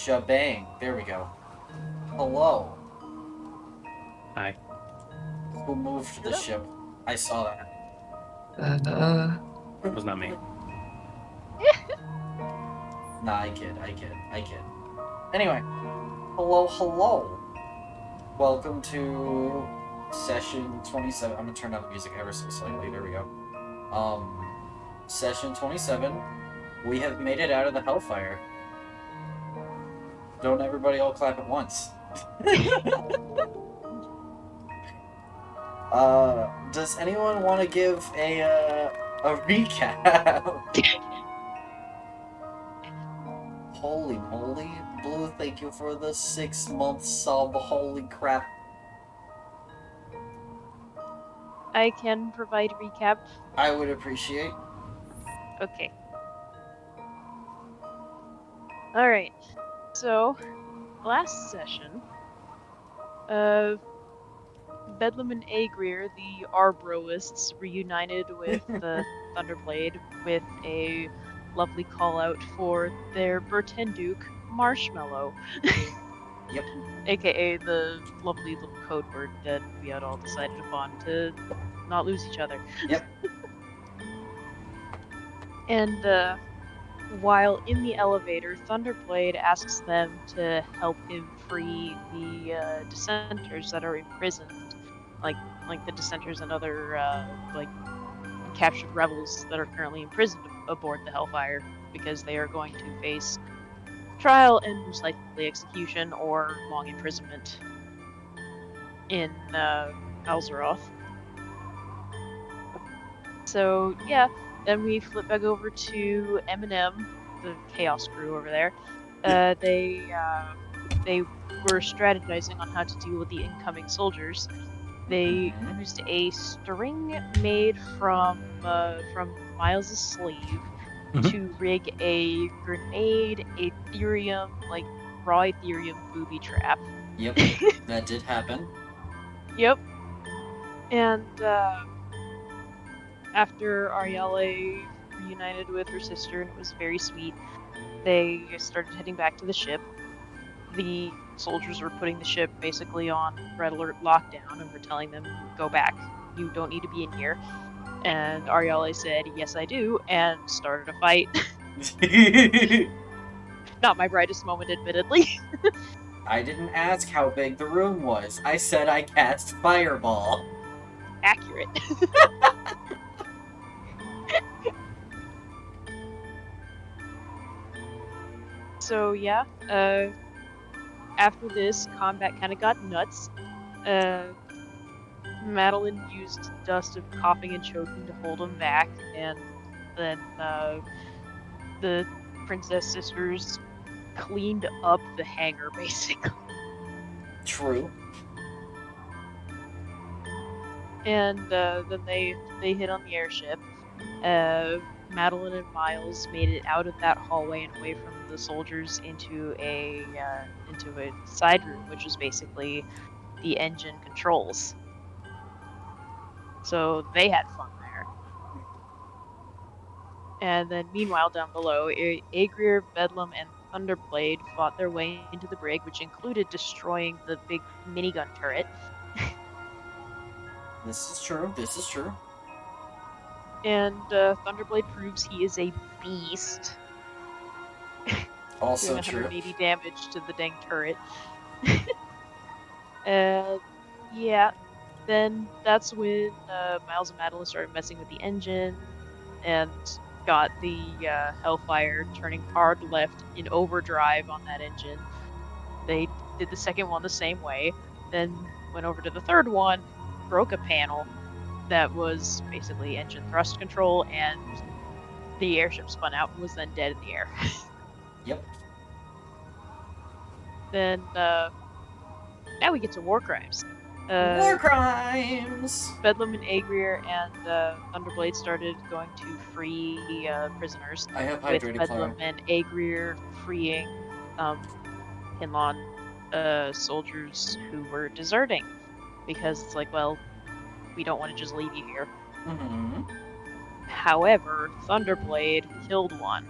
Shebang. There we go. Hello. Hi. Who moved the ship? I saw that. It was not me. Nah, I kid. Anyway, hello. Welcome to session 27. I'm gonna turn down the music ever so slightly. There we go. Session 27. We have made it out of the Hellfire. Don't everybody all clap at once. Does anyone want to give a recap? Holy moly, Blue! Thank you for the 6-month sub. Holy crap! I can provide a recap. I would appreciate. Okay. Alright. So, last session, Bedlam and Agreer, the Arbroists, reunited with the Thunderblade with a lovely call out for their Bertenduke, Marshmallow. Yep. AKA the lovely little code word that we had all decided upon to not lose each other. Yep. And while in the elevator, Thunderblade asks them to help him free the dissenters that are imprisoned, like the dissenters and other captured rebels that are currently imprisoned aboard the Hellfire, because they are going to face trial and most likely execution or long imprisonment in Alzeroth. So yeah, then we flip back over to Eminem, the Chaos crew over there. They were strategizing on how to deal with the incoming soldiers. They used a string made from Miles' sleeve to rig a grenade, Ethereum, like raw Ethereum booby trap. Yep, that did happen. Yep. And after Arielle reunited with her sister, and it was very sweet, they started heading back to the ship. The soldiers were putting the ship basically on red alert lockdown and were telling them, go back, you don't need to be in here. And Arielle said, yes I do, and started a fight. Not my brightest moment, admittedly. I didn't ask how big the room was. I said I cast Fireball. Accurate. So yeah, after this, combat kind of got nuts. Madeline used Dust of Coughing and Choking to hold him back, and then the Princess Sisters cleaned up the hangar, basically. True. And then they hit on the airship. Madeline and Miles made it out of that hallway and away from the soldiers into a side room, which was basically the engine controls. So they had fun there. And then meanwhile, down below, Agreer, Bedlam, and Thunderblade fought their way into the brig, which included destroying the big minigun turret. This is true. And Thunderblade proves he is a beast. Also doing true. 180 damage to the dang turret. Yeah. Then that's when Miles and Madeline started messing with the engine and got the Hellfire turning hard left in overdrive on that engine. They did the second one the same way, then went over to the third one, broke a panel that was basically engine thrust control, and the airship spun out and was then dead in the air. Yep. Then now we get to war crimes. War crimes! Bedlam and Agreer and Thunderblade started going to free prisoners. I have with hydrated Bedlam flower. and Agreer freeing Hinlon soldiers who were deserting. Because it's like, well, we don't want to just leave you here. Mm-hmm. However, Thunderblade killed one.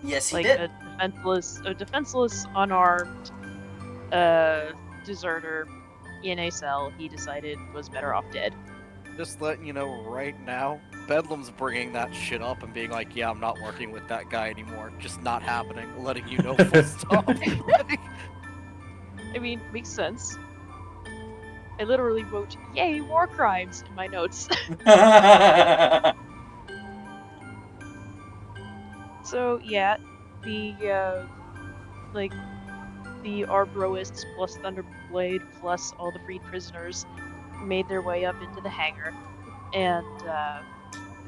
Yes, he like did. defenseless, unarmed deserter in a cell he decided was better off dead. Just letting you know right now, Bedlam's bringing that shit up and being like, yeah, I'm not working with that guy anymore. Just not happening. Letting you know full stop. I mean, makes sense. I literally wrote, "Yay, war crimes" in my notes. So yeah, the the Arbroists plus Thunderblade plus all the freed prisoners made their way up into the hangar, and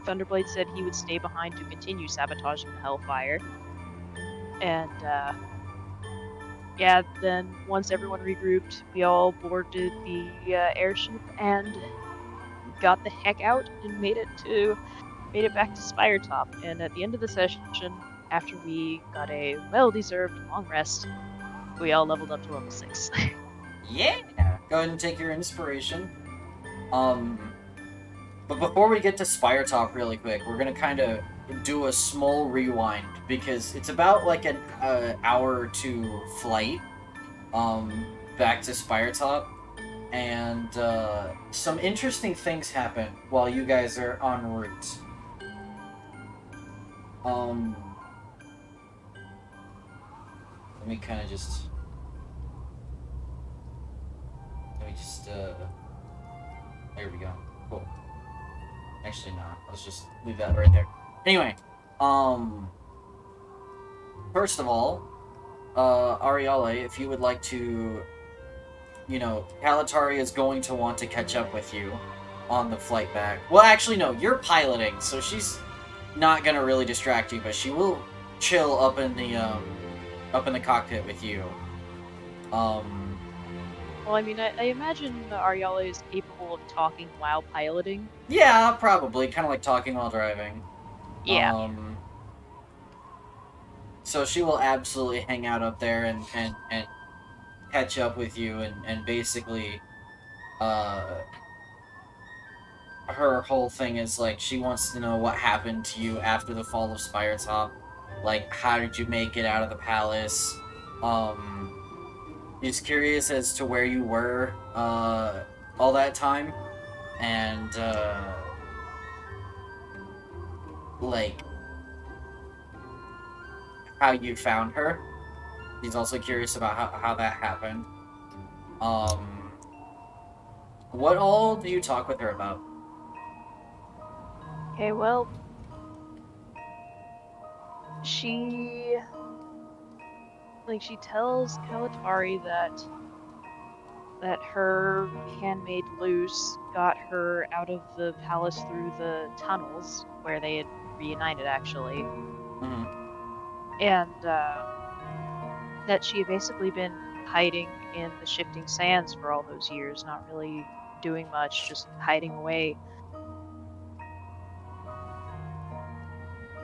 Thunderblade said he would stay behind to continue sabotaging the Hellfire. And yeah, then once everyone regrouped, we all boarded the airship and got the heck out and made it back to Spire Top. And at the end of the session, after we got a well-deserved long rest, we all leveled up to level 6. Yeah! Go ahead and take your inspiration. But before we get to Spire Talk really quick, we're gonna kind of do a small rewind, because it's about like an hour or two flight, back to Spire Top, and some interesting things happen while you guys are en route. Let me kind of just... There we go. Cool. Actually, not. Let's just leave that right there. Anyway, first of all, Ariale, if you would like to, Kalatari is going to want to catch up with you on the flight back. Well, actually, no, you're piloting, so she's not gonna really distract you, but she will chill up in the cockpit with you. Well, I mean, I imagine Ariale is capable of talking while piloting. Yeah, probably. Kind of like talking while driving. Yeah. So she will absolutely hang out up there and catch up with you, and basically, her whole thing is, like, she wants to know what happened to you after the fall of Spire Top. Like, how did you make it out of the palace? She's curious as to where you were, all that time, and, like, how you found her. She's also curious about how that happened. What all do you talk with her about? Okay, well, she tells Kalatari that her handmaid Luce got her out of the palace through the tunnels where they had reunited, actually. Mm-hmm. And that she had basically been hiding in the shifting sands for all those years, not really doing much, just hiding away.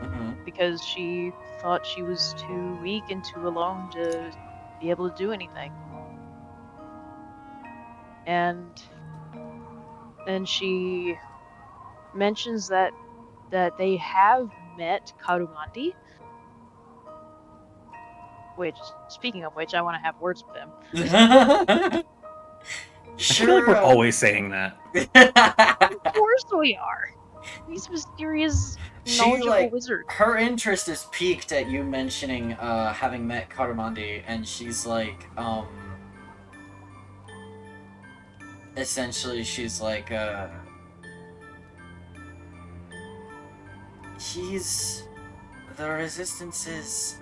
Mm-hmm. Because she thought she was too weak and too alone to be able to do anything. And then she mentions that they have met Karumandi, which, speaking of which, I want to have words with him. Sure. I feel like we're always saying that. Of course we are. He's mysterious, knowledgeable wizard. Her interest is piqued at you mentioning having met Karumandi, and she's like, essentially she's like, he's the Resistance's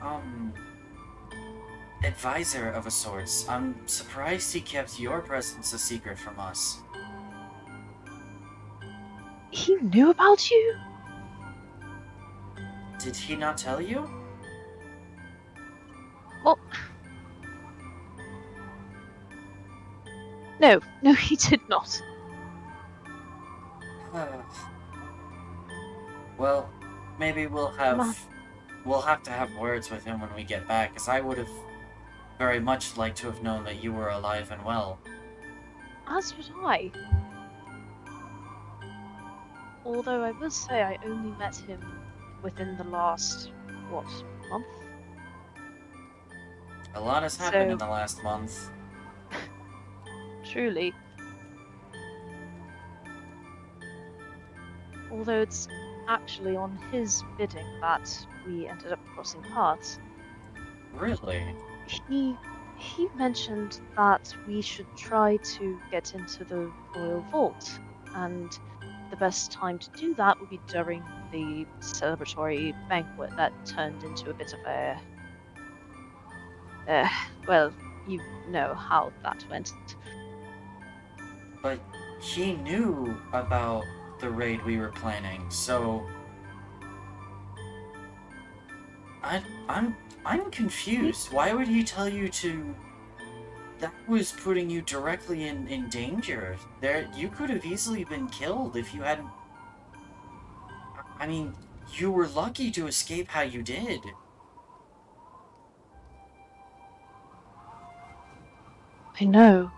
advisor of a sorts. I'm surprised he kept your presence a secret from us. He knew about you? Did he not tell you? Well, no, he did not. Well, maybe we'll have to have words with him when we get back, because I would have very much liked to have known that you were alive and well. As would I. Although I would say I only met him within the last, month? A lot has happened So- in the last month. Truly. Although it's actually on his bidding that we ended up crossing paths. Really? He mentioned that we should try to get into the royal vault, and the best time to do that would be during the celebratory banquet that turned into a bit of a well, you know how that went. But he knew about the raid we were planning, so I'm confused. Why would he tell you to? That was putting you directly in danger. You could have easily been killed if you hadn't. I mean, you were lucky to escape how you did. I know.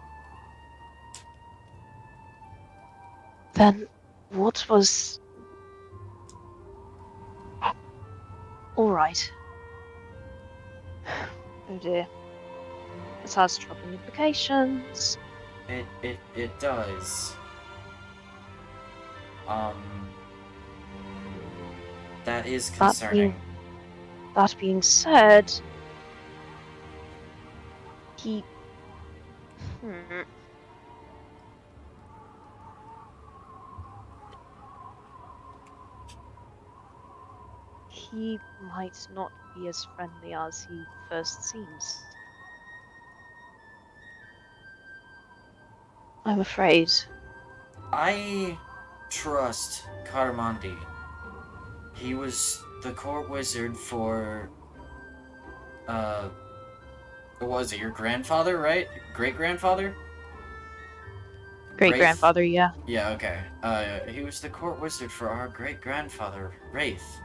Then what was... All right. Oh dear. This has troubling implications. It does. That is concerning. That being said, he... He might not be as friendly as he first seems. I'm afraid. I trust Caramandi. He was the court wizard for, what was it, your grandfather, right? Great-grandfather? Great-grandfather, yeah. Yeah, okay. He was the court wizard for our great-grandfather, Wraith.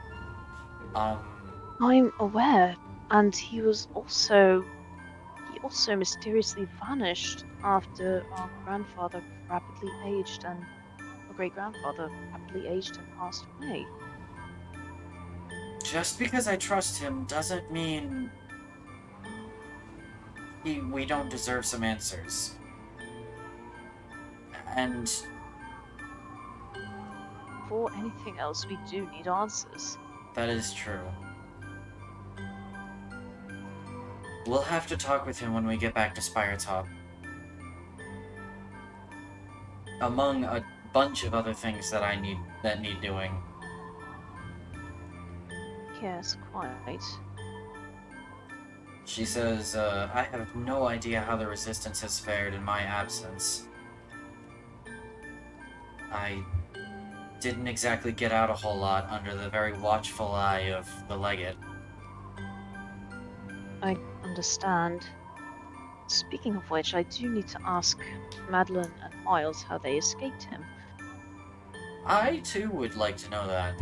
I'm aware, and he also mysteriously vanished after our grandfather rapidly aged and our great-grandfather rapidly aged and passed away. Just because I trust him doesn't mean we don't deserve some answers. And For anything else, we do need answers. that is true. We'll have to talk with him when we get back to Spiretop. Among a bunch of other things that need doing. Yes, quite. She says, I have no idea how the Resistance has fared in my absence. I didn't exactly get out a whole lot under the very watchful eye of the Legate. I understand. Speaking of which, I do need to ask Madeline and Miles how they escaped him. I, too, would like to know that.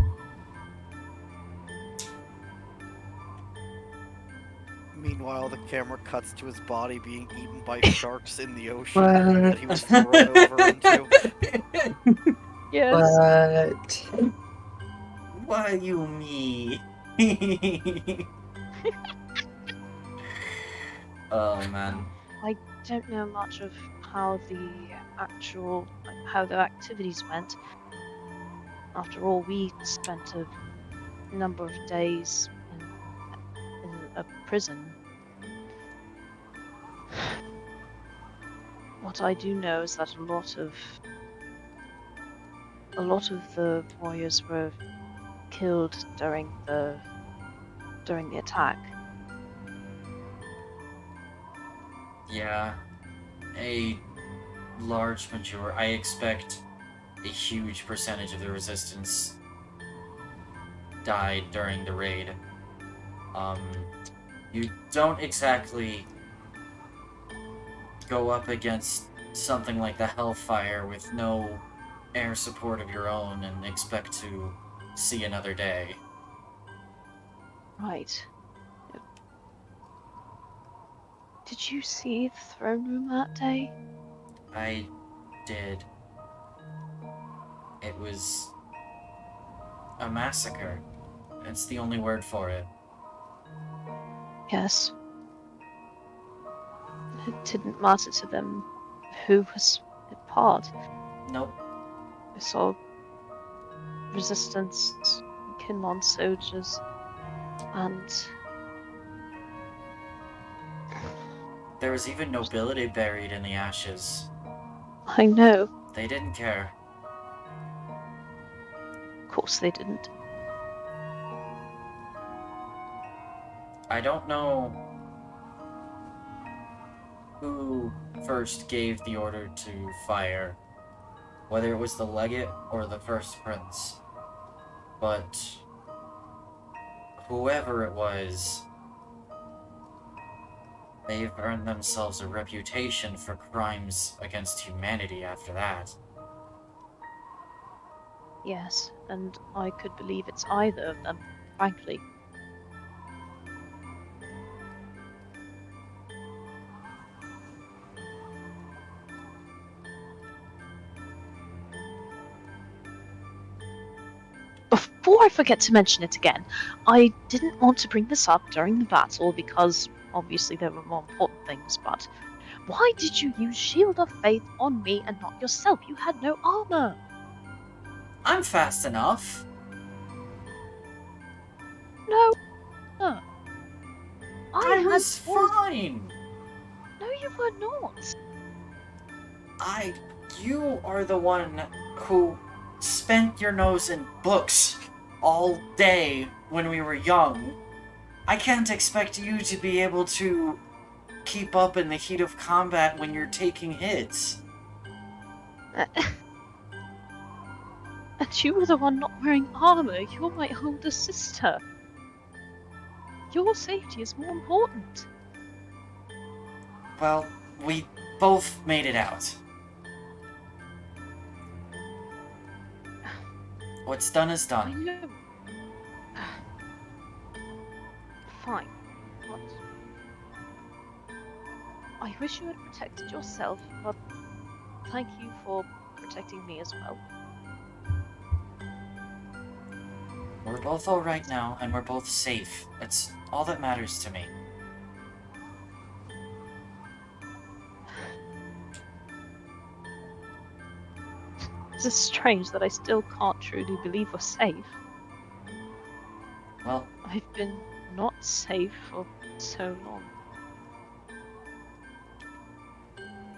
Meanwhile, the camera cuts to his body being eaten by sharks in the ocean that he was thrown over into. Yes. What? Why you me? Oh, man. I don't know much of how the activities went. After all, we spent a number of days in a prison. What I do know is that a lot of the warriors were killed during the attack. Yeah. A large majority. I expect a huge percentage of the Resistance died during the raid. You don't exactly go up against something like the Hellfire with no air support of your own and expect to see another day. Right. Did you see the throne room that day? I did. It was a massacre. That's the only word for it. Yes. It didn't matter to them who was part. Nope. I saw resistance, Kinmon soldiers, and There was even nobility buried in the ashes. I know, They didn't care. of course they didn't. I don't know who first gave the order to fire, whether it was the legate or the first prince, but whoever it was, they've earned themselves a reputation for crimes against humanity after that. Yes, and I could believe it's either of them, frankly. Before I forget to mention it again, I didn't want to bring this up during the battle because obviously there were more important things, but why did you use Shield of Faith on me and not yourself? You had no armor. I'm fast enough. No. No. I had was all... fine. No, you were not. You are the one who spent your nose in books all day when we were young. I can't expect you to be able to keep up in the heat of combat when you're taking hits. And you were the one not wearing armor. You're my older sister. Your safety is more important. Well, we both made it out. What's done is I done. know. Fine, but I wish you had protected yourself, but thank you for protecting me as well. We're both alright now, and we're both safe. That's all that matters to me. It's strange that I still can't truly believe we're safe. Well, I've been not safe for so long.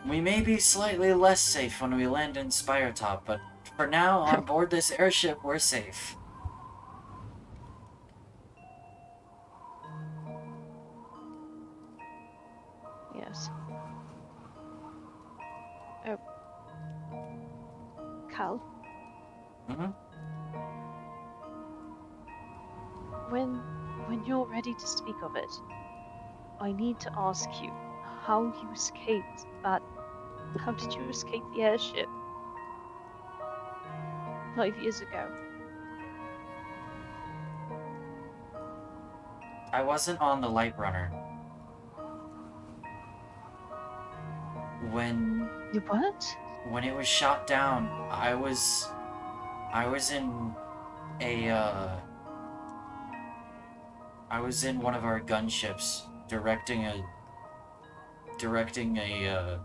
we may be slightly less safe when we land in Spiretop, but for now, on board this airship, we're safe. Yes. Oh. Cal, Mm-hmm. when you're ready to speak of it, I need to ask you how you escaped that. How did you escape the airship 5 years ago? I wasn't on the Light Runner. You weren't? When it was shot down, I was in a, I was in one of our gunships, directing a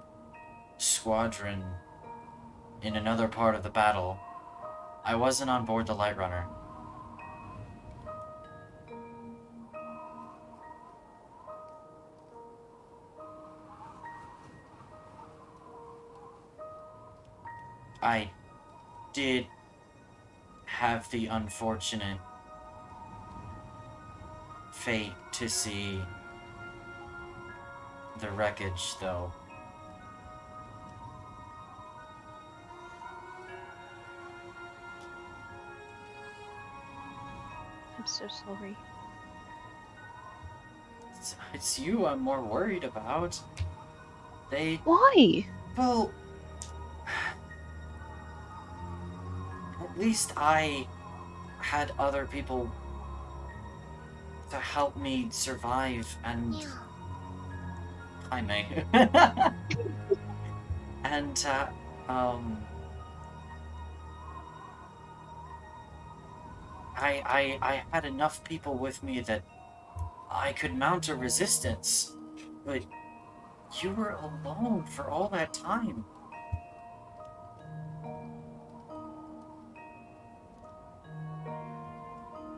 squadron in another part of the battle. I wasn't on board the Light Runner. I did have the unfortunate fate to see the wreckage, though. I'm so sorry. It's you I'm more worried about. Why? Well, at least I had other people to help me survive, and hi May. And I had enough people with me that I could mount a resistance, but You were alone for all that time.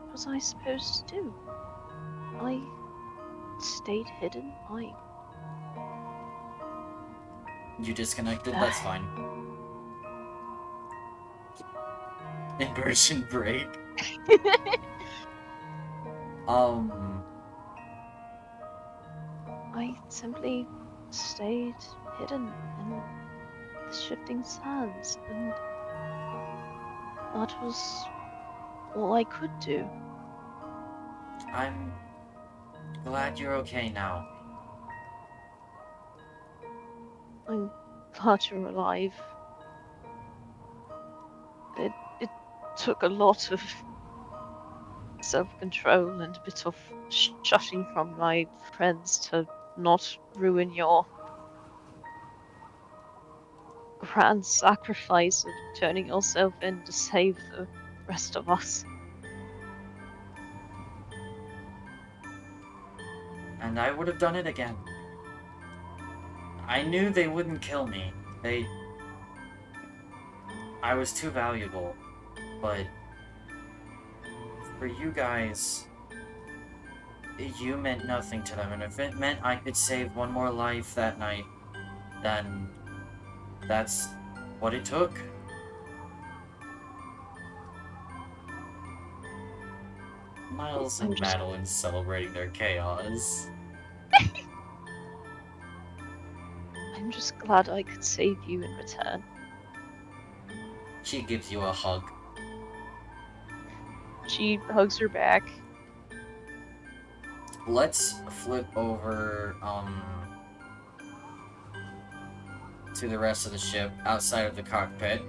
What was I supposed to do? I stayed hidden. You disconnected? That's fine. Immersion break. I simply stayed hidden in the shifting sands, and that was all I could do. I'm glad you're okay now. I'm glad you're alive. It took a lot of self-control and a bit of shutting from my friends to not ruin your grand sacrifice of turning yourself in to save the rest of us. And I would have done it again. I knew they wouldn't kill me. I was too valuable. But for you guys, you meant nothing to them. And if it meant I could save one more life that night, then that's what it took. Miles and Madeline celebrating their chaos. I'm just glad I could save you in return. She gives you a hug. She hugs her back. Let's flip over, to the rest of the ship outside of the cockpit.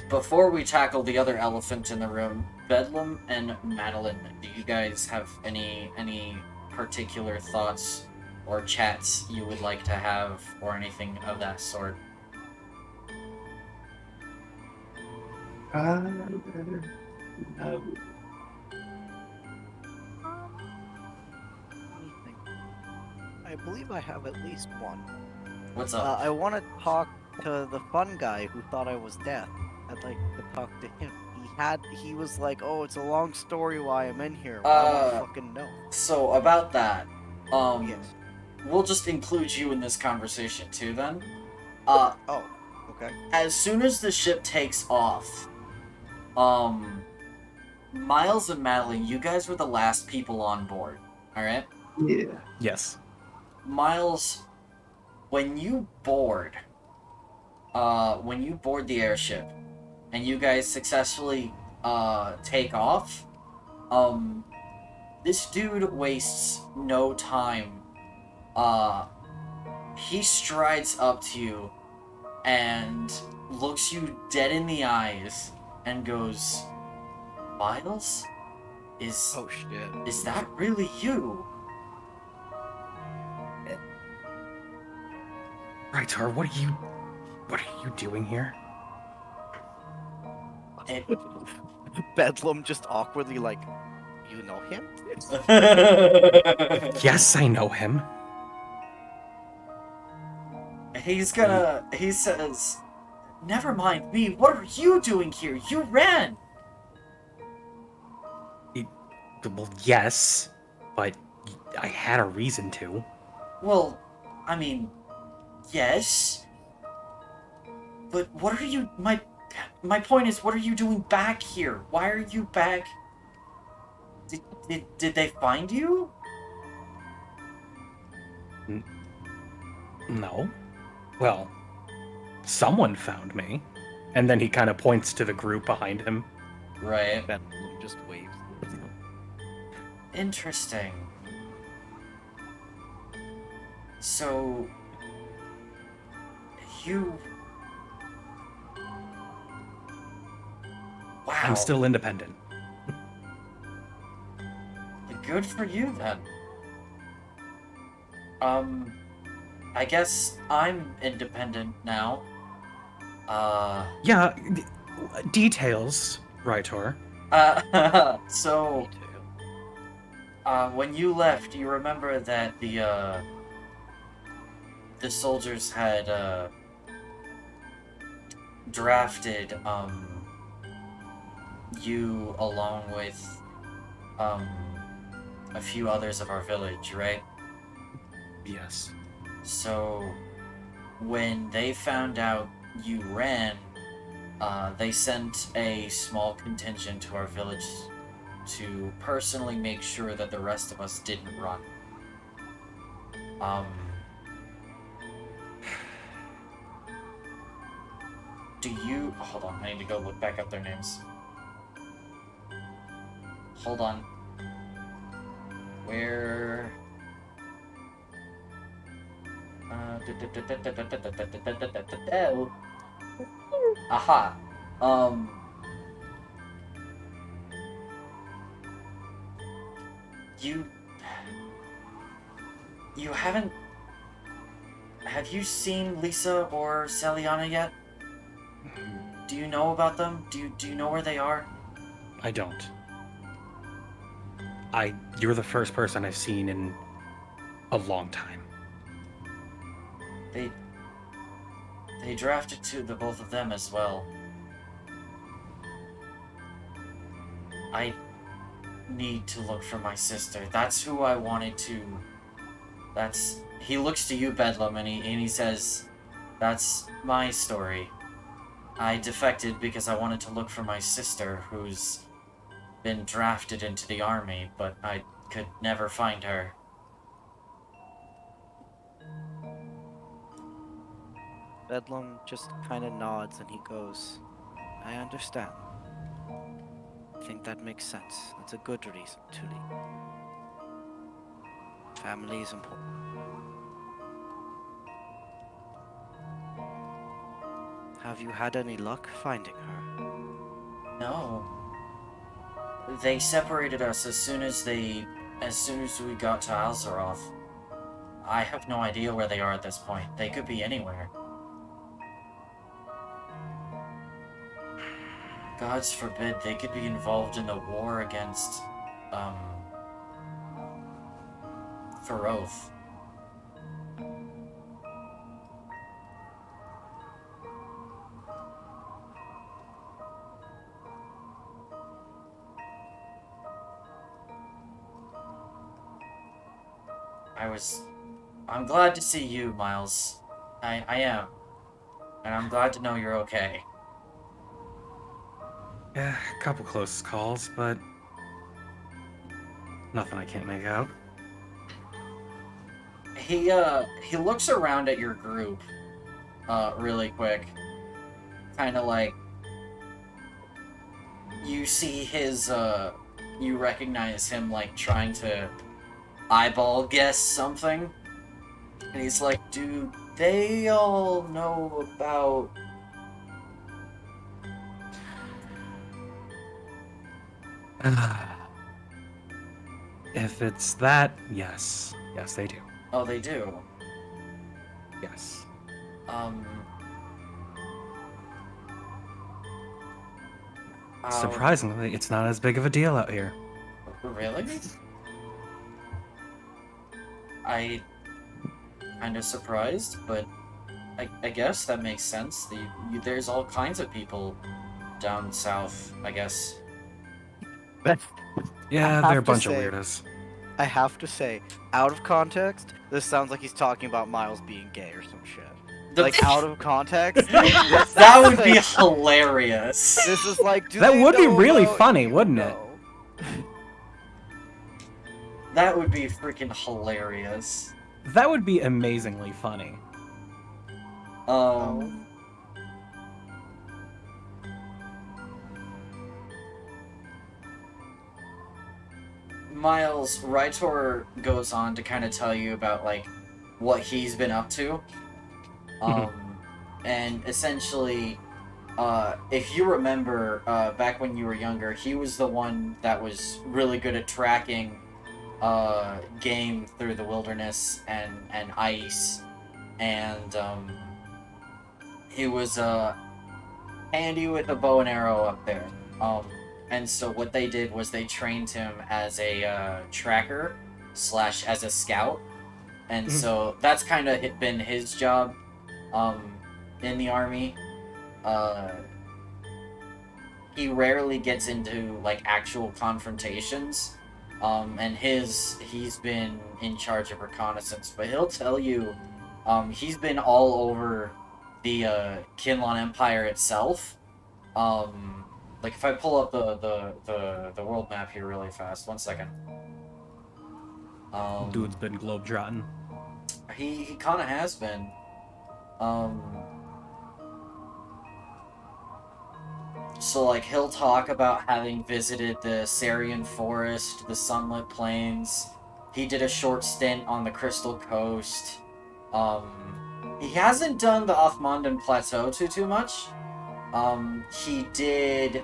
Before we tackle the other elephant in the room, Bedlam and Madeline, do you guys have any particular thoughts or chats you would like to have, or anything of that sort? No. Let me think. I believe I have at least one. What's up? I want to talk to the fun guy who thought I was dead. I'd like to talk to him. He was like, oh, it's a long story why I'm in here. Well, I want to fucking know. So about that, Yes. we'll just include you in this conversation too then. Oh, okay. As soon as the ship takes off, Miles and Madeline, you guys were the last people on board, alright? Yeah. Yes. Miles, when you board the airship, and you guys successfully, take off, this dude wastes no time. He strides up to you and looks you dead in the eyes and goes, Miles? Oh shit. Is that really you? Rytar, what are you doing here? Bedlam just awkwardly like, you know him? Yes, I know him. He says, never mind me, what are you doing here? You ran! Well, yes, but I had a reason to. Well, I mean, yes. But what are you, my point is, what are you doing back here? Why are you back? Did they find you? No. Well, someone found me. And then he kind of points to the group behind him. Right. Bedlam just waves. Interesting. So, you... Wow. I'm still independent. Good for you, then. I guess I'm independent now. Yeah, details, Rytor. So... when you left, you remember that the soldiers had, drafted, you along with, a few others of our village, right? Yes. So, when they found out you ran, they sent a small contingent to our village to personally make sure that the rest of us didn't run. Do you... Hold on, I need to go look back up their names. Hold on. Where... Aha. You haven't... Have you seen Lisa or Celiana yet? Do you know about them? Do you know where they are? I don't. You're the first person I've seen in a long time. They drafted the both of them as well. I need to look for my sister. That's who I wanted to... He looks to you, Bedlam, and he says, that's my story. I defected because I wanted to look for my sister, who's been drafted into the army, but I could never find her. Bedlam just kind of nods and he goes, I understand. I think that makes sense. That's a good reason to leave. Family is important. Have you had any luck finding her? No. They separated us as soon as we got to Alzaroth. I have no idea where they are at this point. They could be anywhere. Gods forbid they could be involved in the war against, Feroth. I'm glad to see you, Miles. I am. And I'm glad to know you're okay. Yeah, a couple close calls, but nothing I can't make out. He looks around at your group, really quick. Kinda like... You see his, you recognize him, like, trying to eyeball guess something. And he's like, do they all know about... If it's that, yes. Yes, they do. Oh, they do? Yes. Surprisingly, it's not as big of a deal out here. Really? I... kind of surprised, but I guess that makes sense. There's all kinds of people down south, I guess. Yeah, they're a bunch of weirdos. I have to say, out of context, this sounds like he's talking about Miles being gay or some shit. Like, out of context, that would be hilarious. This is like, that would be really funny, wouldn't it? That would be freaking hilarious. That would be amazingly funny. Miles, Rytor goes on to kind of tell you about, like, what he's been up to. And essentially, if you remember, back when you were younger, he was the one that was really good at tracking game through the wilderness and ice, and he was handy with a bow and arrow up there. and so what they did was they trained him as a tracker / as a scout, and so that's kind of been his job in the army. He rarely gets into like actual confrontations, and he's been in charge of reconnaissance, but he'll tell you he's been all over the Kinlan Empire itself. Like if I pull up the world map here really fast, 1 second. Dude's been globetrotting. He kind of has been. So like he'll talk about having visited the Sarian Forest, the Sunlit Plains. He did a short stint on the Crystal Coast. He hasn't done the Othmandan Plateau too much. He did,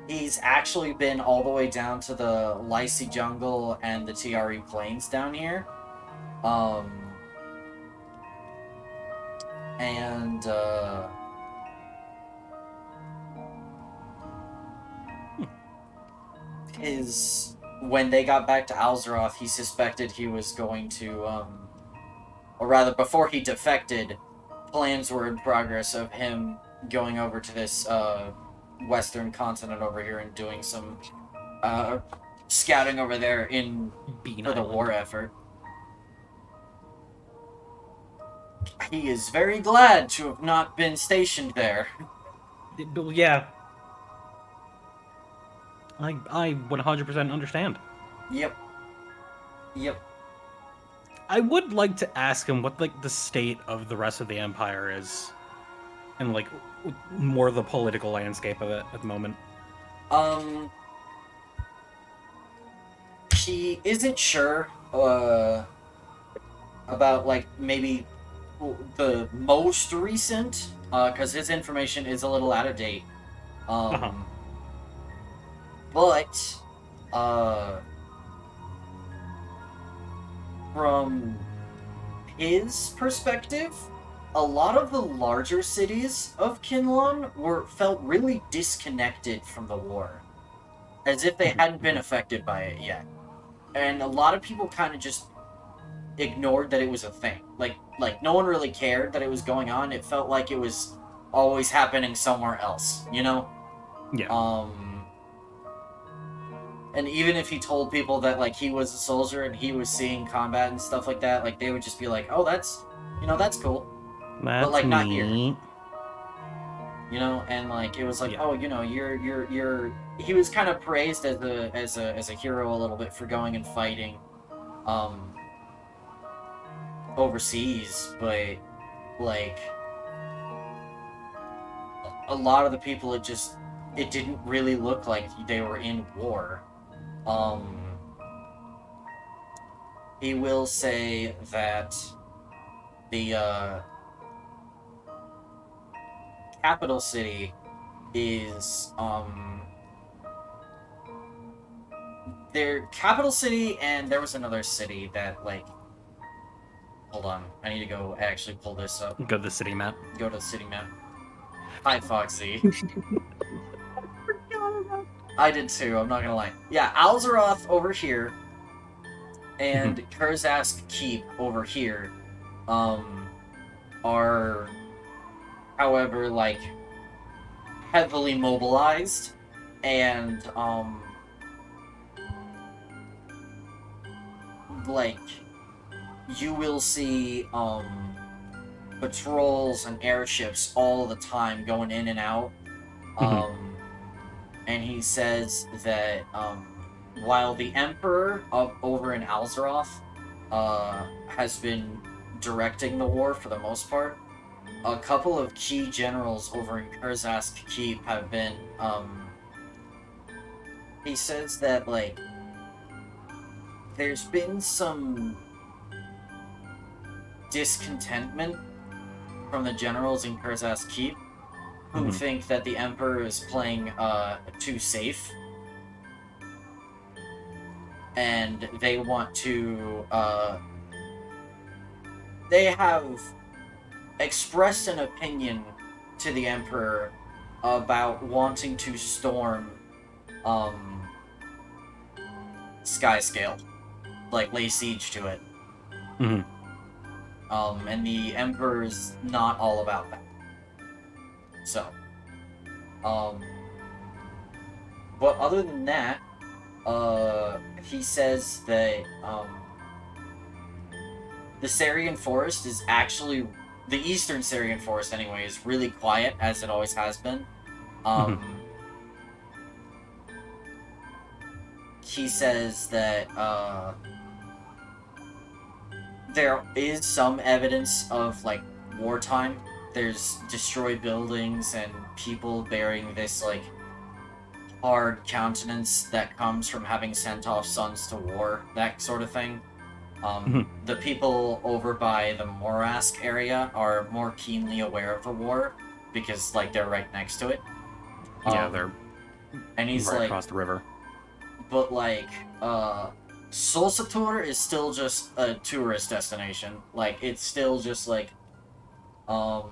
he's actually been all the way down to the Lyci Jungle and the TRE Plains down here. When they got back to Alzeroth, he suspected he was going to, or rather, before he defected, plans were in progress of him going over to this western continent over here and doing some scouting over there for the war effort. He is very glad to have not been stationed there. Yeah. I 100% understand. Yep. I would like to ask him what like the state of the rest of the Empire is, and like more the political landscape of it at the moment. He isn't sure about like maybe the most recent, because his information is a little out of date. But from his perspective, a lot of the larger cities of Kinlan felt really disconnected from the war, as if they hadn't been affected by it yet. And a lot of people kind of just ignored that it was a thing. Like no one really cared that it was going on. It felt like it was always happening somewhere else, you know? Yeah. And even if he told people that like he was a soldier and he was seeing combat and stuff like that, like they would just be like, "Oh, that's cool." That's but like not here. neat. You know, and like it was like, Yeah. "Oh, you know, you're." He was kind of praised as a hero a little bit for going and fighting overseas, but like a lot of the people it didn't really look like they were in war. He will say that the capital city is their capital city, and there was another city that like, hold on, I need to go actually pull this up. Go to the city map. Go to the city map. Hi, Foxy. I did too, I'm not gonna lie. Yeah, Alzeroth over here, and Kurzask Keep over here, are, however, like, heavily mobilized, and, like, you will see, patrols and airships all the time going in and out. And he says that while the Emperor over in Alzeroth has been directing the war for the most part, a couple of key generals over in Kurzask Keep have been, he says that, like, there's been some discontentment from the generals in Kurzask Keep who think that the Emperor is playing too safe, and they want to they have expressed an opinion to the Emperor about wanting to storm Skyscale, like lay siege to it. Mhm. And the Emperor's not all about that. So, but other than that, he says that the Syrian Forest is actually, the Eastern Syrian Forest anyway, is really quiet, as it always has been. He says that there is some evidence of, like, wartime. There's destroyed buildings and people bearing this, like, hard countenance that comes from having sent off sons to war, that sort of thing. The people over by the Morask area are more keenly aware of the war because, like, they're right next to it. Yeah, they're and he's right like, across the river. But, like, Solsator is still just a tourist destination. Like, it's still just, like, a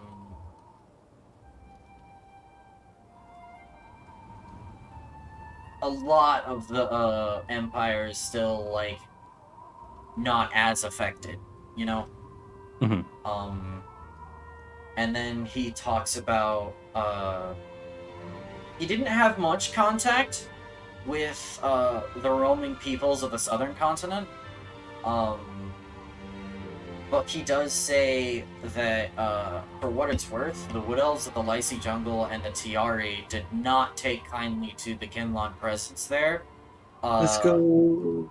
lot of the, Empire is still, like, not as affected, you know? And then he talks about, he didn't have much contact with, the roaming peoples of the southern continent, but he does say that, for what it's worth, the Wood Elves of the Lyci Jungle and the Tiari did not take kindly to the Kinlan presence there. Let's go.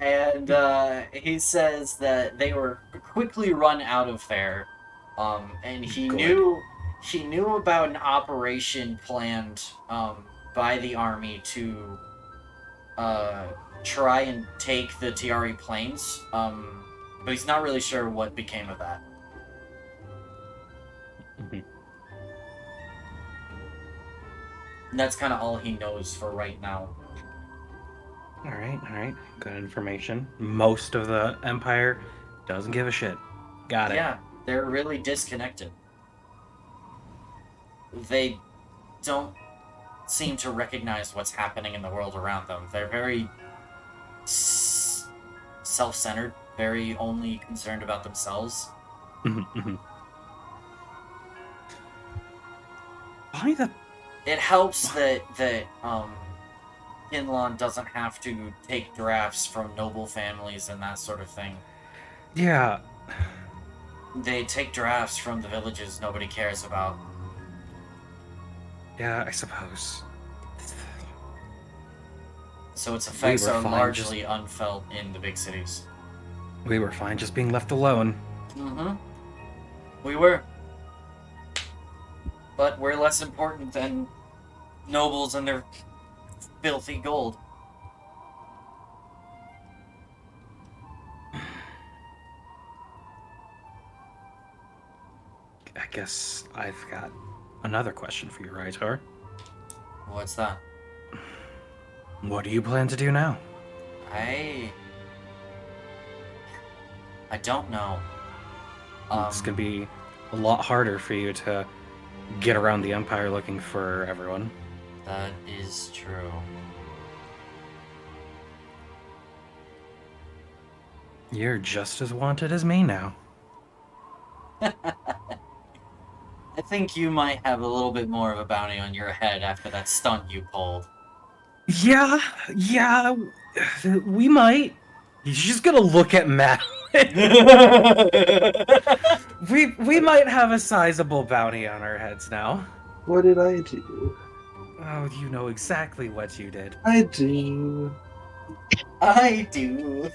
And he says that they were quickly run out of there, and he knew about an operation planned by the army to try and take the Tiari plains, but he's not really sure what became of that. And that's kind of all he knows for right now. All right. Good information. Most of the Empire doesn't give a shit. Got it. Yeah, they're really disconnected. They don't seem to recognize what's happening in the world around them. They're very self-centered, very only concerned about themselves. Why the... It helps that Kinlan doesn't have to take drafts from noble families and that sort of thing. Yeah. They take drafts from the villages nobody cares about. Yeah, I suppose. So its effects are fine largely unfelt in the big cities. We were fine just being left alone. We were. But we're less important than nobles and their filthy gold. I guess I've got another question for you, Rytar. What's that? What do you plan to do now? I don't know. It's gonna be a lot harder for you to get around the Empire looking for everyone. That is true. You're just as wanted as me now. I think you might have a little bit more of a bounty on your head after that stunt you pulled. Yeah, we might. He's just gonna look at Matt. we might have a sizable bounty on our heads now. What did I do? Oh, you know exactly what you did. I do. I do.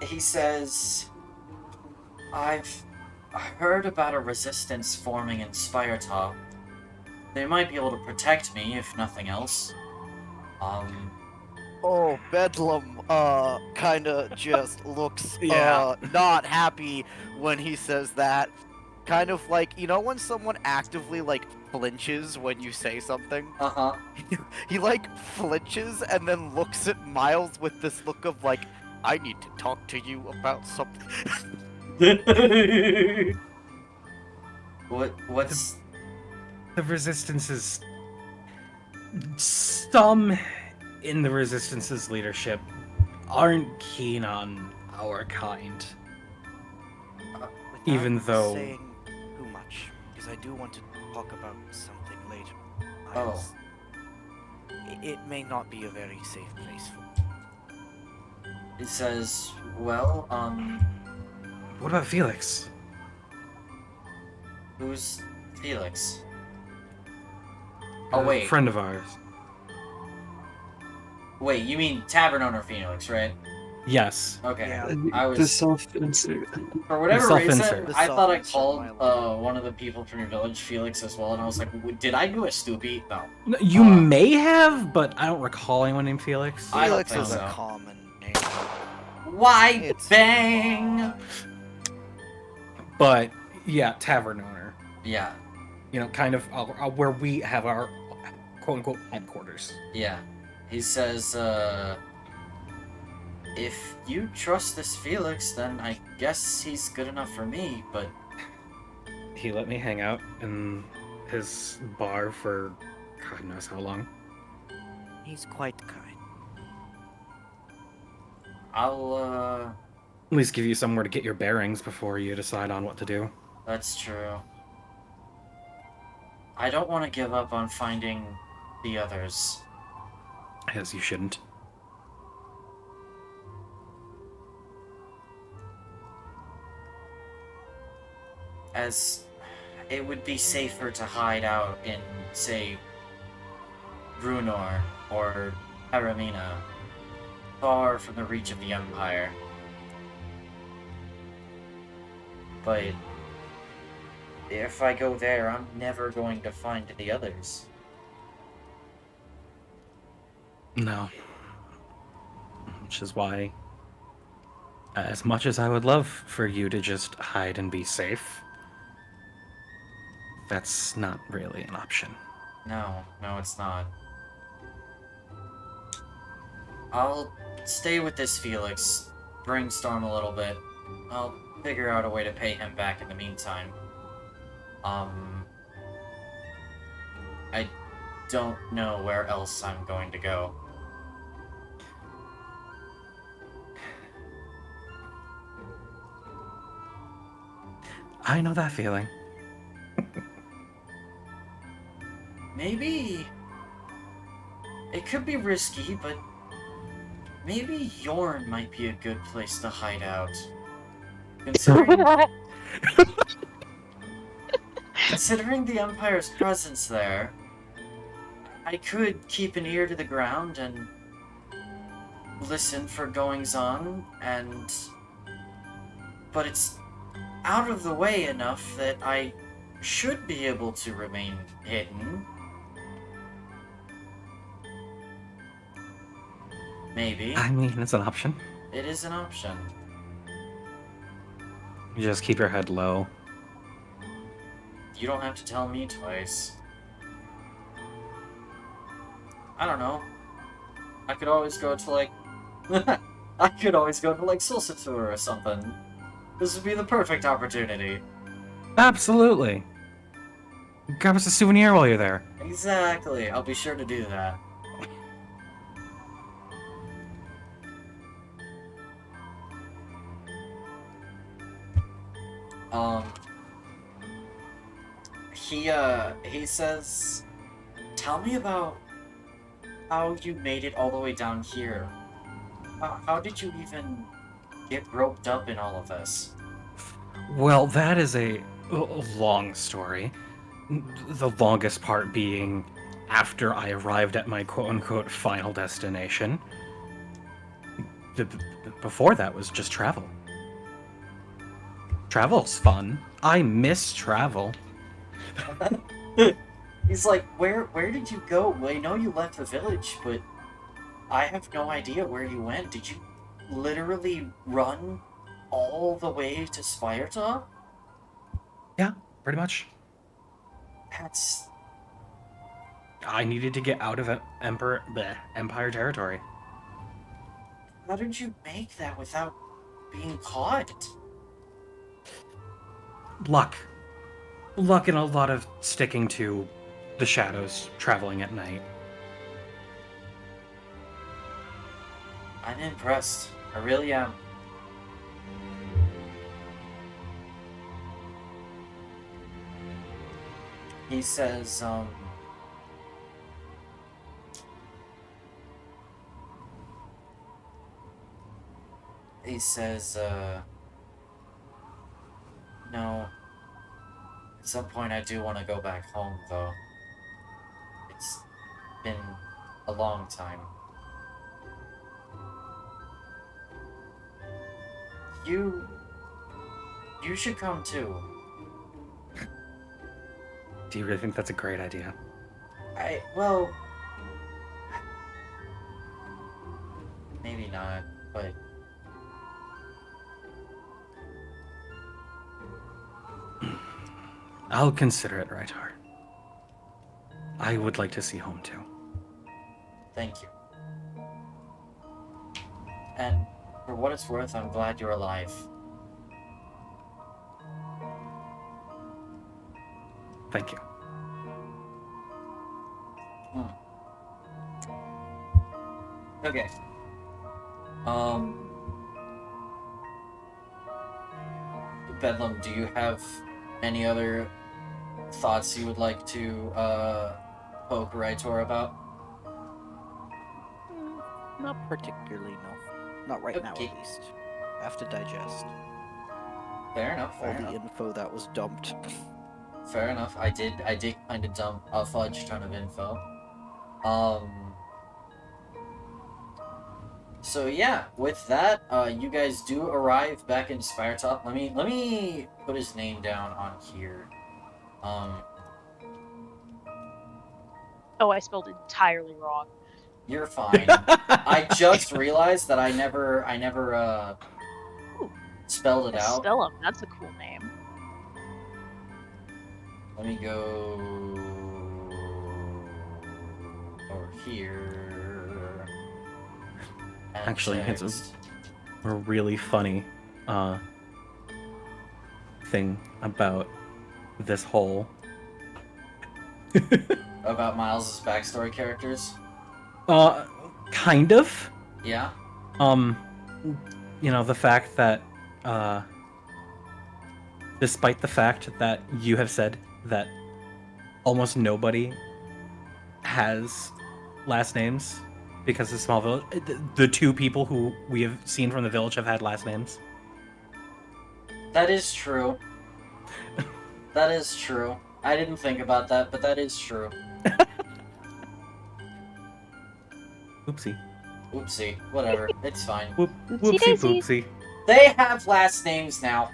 He says, I've heard about a resistance forming in Spiretop. They might be able to protect me, if nothing else. Oh, Bedlam, kinda just looks, Yeah. not happy when he says that. Kind of like, you know when someone actively, like, flinches when you say something. Uh-huh. He like flinches and then looks at Miles with this look of like, I need to talk to you about something. What's... The Resistance's... Some in the Resistance's leadership aren't keen on our kind. Even Without though- saying too much, because I do want to talk about something later. Oh. Miles. It may not be a very safe place for me. It says, well, What about Felix? who's Felix? Oh, wait. A friend of ours. Wait, you mean Tavern Owner Felix, right? Yes. Okay. Yeah. I The was... self-insert. For whatever self-insert. reason, The I thought I self-insert, called my one of the people from your village Felix as well, and I was like, did I do a stoopy? No. No, you may have, but I don't recall anyone named Felix. I don't Felix think is so. a common name. Why It's bang? fine. But yeah, tavern owner. Yeah, You know, kind of where we have our quote-unquote headquarters. yeah. He says, if you trust this Felix, then I guess he's good enough for me, but He let me hang out in his bar for God knows how long. He's quite kind. I'll, At least give you somewhere to get your bearings before you decide on what to do. that's true. I don't want to give up on finding the others. As you shouldn't. As it would be safer to hide out in, say, Brunor or Paramina, far from the reach of the Empire. But if I go there, I'm never going to find the others. No. Which is why, as much as I would love for you to just hide and be safe, that's not really an option. No, it's not. I'll stay with this Felix, brainstorm a little bit. I'll figure out a way to pay him back in the meantime. I don't know where else I'm going to go. I know that feeling. Maybe it could be risky, but maybe Yorn might be a good place to hide out. Considering the Empire's presence there, I could keep an ear to the ground and listen for goings-on, but it's out of the way enough that I should be able to remain hidden. Maybe. I mean, it's an option. It is an option. You just keep your head low. You don't have to tell me twice. I don't know. I could always go to, like... I could always go to, like, Solsatur or something. This would be the perfect opportunity. Absolutely. Grab us a souvenir while you're there. Exactly. I'll be sure to do that. He says, tell me about how you made it all the way down here. How did you even get roped up in all of this? Well, that is a long story. The longest part being after I arrived at my quote-unquote final destination. Before that was just travel. Travel's fun. I miss travel. He's like, where did you go? Well, I know you left the village, but I have no idea where you went. Did you literally run all the way to Spyretop? Yeah, pretty much. I needed to get out of Empire territory. How did you make that without being caught? Luck. Luck and a lot of sticking to the shadows, traveling at night. I'm impressed. I really am. He says, no, at some point I do want to go back home, though. It's been a long time. You should come too. Do you really think that's a great idea? Well, maybe not, but I'll consider it, Rightheart. I would like to see home too. thank you. And for what it's worth, I'm glad you're alive. Thank you. Okay. Bedlam, do you have any other thoughts you would like to poke Raitor about? Not particularly, no. Not right now, Okay. at least. I have to digest Fair enough. all the info that was dumped. Fair enough. I did kind of dump a fudge ton of info. So yeah, with that, you guys do arrive back in Spiretop. Let me put his name down on here. Oh, I spelled entirely wrong. You're fine. I just realized that I never spelled it out. Stellum, that's a cool name. Let me go over here. And Actually, it's text. a really funny thing about this whole About Miles' backstory characters. kind of. Yeah. You know, the fact that despite the fact that you have said that almost nobody has last names because of small village, the two people who we have seen from the village have had last names. That is true. That is true. I didn't think about that, but that is true. Oopsie. Oopsie. Whatever. It's fine. Whoopsie daisies. poopsie. They have last names now.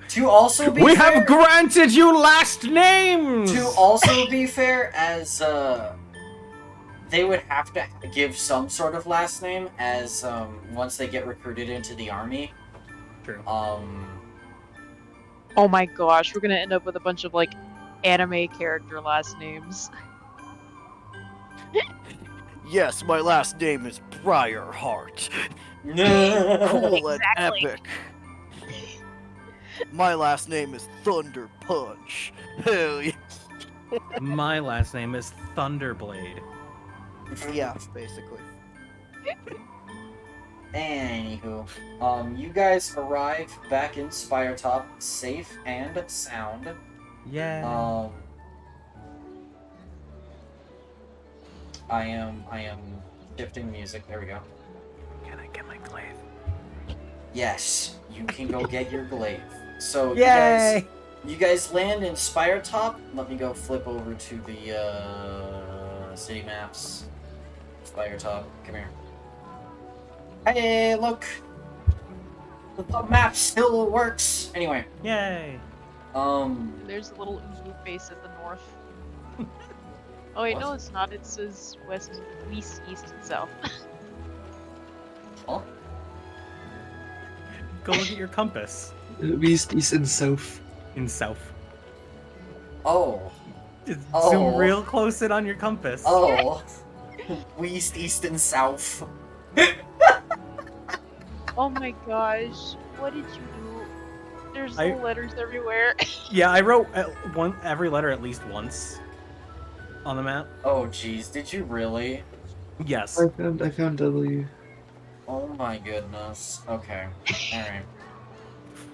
To also be We fair, have granted you last names! to also be fair, as they would have to give some sort of last name as once they get recruited into the army. True. Oh my gosh, we're gonna end up with a bunch of like anime character last names. Yes, my last name is Briarheart. No. Cool and Exactly. epic. My last name is Thunder Punch. Hell yeah. My last name is Thunderblade. Yeah, basically. Anywho, you guys arrive back in Spiretop safe and sound. Yeah. I am shifting music. There we go. Can I get my glaive? Yes, you can go get your glaive. So Yay! you guys land in Spiretop. Let me go flip over to the city maps. Spiretop, come here. Hey, look! The map still works! Anyway, Yay! There's a little Ubu face at the north. Oh wait, no, What? it's not. It says west, east, and south. huh? Go look at your compass East, east, and south. in south. Oh, Oh. Zoom real close in on your compass. Oh. West, east, and south. Oh my gosh, what did you do? There's little letters everywhere. Yeah, I wrote every letter at least once on the map. Oh jeez, did you really? Yes. I found W. Oh my goodness. Okay. Alright.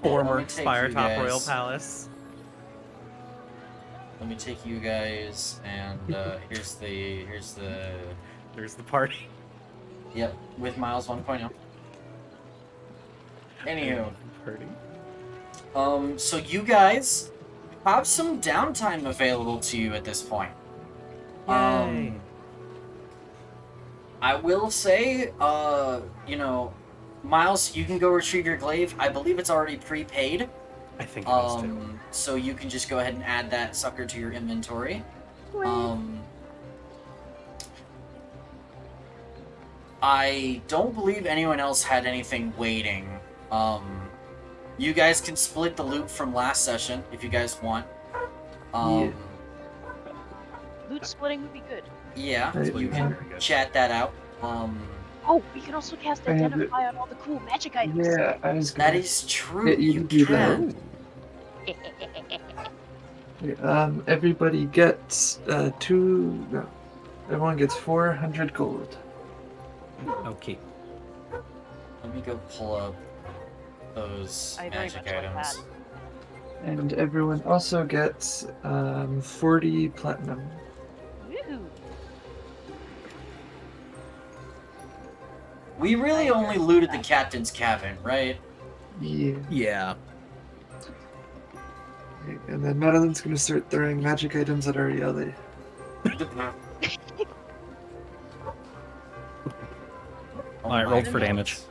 Former Let me take Spire you Top Royal guys. Palace. Let me take you guys, and here's the There's the party. yep, with Miles 1.0. Anywho, Party. so you guys have some downtime available to you at this point. Yay. I will say, you know, Miles, you can go retrieve your glaive. I believe it's already prepaid. I think it is too. So you can just go ahead and add that sucker to your inventory. I don't believe anyone else had anything waiting. You guys can split the loot from last session if you guys want. Yeah. Loot splitting would be good. Yeah, Right, you yeah. can Very good. chat that out. Oh, we can also cast I have Identify on all the cool magic items. Yeah, I was That gonna is true. get you to do that. can. Everybody gets everyone gets 400 gold. Okay. Let me go pull up those I very magic much like items. that. And everyone also gets 40 platinum. Woohoo! We really I only agree looted with the that. captain's cabin, right? Yeah. Yeah. And then Madeline's gonna start throwing magic items at Arielle. Alright, my rolled for goodness.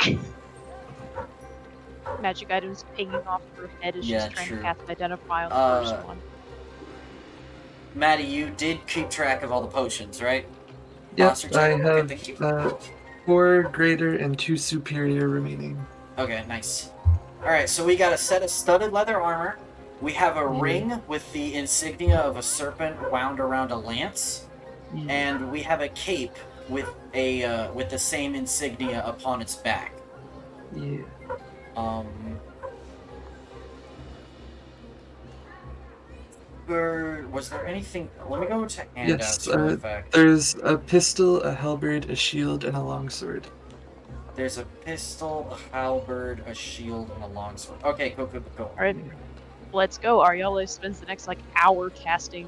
damage. Magic items pinging off her head as Yeah, she's trying true. to cast Identify on the first one. Maddie, you did keep track of all the potions, right? Yep, Monster I check. Okay, have thank you. 4 greater and 2 superior remaining. Okay, nice. Alright, so we got a set of studded leather armor. We have a Yeah. ring with the insignia of a serpent wound around a lance. Yeah. And we have a cape with the same insignia upon its back. Yeah. Was there anything? Let me go to handouts Yes, real quick. there's a pistol, a halberd, a shield, and a longsword. There's a pistol, a halberd, a shield, and a longsword. Okay, cool. Alright, let's go. Ariella spends the next hour casting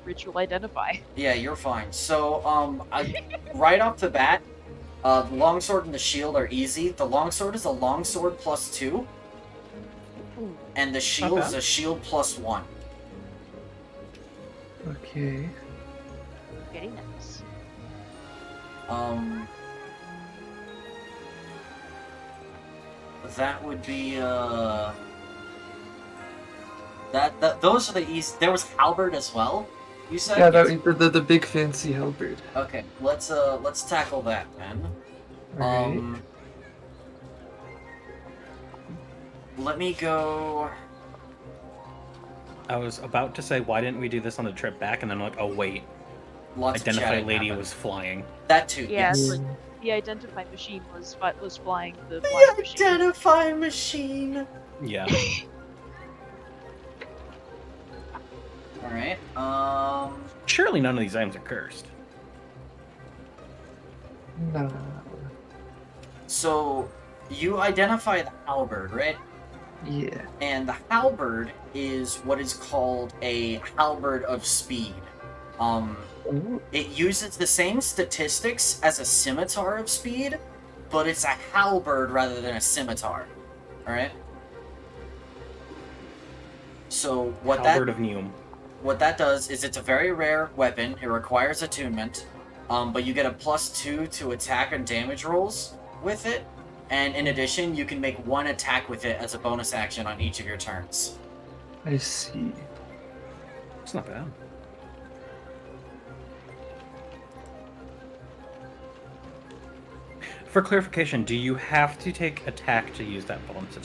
Ritual Identify. Yeah, you're fine. So, right off the bat, the longsword and the shield are easy. The longsword is a longsword +2, and the shield is bad. a shield +1. Okay. Very nice. That would be those are the easy. There was halberd as well. You said? Yeah, Yes. the big fancy halberd. Okay, let's tackle that then. Alright. Let me go. I was about to say, why didn't we do this on the trip back? And then I'm like, oh wait, Lots of Identify chatting Lady happened. was flying. That too. Yeah, Yes. it's the Identify machine was flying the flying machine. Identify machine. Yeah. All right. Surely none of these items are cursed. No. So you identify the halberd, right? Yeah. And the halberd is what is called a halberd of speed. Ooh. It uses the same statistics as a scimitar of speed, but it's a halberd rather than a scimitar. Alright? So Halberd of Neum. what that does is it's a very rare weapon. It requires attunement, but you get a +2 to attack and damage rolls with it. And in addition, you can make one attack with it as a bonus action on each of your turns. I see. It's not bad. For clarification, do you have to take attack to use that bonus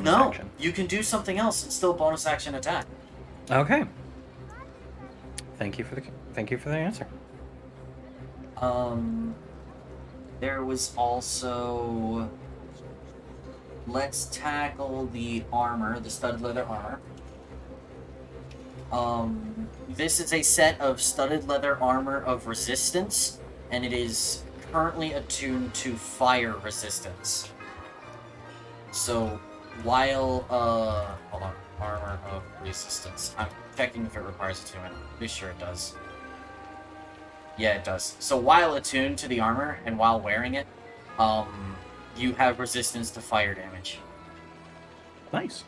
No, action? you can do something else. It's still a bonus action attack. Okay. Thank you for the answer. There was also. Let's tackle the armor, the studded leather armor. This is a set of studded leather armor of resistance, and it is currently attuned to fire resistance. So, while, hold on, armor of resistance. I'm checking if it requires attunement. Pretty sure it does. Yeah, it does. So, while attuned to the armor, and while wearing it, you have resistance to fire damage. Nice.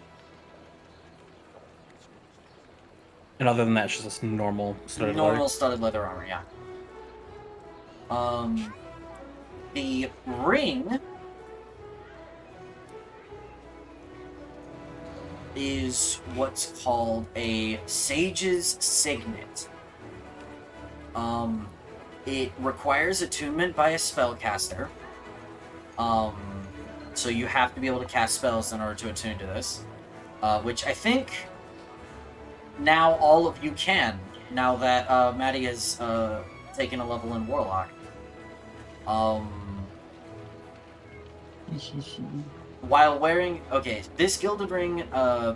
And other than that, it's just normal studded Normal leather. studded leather armor, yeah. The ring is what's called a Sage's Signet. It requires attunement by a spellcaster. So you have to be able to cast spells in order to attune to this. Which I think now all of you can, now that Maddie has taken a level in Warlock. While wearing... Okay, this gilded ring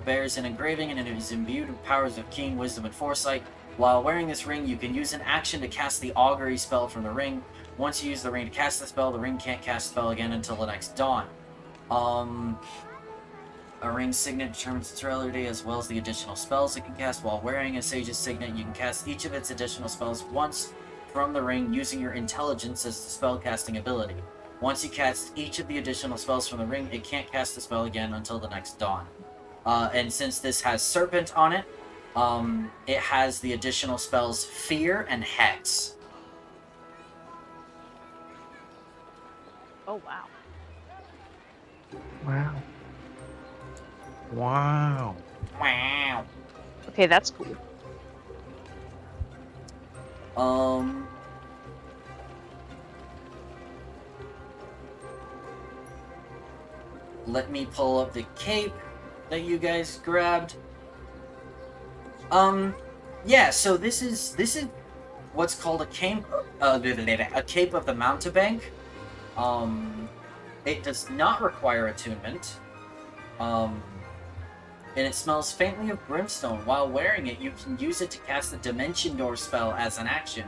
bears an engraving and it is imbued with powers of keen wisdom and foresight. While wearing this ring, you can use an action to cast the augury spell from the ring. Once you use the ring to cast the spell, the ring can't cast the spell again until the next dawn. A ring's signet determines its rarity as well as the additional spells it can cast. While wearing a Sage's Signet, you can cast each of its additional spells once from the ring using your intelligence as the spell-casting ability. Once you cast each of the additional spells from the ring, it can't cast the spell again until the next dawn. And since this has Serpent on it, it has the additional spells Fear and Hex. Oh, wow. Wow. Wow. Wow. Okay, that's cool. Let me pull up the cape that you guys grabbed. Yeah, so this is what's called a cape of the mountebank. It does not require attunement. And it smells faintly of brimstone. While wearing it, you can use it to cast the Dimension Door spell as an action.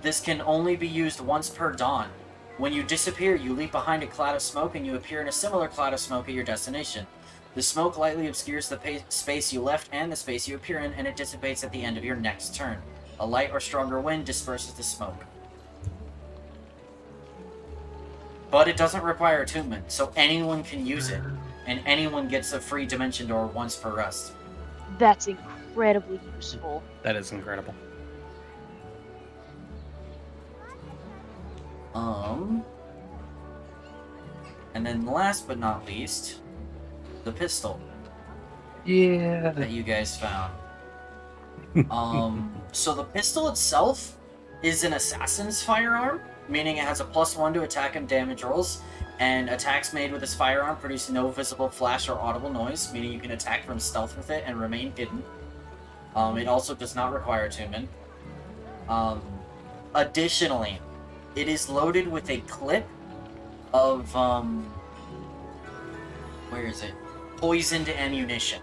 This can only be used once per dawn. When you disappear, you leap behind a cloud of smoke and you appear in a similar cloud of smoke at your destination. The smoke lightly obscures the space you left and the space you appear in, and it dissipates at the end of your next turn. A light or stronger wind disperses the smoke. But it doesn't require attunement, so anyone can use it. And anyone gets a free Dimension Door once per rest. That's incredibly useful. That is incredible. And then last but not least, the pistol Yeah. that you guys found. So the pistol itself is an assassin's firearm, meaning it has a +1 to attack and damage rolls, and attacks made with this firearm produce no visible flash or audible noise, meaning you can attack from stealth with it and remain hidden. It also does not require attunement. Additionally, it is loaded with a clip of, where is it? Poisoned ammunition.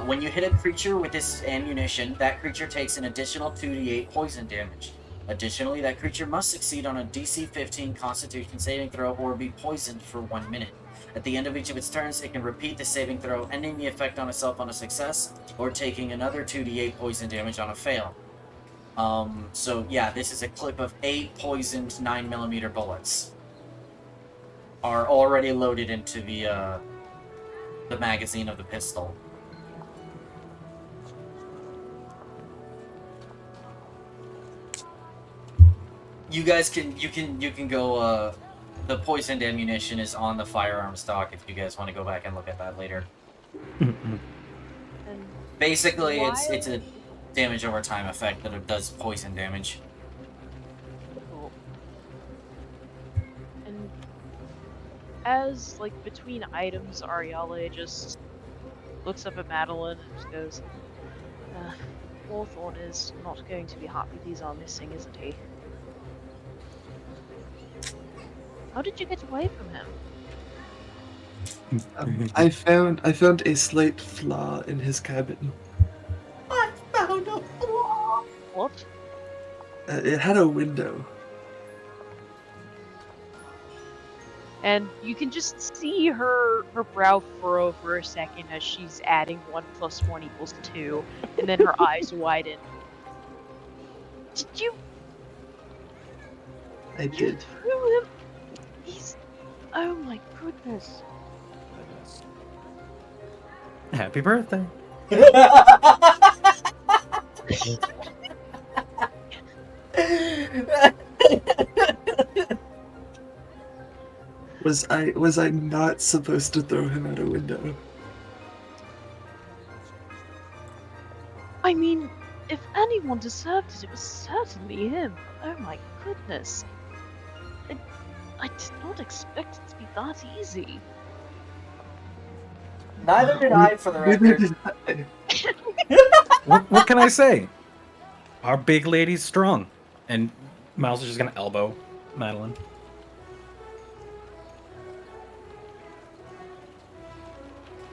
When you hit a creature with this ammunition, that creature takes an additional 2d8 poison damage. Additionally, that creature must succeed on a DC 15 Constitution saving throw or be poisoned for 1 minute. At the end of each of its turns, it can repeat the saving throw, ending the effect on itself on a success, or taking another 2d8 poison damage on a fail. So yeah, this is a clip of 8 poisoned 9mm bullets. Are already loaded into the magazine of the pistol. You guys can go. The poisoned ammunition is on the firearm stock. If you guys want to go back and look at that later. And Basically, it's while- a damage over time effect that it does poison damage. Cool. And as, like, between items, Ariale just looks up at Madeline and just goes, Hawthorne is not going to be happy these are missing, isn't he? How did you get away from him? I found a slight flaw in his cabin. I found a flaw. What? It had a window. And you can just see her brow furrow for a second as she's adding 1 + 1 = 2, and then her eyes widen. Did you? I You did. threw him? He's. Oh my goodness. Happy birthday. Was I not supposed to throw him out a window? I mean, if anyone deserved it, it was certainly him. Oh my goodness. I did not expect it to be that easy. Neither did I, for the Neither record. did I. What can I say? Our big lady's strong. And Miles is just gonna elbow Madeline.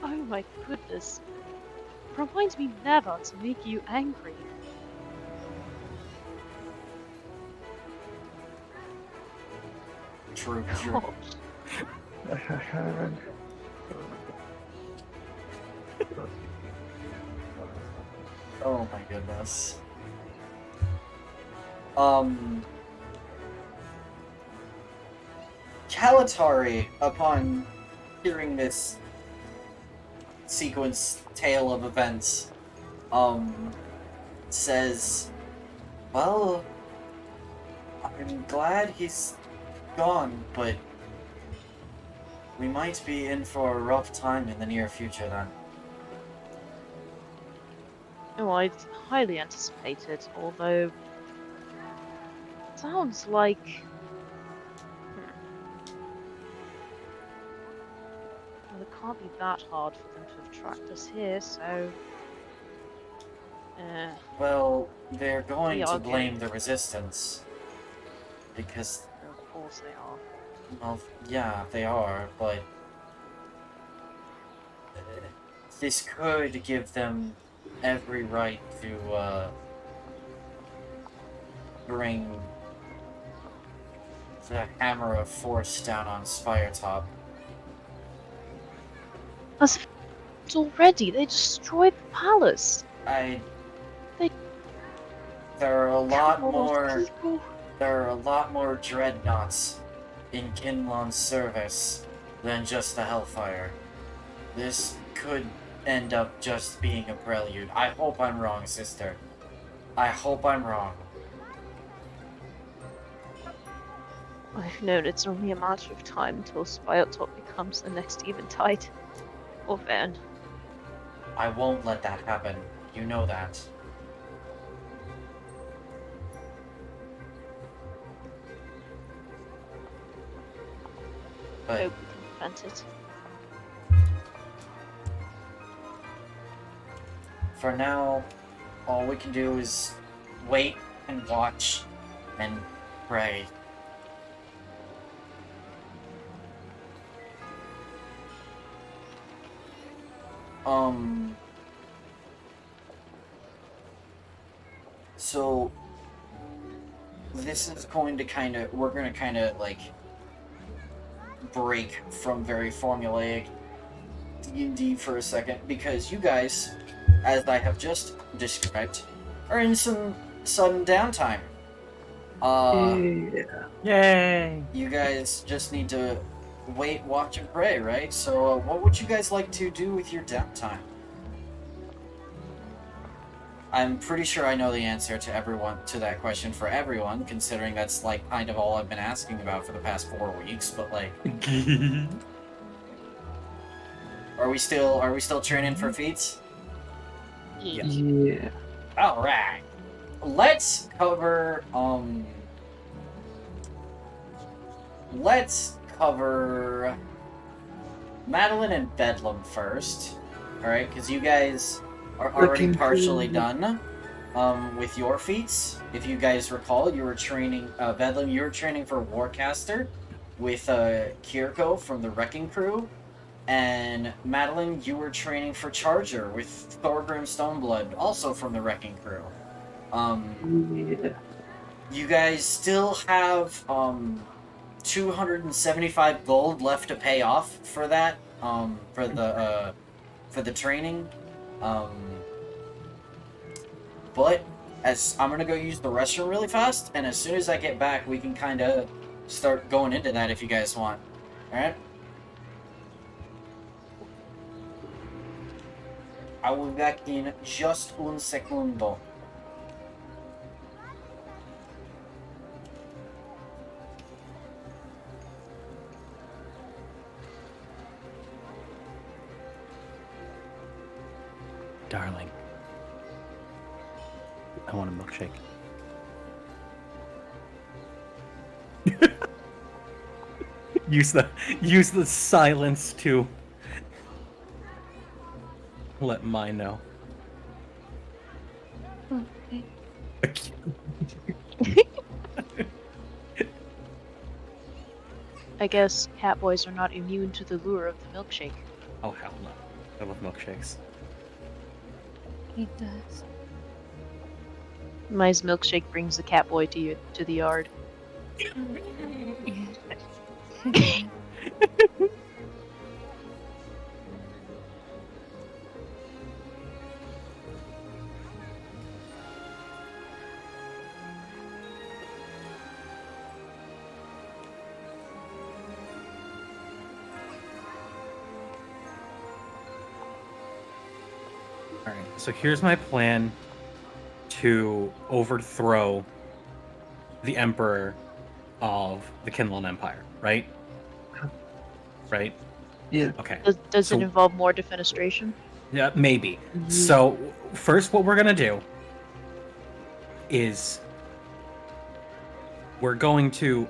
Oh my goodness. Reminds me never to make you angry. True, true. Gosh. Oh my goodness. Kalatari, upon hearing this sequence tale of events, says, well, I'm glad he's gone, but we might be in for a rough time in the near future then. Oh, I'd highly anticipated, although it sounds like well, it can't be that hard for them to have tracked us here, so Well, they're going Yeah, to okay. blame the Resistance. Because, of course they are. well, yeah, they are, but this could give them every right to, bring the hammer of force down on Spiretop. As if it's already they destroyed the palace. There are a Killed lot all those more. people. There are a lot more dreadnoughts in Kinlan's service than just the Hellfire. This could end up just being a prelude. I hope I'm wrong, sister. I hope I'm wrong. I've known it's only a matter of time until Spiretop becomes the next Eventide. Or then. I won't let that happen. You know that. I But hope we can prevent it. for now, all we can do is wait and watch and pray. So this is going to we're going to like break from very formulaic D&D for a second, because you guys, as I have just described, are in some sudden downtime. Yeah. Yay! You guys just need to wait, watch, and pray, right? So, what would you guys like to do with your downtime? I'm pretty sure I know the answer to that question for everyone, considering that's like kind of all I've been asking about for the past 4 weeks. But like, are we still training for feats? Yeah. All right. Let's cover Madeline and Bedlam first. All right, because you guys are already Looking partially cool. done. with your feats. If you guys recall, you were training, Bedlam, you were training for Warcaster with Kirko from the Wrecking Crew, and Madeline, you were training for Charger with Thorgrim Stoneblood, also from the Wrecking Crew. Yeah. You guys still have 275 gold left to pay off for that, for the training. But as I'm gonna go use the restroom really fast, and as soon as I get back, we can kind of start going into that if you guys want. All right. I will be back in just un segundo. Darling, I want a milkshake. use the silence to let mine know. I guess catboys are not immune to the lure of the milkshake. Oh hell no! I love milkshakes. He does. Mai's milkshake brings the catboy to the yard. Alright, so here's my plan to overthrow the Emperor of the Kinlan Empire, right? Right? Yeah. Okay. Does So- it involve more defenestration? Yeah, maybe. Mhm. So, first what we're gonna do is we're going to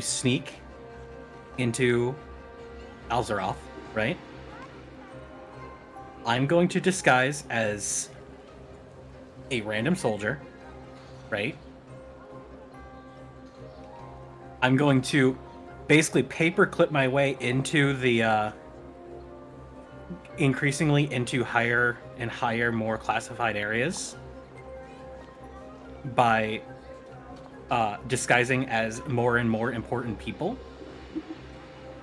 sneak into Alzeroth, right? I'm going to disguise as a random soldier, right? I'm going to basically paperclip my way into the increasingly into higher and higher, more classified areas by disguising as more and more important people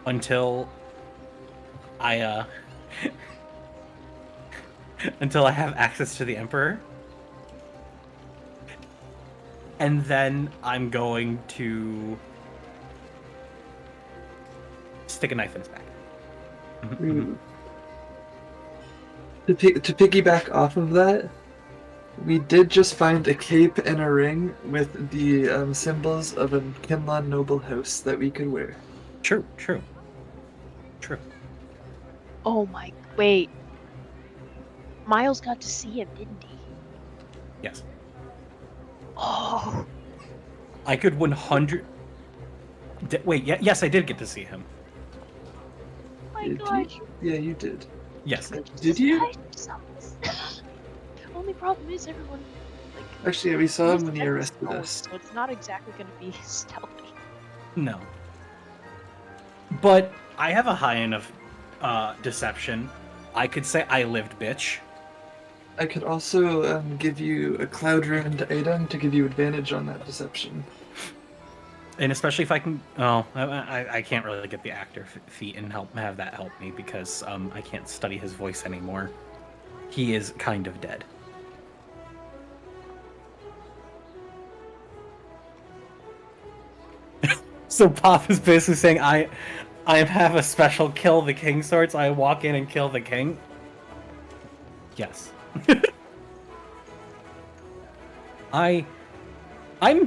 until I until I have access to the Emperor. And then I'm going to stick a knife in his back. Ooh. To piggyback off of that, we did just find a cape and a ring with the symbols of a Kinlan noble house that we could wear. True. Oh my, wait. Miles got to see him, didn't he? Yes. Oh, I could 100... Wait, yes, I did get to see him. my Did gosh. you? Yeah, you did. Yes. Did you? Only problem is everyone. Like, Actually, we saw him when he he's arrested known, us. so it's not exactly going to be stealthy. No. But I have a high enough deception. I could say I lived, bitch. I could also give you a cloud ruined item to give you advantage on that deception. And especially if I can... Oh, I can't really get the actor feat and have that help me because I can't study his voice anymore. He is kind of dead. So Pop is basically saying, I have a special kill the king sword, so I walk in and kill the king? Yes. I'm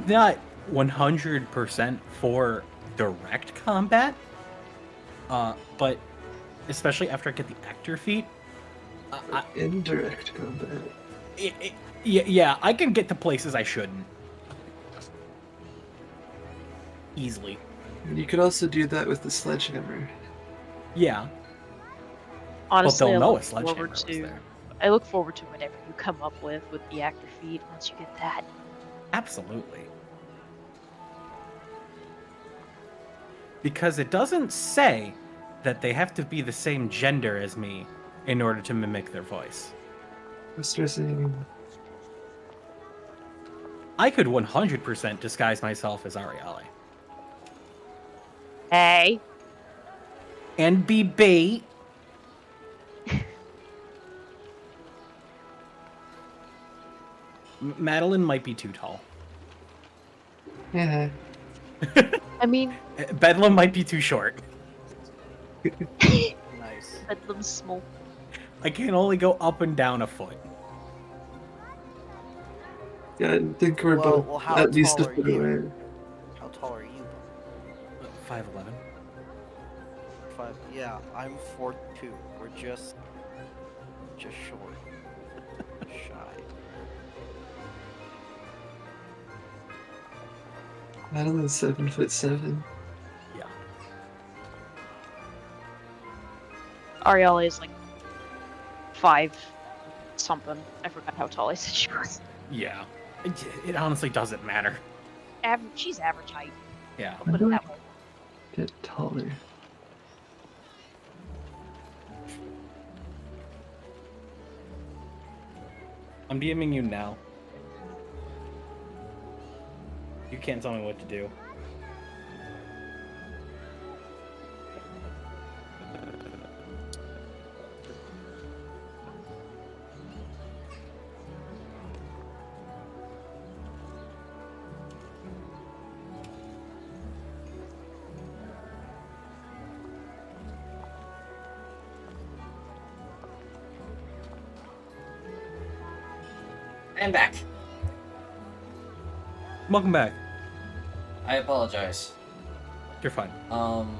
not 100% for direct combat, but especially after I get the actor feat, Indirect combat. yeah, I can get to places I shouldn't. Easily. And you could also do that with the sledgehammer. Yeah. Honestly, they'll I know look a sledgehammer forward was to there. I look forward to whatever you come up with the actor feed once you get that. Absolutely. Because it doesn't say that they have to be the same gender as me in order to mimic their voice. Mr. Singh. I could 100% disguise myself as Ariale. Hey. And be bait. Madeline might be too tall. Yeah. I mean, Bedlam might be too short. Nice. Bedlam's small. I can only go up and down a foot. Yeah, I think we're both Well, how at least a tall are foot you? away. How tall are you? 5'11". 5. Yeah, I'm 4'2". We're just short. Shy. Madeline's 7'7". Yeah. Ariella is like 5 something. I forgot how tall I said she was. Yeah. It honestly doesn't matter. She's average height. Yeah. I'll put it that way. Get taller. I'm DMing you now. You can't tell me what to do. I'm back. Welcome back. I apologize. You're fine.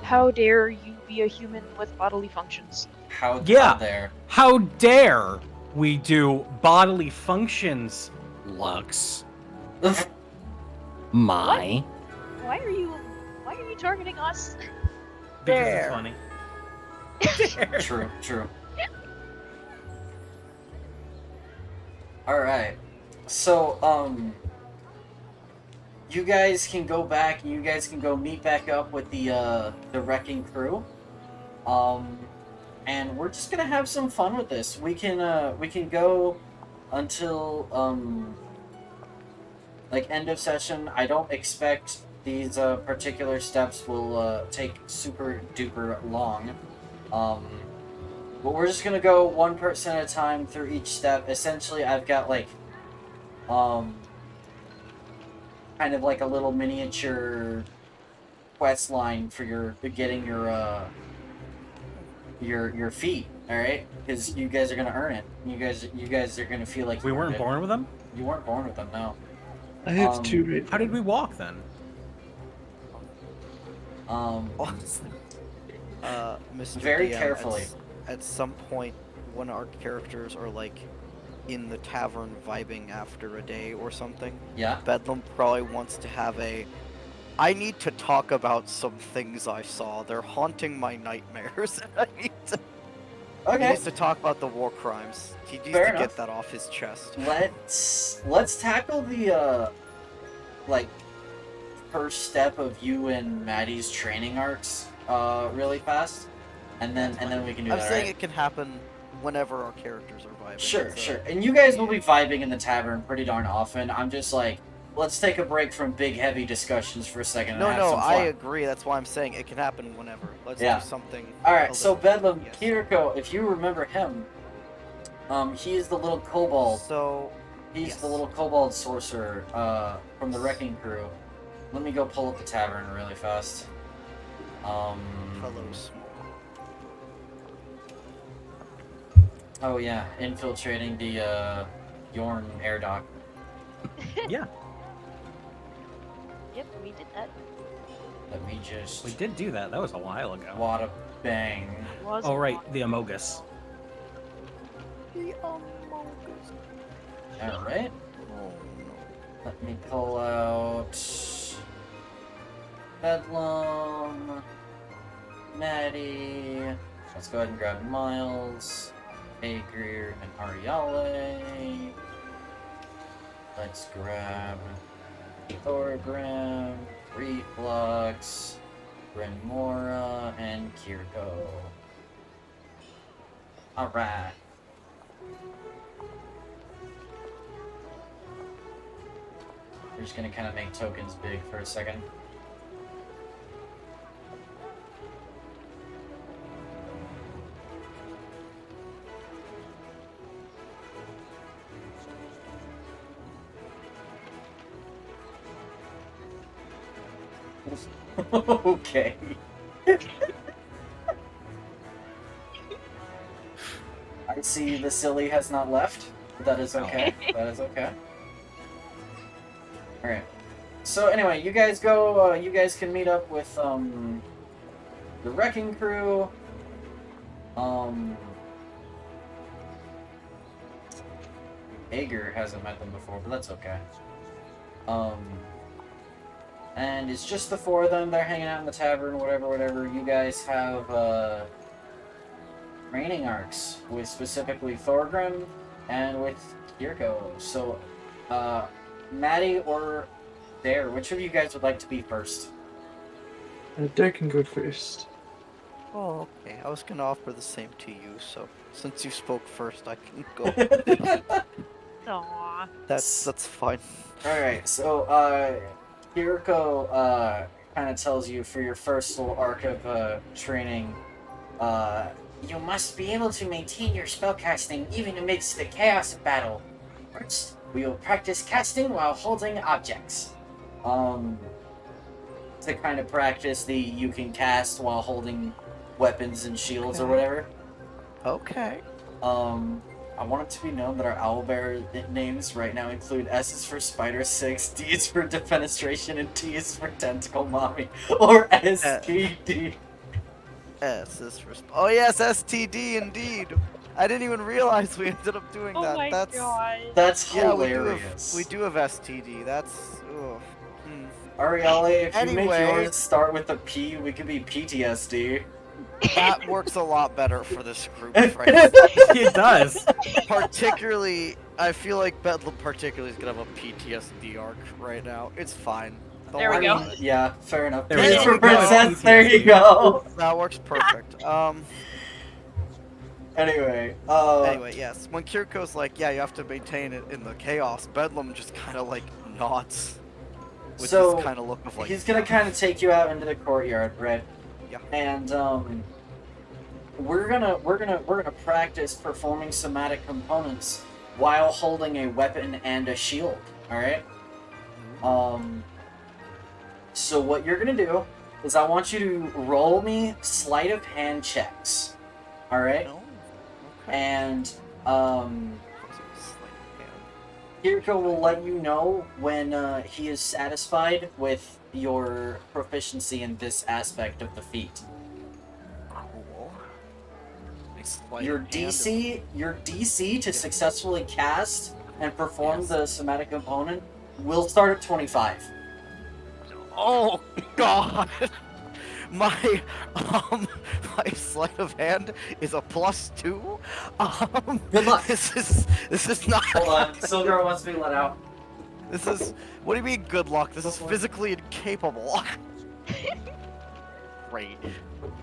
How dare you be a human with bodily functions? How Yeah. there? How dare we do bodily functions, Lux? My. Why are you targeting us? Because There. it's funny. True, true. Alright. So, you guys can go back, you guys can go meet back up with the wrecking crew. And we're just gonna have some fun with this. We can go until, like, end of session. I don't expect these, particular steps will, take super duper long. But we're just gonna go one person at a time through each step. Essentially, I've got, like, kind of like a little miniature quest line for getting your feet, all right? Because you guys are gonna earn it. You guys are gonna feel like We you weren't earned it. born with them? You weren't born with them, no. I have 2 right How did we walk then? Mr. Very DM, carefully. At some point, when our characters are like in the tavern vibing after a day or something, Yeah. Bedlam probably wants to have I need to talk about some things I saw. They're haunting my nightmares. I need to. He Okay. needs to talk about the war crimes. He needs Fair to enough. get that off his chest. Let's tackle the like first step of you and Maddie's training arcs really fast, and then we can do I'm that. saying Right? it can happen whenever our characters are vibing. Sure, It's, sure. And you guys will be vibing in the tavern pretty darn often. I'm just like, let's take a break from big, heavy discussions for a second and No, have no, some fun. I agree. That's why I'm saying it can happen whenever. Let's Yeah. do something. Alright, so Bedlam, Yes. Kiriko, if you remember him, he is the little kobold. So, He's yes. the little kobold sorcerer from the Wrecking Crew. Let me go pull up the tavern really fast. Hello, small. Oh yeah, infiltrating the Yorn air dock. Yeah, Yep, we did that. Let me just... we did do that. That was a while ago. Wada bang. Was Oh, right, the Amogus. Alright. Oh, Let me pull out... Bedlam... Maddie... Let's go ahead and grab Miles... Aegir and Ariale. Let's grab Thorgrim, Reflux, Renmora, and Kirko. Alright. We're just gonna kind of make tokens big for a second. Okay. I see the silly has not left. That is okay. That is okay. Alright. So anyway, you guys go, you guys can meet up with, the Wrecking Crew. Aegir hasn't met them before, but that's okay. And it's just the four of them. They're hanging out in the tavern, whatever. You guys have, training arcs with specifically Thorgrim and with Kirko. So, Maddie or Dare, which of you guys would like to be first? Dare can go first. Oh, okay. I was gonna offer the same to you, so since you spoke first, I can go. Aww. That's fine. Alright, so, Kiriko, kind of tells you for your first little arc of, training, you must be able to maintain your spellcasting even amidst the chaos of battle. First, we will practice casting while holding objects. To kind of practice the you can cast while holding weapons and shields or whatever. Okay. I want it to be known that our owlbear names right now include S is for Spider 6, D is for Defenestration, and T is for Tentacle Mommy, or STD. S is for oh yes, STD indeed. I didn't even realize we ended up doing Oh that. my That's god. That's yeah, hilarious. we do have STD. That's ugh. Ariale, if you make Anyway. yours start with a P, we could be PTSD. That works a lot better for this group, right? It does. Particularly, I feel like Bedlam particularly is gonna have a PTSD arc right now. It's fine. Don't There we worry go. about it. Yeah, fair enough. There we P go. for We got Princess, PTSD. there you go. That works perfect. Anyway, Anyway, yes. When Kiriko's like, yeah, you have to maintain it in the chaos, Bedlam just kind of like nods. With So, this kind of look of like. he's gonna kind of take you out into the courtyard, right? Yeah. And we're gonna practice performing somatic components while holding a weapon and a shield. All right. So what you're gonna do is I want you to roll me sleight of hand checks. All right. No. Okay. And Sleight of hand. Kiriko will let you know when he is satisfied with your proficiency in this aspect of the feat. Cool. Sleight Your of hand is- DC to successfully cast and perform the somatic component will start at 25. Oh God! My my sleight of hand is a +2. Good luck. This is not. Hold on, Silgar wants to be let out. This is. What do you mean good luck? This is physically incapable. Great.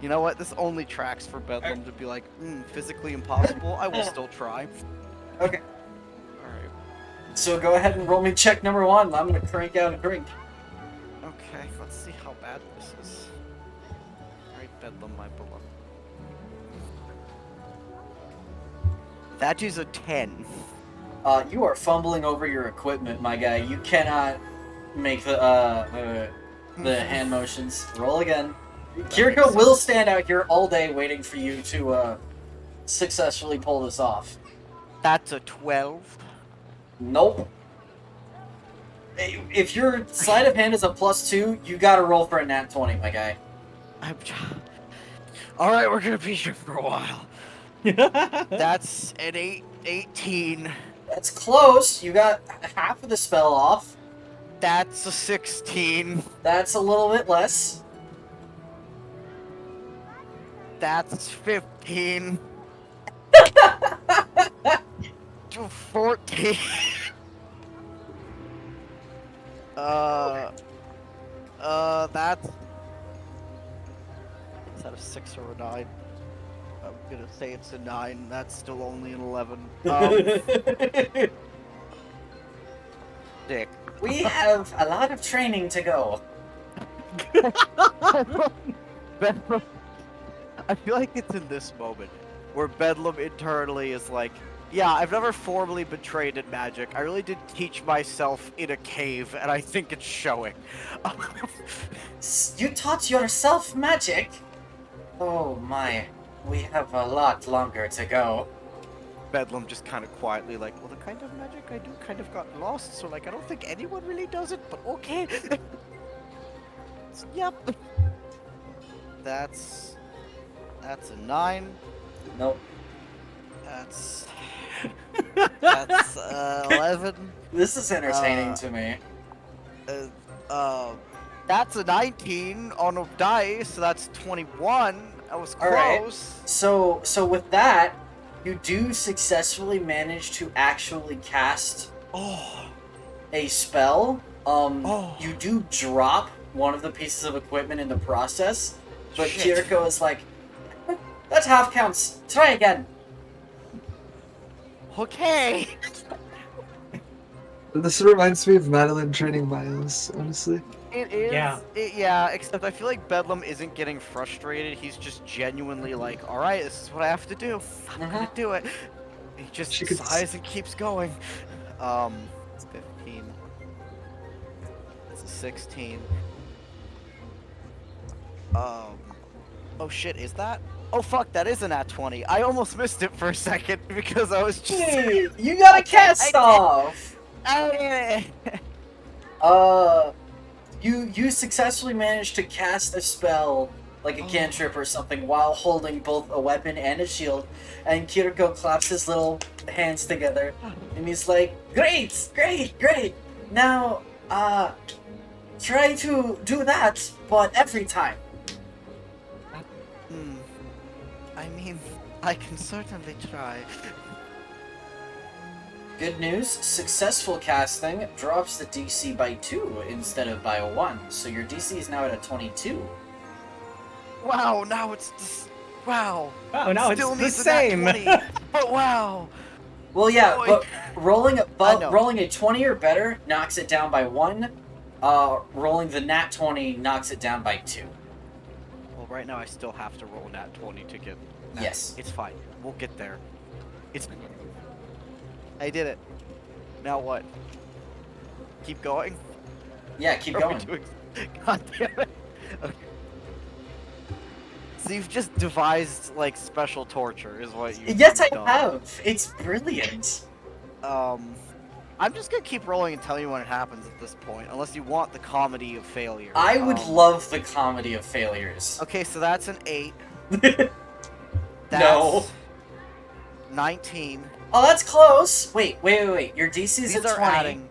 You know what? This only tracks for Bedlam to be like, physically impossible. I will still try. Okay, All right. so go ahead and roll me check number 1. I'm gonna crank out a drink. Okay. Let's see how bad this is. All right, Bedlam, my beloved. That is a 10. You are fumbling over your equipment, my guy. You cannot make the hand motions. Roll again. Kiriko will stand out here all day waiting for you to successfully pull this off. That's a 12. Nope. If your sleight of hand is a +2, you gotta roll for a nat 20, my guy. All right, we're gonna be here for a while. That's an 18. That's close. You got half of the spell off. That's a 16. That's a little bit less. That's 15. 14. That's... Is that a 6 or a 9? I'm gonna say it's a 9. That's still only an 11. Dick. We have a lot of training to go. Bedlam. I feel like it's in this moment where Bedlam internally is like, yeah, I've never formally been trained in magic. I really did teach myself in a cave, and I think it's showing. You taught yourself magic? Oh my, we have a lot longer to go. Bedlam just kind of quietly like, well, the kind of magic I do kind of got lost, so like I don't think anyone really does it, but okay. Yep. That's a 9. Nope. That's 11. This is entertaining to me. That's a 19 on a dice, so that's 21. I was close. Alright. So with that, you do successfully manage to actually cast a spell. You do drop one of the pieces of equipment in the process, but Shit. Kiriko is like, that half counts. Try again. Okay. This reminds me of Madeline training Miles, honestly. It is. Yeah. Yeah, except I feel like Bedlam isn't getting frustrated. He's just genuinely like, alright, this is what I have to do. I'm gonna do it. He just She could sighs and keeps going. It's 15. It's a 16. Oh shit, is that? Oh fuck, that is an at 20. I almost missed it for a second because I was just... Hey, you got a cast off. You successfully managed to cast a spell, like a cantrip or something, while holding both a weapon and a shield, and Kiriko claps his little hands together, and he's like, great, great, great! Now, try to do that, but every time. I mean, I can certainly try. Good news, successful casting drops the DC by 2 instead of by 1, so your DC is now at a 22. Wow, now it's just... Wow. Wow, now Still it's the needs a nat same. 20, but wow. Well, yeah, Boy. but rolling I know. rolling a 20 or better knocks it down by 1. Rolling the nat 20 knocks it down by 2. Well, right now I still have to roll nat 20 to get... Yes. It's fine. We'll get there. It's... I did it. Now what? Keep going? Yeah, keep Are we going. doing- God damn it. Okay. So you've just devised, like, special torture, is what you've Yes, I done. have. It's brilliant. I'm just gonna keep rolling and tell you when it happens at this point, unless you want the comedy of failure. I would love the comedy of failures. Okay, so that's an 8. That's No. 19. Oh, that's close. Wait. Your DC is These at are 20. adding.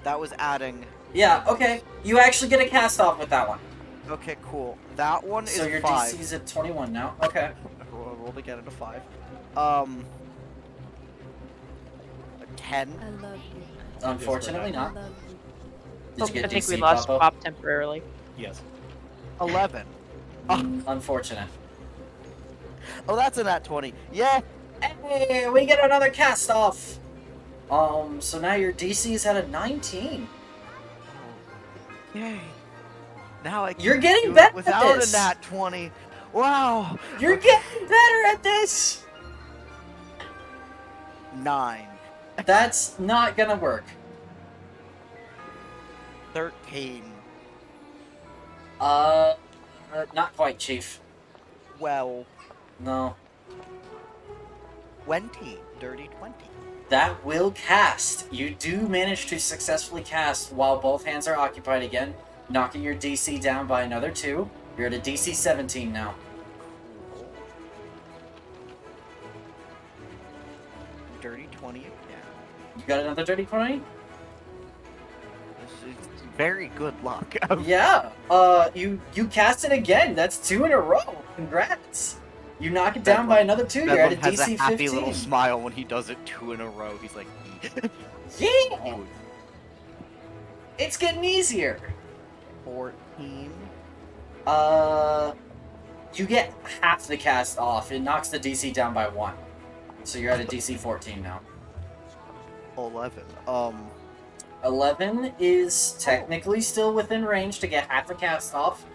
That was adding. Yeah, okay. You actually get a cast off with that one. Okay, cool. That one So is your 5. DC is at 21 now. Okay. Roll to get it to 5. A 10. I love you. Unfortunately I not. love you. Did you get I think DC, we lost Papa? Pop temporarily. Yes. 11. Unfortunate. Oh, that's a nat 20. Yeah. Hey, we get another cast off. So now your DC is at a 19. Yay. Now I can You're getting do better it at without this. a nat 20. Wow. You're getting better at this. 9. That's not gonna work. 13. Not quite, Chief. Well, No. 20. Dirty 20. That will cast. You do manage to successfully cast while both hands are occupied again, knocking your DC down by another 2. You're at a DC 17 now. Dirty 20 again. You got another dirty 20? This is very good luck. Yeah. You cast it again. That's 2 in a row. Congrats. You knock it down by another 2. You're at a Bedlam has DC a happy 15. little smile when he does it 2 in a row. He's like, Yeah! It's getting easier. 14. You get half the cast off. It knocks the DC down by 1. So you're at a DC 14 now. 11. 11 is technically still within range to get half the cast off.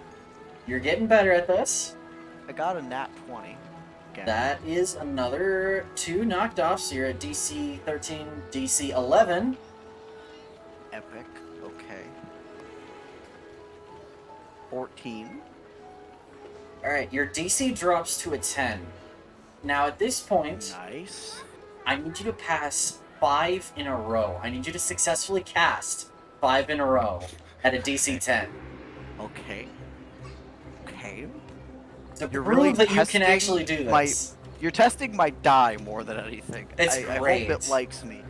You're getting better at this. I got a nat 20. Again. That is another 2 knocked off, so you're at DC 13, DC 11. Epic. Okay. 14. Alright, your DC drops to a 10. Now at this point, Nice. I need you to pass 5 in a row. I need you to successfully cast 5 in a row at a DC 10. Okay. Okay. To You're prove really that you can testing actually do this. You're testing my die more than anything. It's I great. hope it likes me.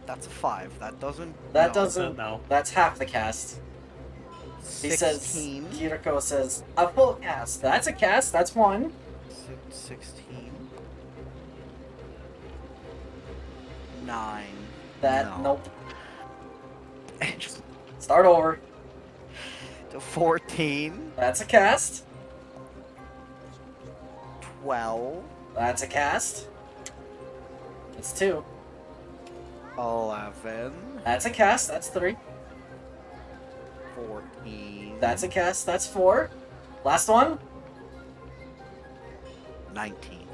That's a 5. That doesn't. That no. doesn't. No. That's half the cast. He 16. says, Kiriko says, a full cast. That's a cast, that's 1. 16. 9. That, No. nope. Start over. To 14. That's a cast. 12. That's a cast. It's 2. 11. That's a cast, that's 3. 14. That's a cast, that's 4. Last one. 19.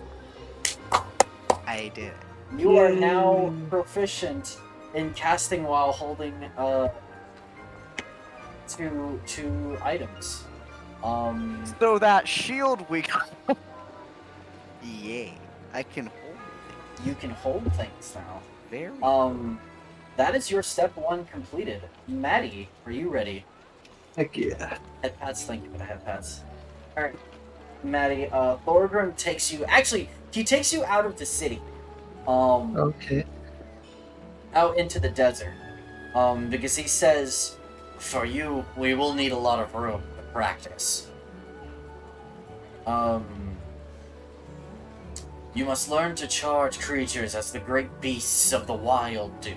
I did it. You are now proficient in casting while holding two items. So that shield we yeah, I can hold it. You can hold things now. Very That is your step 1 completed. Maddie, are you ready? Heck yeah. Head pats, thank you for the head pats. Alright, Maddie, Thorgrim takes you, actually, he takes you out of the city. Okay. Out into the desert. Because he says, for you, we will need a lot of room to practice. You must learn to charge creatures as the great beasts of the wild do.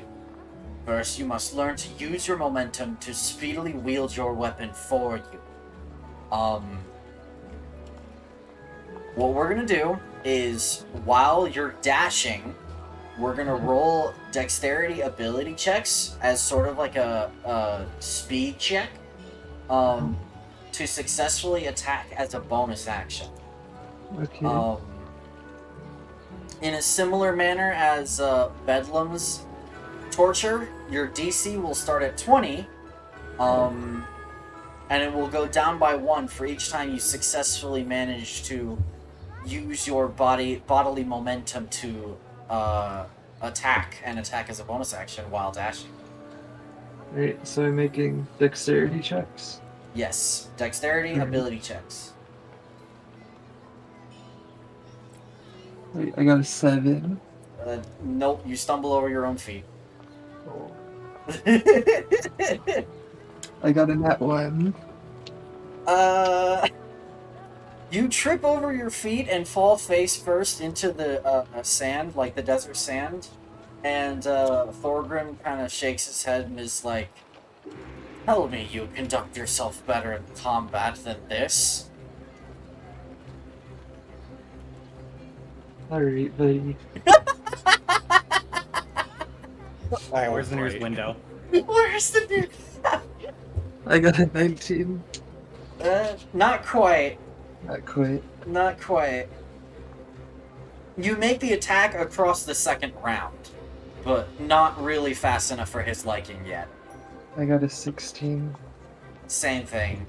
First, you must learn to use your momentum to speedily wield your weapon for you. What we're gonna do is, while you're dashing, we're gonna roll dexterity ability checks as sort of like a speed check, to successfully attack as a bonus action. Okay. In a similar manner as Bedlam's torture, your DC will start at 20, and it will go down by 1 for each time you successfully manage to use your bodily momentum to attack as a bonus action while dashing. Right, so I'm making dexterity checks. Yes, dexterity ability checks. Wait, I got a 7. Nope, you stumble over your own feet. Oh. I got a nat 1. You trip over your feet and fall face first into the sand, like the desert sand, and Thorgrim kind of shakes his head and is like, tell me you conduct yourself better in combat than this. Alright, buddy. Alright, where's the nearest window? Where's the dude? I got a 19. Not quite. Not quite. Not quite. You make the attack across the second round, but not really fast enough for his liking yet. I got a 16. Same thing.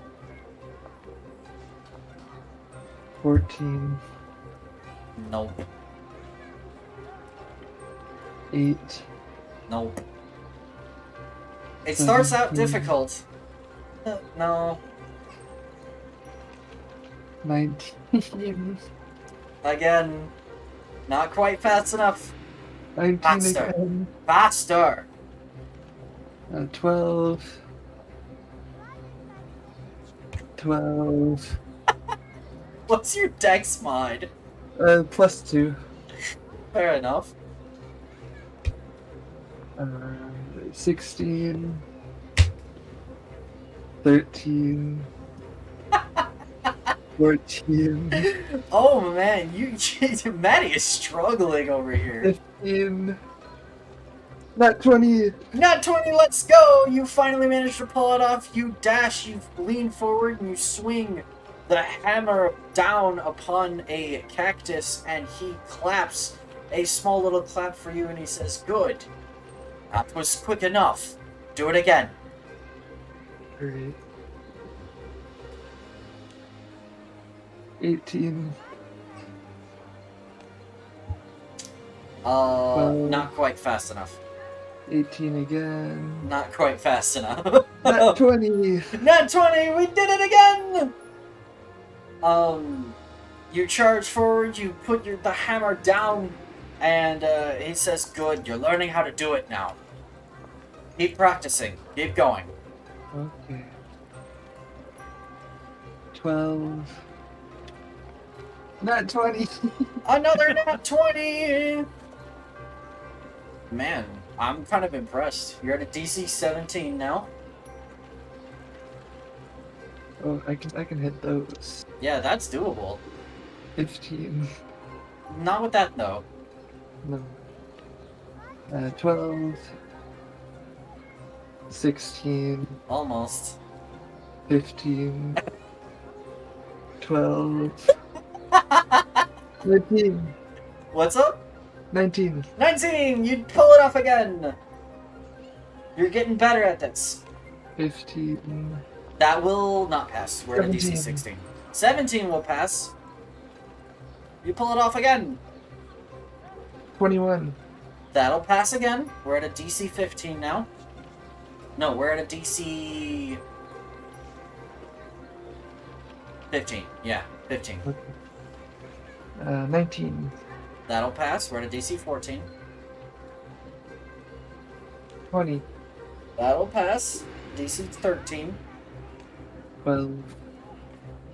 14. Nope. 8. Nope. It starts out 17. difficult. No. 19. Again, not quite fast enough. 19 Faster. again. Faster! 12. 12. What's your dex mod? +2. Fair enough. 16. 13. 14. Oh man, Maddie is struggling over here. 15. Not 20. Not 20, let's go! You finally managed to pull it off. You dash, you lean forward, and you swing the hammer down upon a cactus, and he claps a small little clap for you, and he says, "Good. That was quick enough. Do it again." Alright. 18. Not quite fast enough. 18 again. Not quite fast enough. Not 20. Not 20! We did it again! You charge forward, you put the hammer down, and he says, "Good, you're learning how to do it now. Keep practicing. Keep going." Okay. 12. Not 20. Another not 20! Man, I'm kind of impressed. You're at a DC 17 now. Oh, I can hit those. Yeah, that's doable. 15. Not with that, though. No. 12. 16. Almost. 15. 12. 19. What's up? 19. 19! You pull it off again! You're getting better at this. 15. That will not pass. We're at a DC 17. 16. 17 will pass. You pull it off again. 21. That'll pass again. We're at a DC 15 now. No, we're at a DC 15. Yeah, 15. 19. That'll pass. We're at a DC 14. 20. That'll pass. DC 13. 12.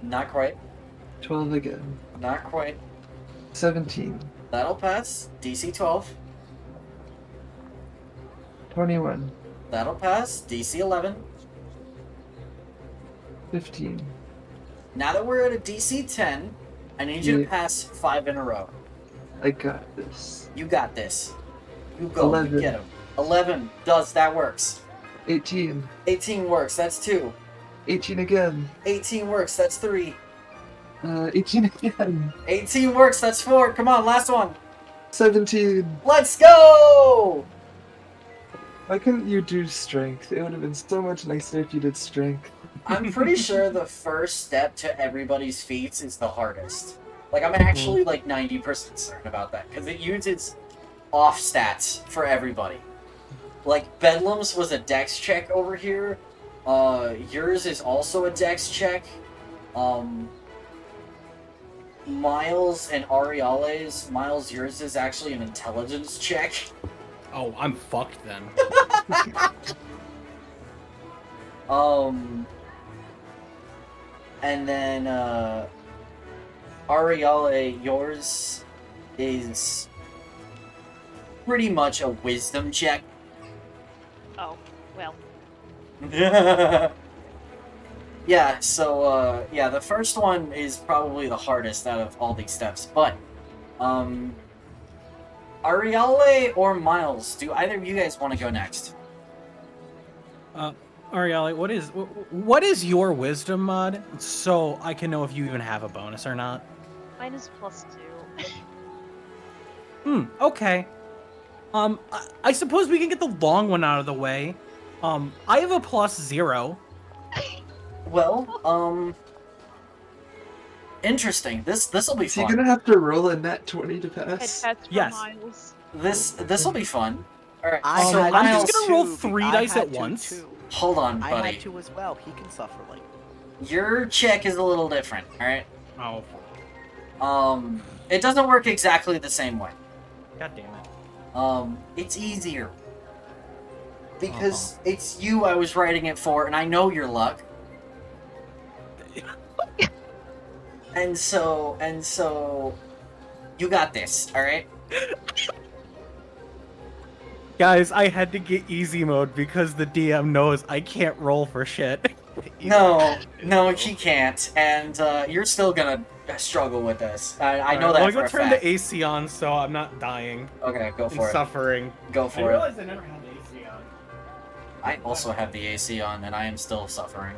Not quite. 12 again. Not quite. 17. That'll pass. DC 12. 21. That'll pass. DC 11. 15. Now that we're at a DC 10, I need you to Yeah. pass 5 in a row. I got this. You got this. You go. 11. You get him. 11 does. That works. 18. 18 works. That's 2. 18 again. 18 works. That's 3. 18 again. 18 works. That's 4. Come on, last one. 17. Let's go! Why couldn't you do strength? It would have been so much nicer if you did strength. I'm pretty sure the first step to everybody's feats is the hardest. Like, I'm actually like 90% certain about that, because it uses off stats for everybody. Like, Bedlam's was a dex check over here. Yours is also a dex check. Miles and Ariale's, Miles, yours is actually an intelligence check. Oh, I'm fucked then. And then, Ariale, yours is pretty much a wisdom check. Oh, well. Yeah, so, yeah, the first one is probably the hardest out of all these steps, but, Ariale or Miles, do either of you guys want to go next? Ariale, what is your wisdom mod? So I can know if you even have a bonus or not. Mine is +2. Okay. I suppose we can get the long one out of the way. I have a +0. Well, interesting. This'll be Is he fun. gonna have to roll a net 20 to Head pass? pats for Yes. Miles. This'll be fun. All right, I so had I'm Miles, just gonna roll two, 3 I dice had at to once. too. hold on, I buddy. had to as well. He can suffer like. Your check is a little different. All right. Oh, It doesn't work exactly the same way. god damn it. It's easier because it's you I was writing it for, and I know your luck. And so, you got this, all right? Guys, I had to get easy mode because the DM knows I can't roll for shit. No, he can't, and you're still gonna struggle with this. I know that Well, for go a turn fact. the AC on so I'm not dying Okay, go and for it. suffering. Go I for it. realized I never had the AC on. I also have the AC on, and I am still suffering.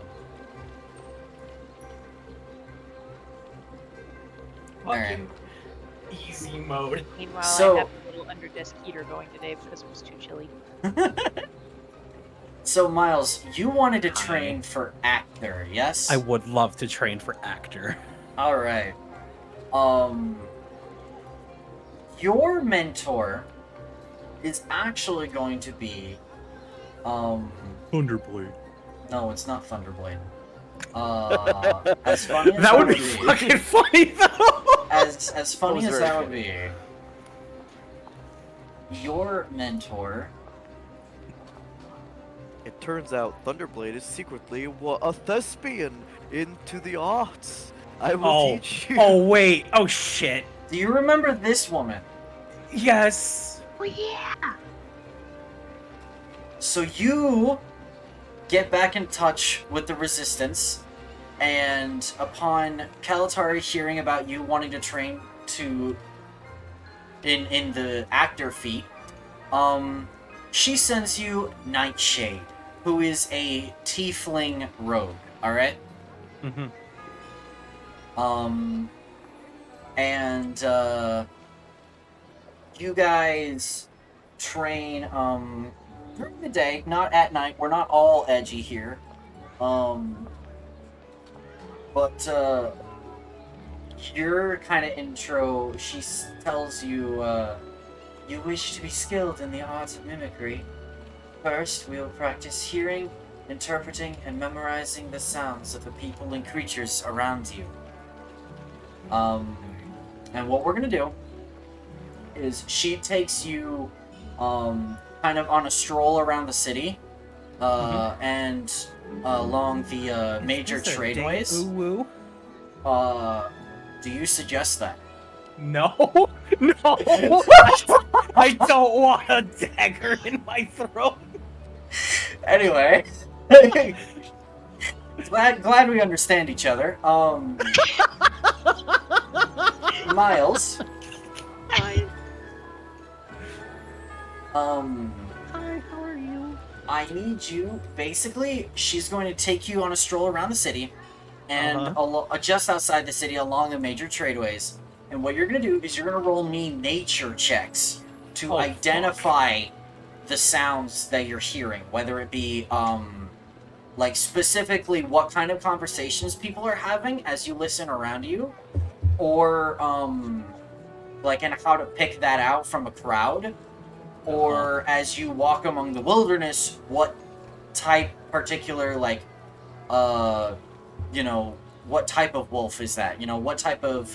Fucking easy mode. Meanwhile, So- I have a little under desk heater going today because it was too chilly. So, Miles, you wanted to train for actor, yes? I would love to train for actor. All right. Your mentor is actually going to be, Thunderblade. no, it's not Thunderblade. As funny as That would be fucking funny though. as funny That was as very that would be, your mentor. It turns out Thunderblade is secretly a thespian into the arts. I will teach you. Oh wait. Oh shit. Do you remember this woman? Yes. Oh yeah! So you get back in touch with the Resistance, and upon Kalatari hearing about you wanting to train in the actor feat, she sends you Nightshade, who is a tiefling rogue. All right. Mm-hmm. And you guys train during the day, not at night. We're not all edgy here. But your kind of intro, she tells you, you wish to be skilled in the art of mimicry. First, we will practice hearing, interpreting, and memorizing the sounds of the people and creatures around you. And what we're gonna do is she takes you, kind of on a stroll around the city, and along the major tradeways. Ooh Do you suggest that? No, no. I don't want a dagger in my throat. Anyway, glad we understand each other. Miles. Hi. Hi, how are you? I need you. Basically, she's going to take you on a stroll around the city, and just outside the city along the major tradeways. And what you're going to do is you're going to roll me nature checks to identify the sounds that you're hearing, whether it be like specifically what kind of conversations people are having as you listen around you, or like and how to pick that out from a crowd, or as you walk among the wilderness, what type particular like you know, what type of wolf is that? You know, what type of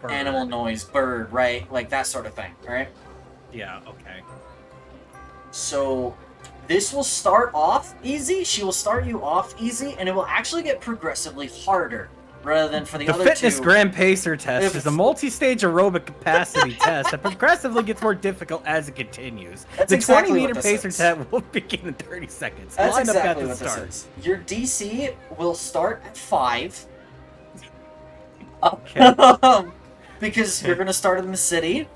Bird. animal noise, bird, right? Like that sort of thing, right? Yeah, okay. So this will start off easy. She will start you off easy, and it will actually get progressively harder rather than for the The other Fitness two. Grand Pacer test If- is a multi-stage aerobic capacity test that progressively gets more difficult as it continues. That's The exactly 20-meter what this pacer is. test will begin in 30 seconds. That's Line up exactly at what the this start. is. Your DC will start at 5. Okay. Because Okay. you're going to start in the city,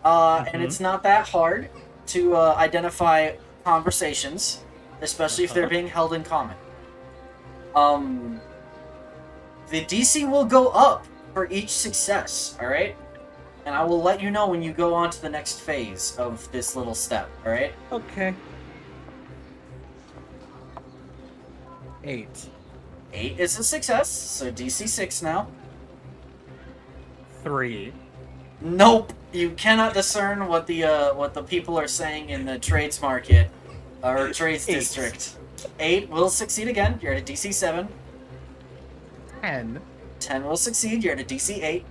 and it's not that hard to identify conversations, especially if they're being held in common. The DC will go up for each success, alright? And I will let you know when you go on to the next phase of this little step, alright? Okay. 8. 8 is a success, so DC 6 now. 3. Nope, you cannot discern what the people are saying in the trades market or trades 8. district. 8 will succeed again. You're at a DC 7. 10. 10 will succeed. You're at a DC 8.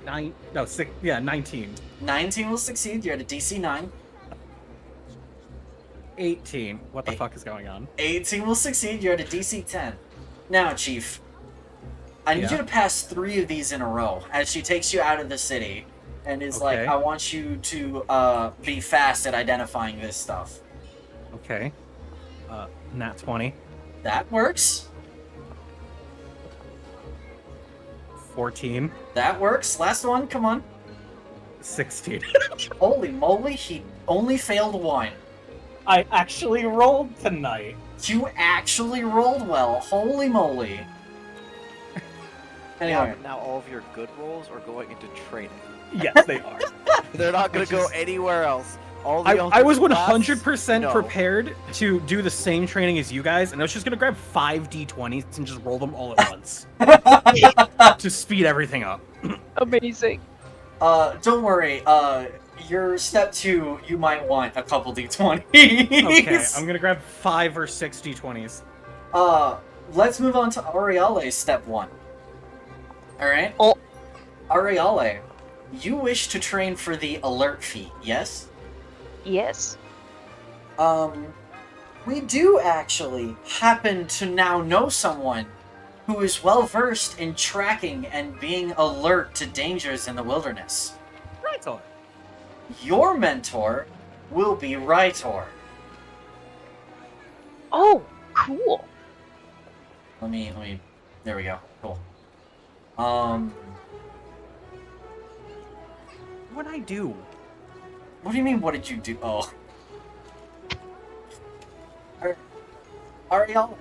9. No, 6. Yeah, 19. 19 will succeed. You're at a DC 9. 18. What the fuck is going on? 18 will succeed. You're at a DC 10. Now, Chief, I need you to pass 3 of these in a row as she takes you out of the city and is like, Okay. I want you to be fast at identifying this stuff. Okay. Nat 20. That works. 14. That works. Last one, come on. 16. Holy moly, he only failed 1. I actually rolled tonight. You actually rolled well. Holy moly. Yeah, Anyway, but now all of your good rolls are going into training. Yes, they are. They're not going to go anywhere else. All the I was other class- 100% No. prepared to do the same training as you guys, and I was just gonna grab 5 d20s and just roll them all at once to speed everything up. Amazing. don't worry. Your step 2, you might want a couple d20s. Okay, I'm gonna grab 5 or 6 d20s. Let's move on to Aureale's step 1. Alright? Oh. Aureale, you wish to train for the alert feat, yes? Yes. We do actually happen to now know someone who is well versed in tracking and being alert to dangers in the wilderness. Right. Your mentor will be Rytor. Oh, cool. Let me, there we go. Cool. What'd I do? What do you mean, what did you do? Oh. Ariel,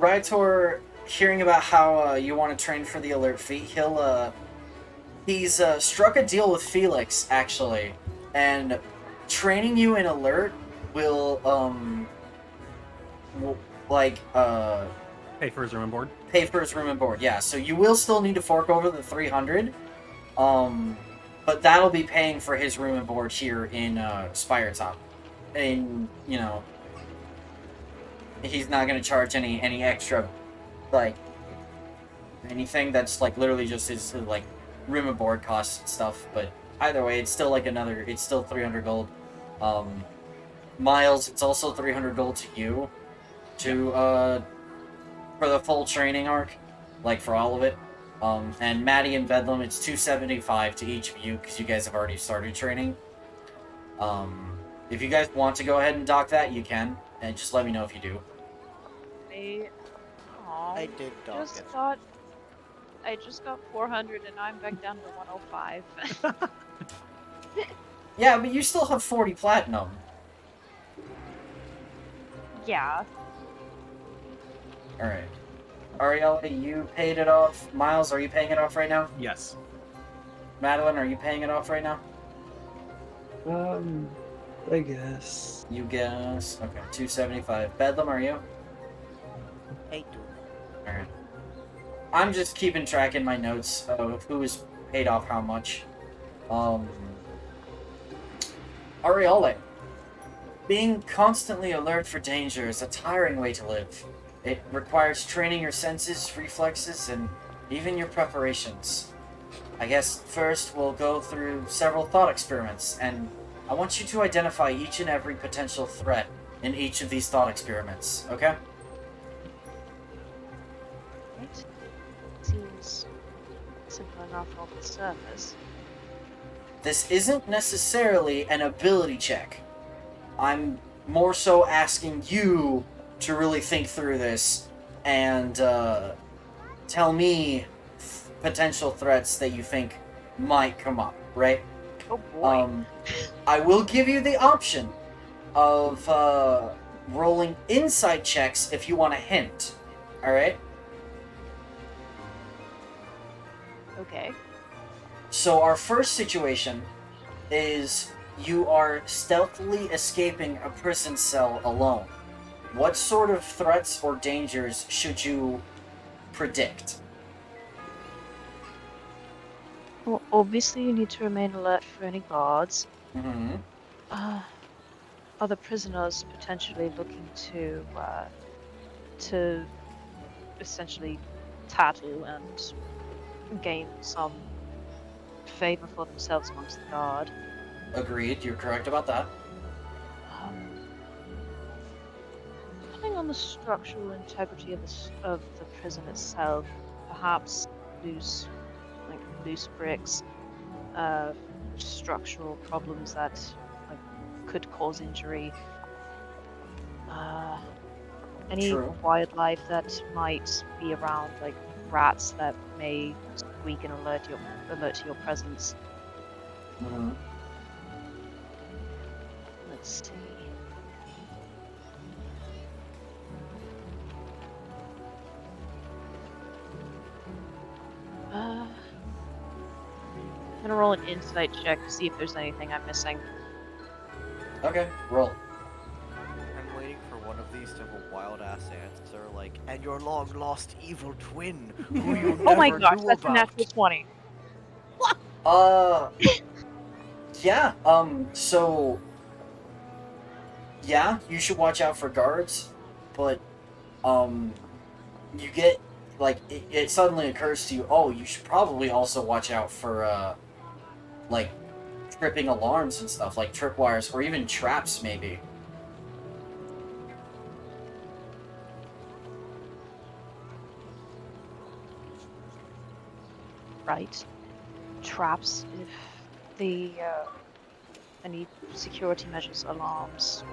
Rytor, hearing about how you want to train for the alert feat, he's struck a deal with Felix, actually, and training you in alert will, Pay for his room and board. pay for his room and board, yeah. So you will still need to fork over the 300, but that'll be paying for his room and board here in Spiretop. And, you know, he's not going to charge any extra, like, anything that's, like, literally just his, like, room and board costs and stuff. But either way, it's still, like, it's still 300 gold. Miles, it's also 300 gold to you for the full training arc, like, for all of it. And Maddie and Bedlam, it's 275 to each of you, because you guys have already started training. If you guys want to go ahead and dock that, you can, and just let me know if you do. I did dock just it. thought I just got 400 and I'm back down to 105. Yeah, but you still have 40 platinum. Yeah. Alright. Ariel, you paid it off. Miles, are you paying it off right now? Yes. Madeline, are you paying it off right now? I guess. You guess. Okay, 275. Bedlam, are you? Hey, dude. Alright. I'm just keeping track in my notes of who is paid off how much. Ariole. Being constantly alert for danger is a tiring way to live. It requires training your senses, reflexes, and even your preparations. I guess first we'll go through several thought experiments, and I want you to identify each and every potential threat in each of these thought experiments, okay? Right. Seems simple enough on the surface. This isn't necessarily an ability check. I'm more so asking you to really think through this and tell me potential threats that you think might come up, right? Oh boy. I will give you the option of rolling insight checks if you want a hint, alright? Okay. So our first situation is you are stealthily escaping a prison cell alone. What sort of threats or dangers should you predict? Well, obviously you need to remain alert for any guards. Mm-hmm. Other prisoners potentially looking to essentially tattle and gain some favor for themselves amongst the guard. Agreed, you're correct about that. Depending on the structural integrity of of the prison itself, perhaps loose, like loose bricks, structural problems that like could cause injury. Any True. wildlife that might be around, like rats that may squeak and alert to your presence. Mm-hmm. Let's see. I'm gonna roll an insight check to see if there's anything I'm missing. Okay, roll. I'm waiting for one of these to have a wild ass answer like, and your long lost evil twin, who you Oh my never gosh, knew that's a about. natural 20. Uh, yeah. So yeah, you should watch out for guards, but you get like it suddenly occurs to you, oh, you should probably also watch out for like tripping alarms and stuff, like tripwires or even traps, maybe. Right. Traps, if the any security measures, alarms,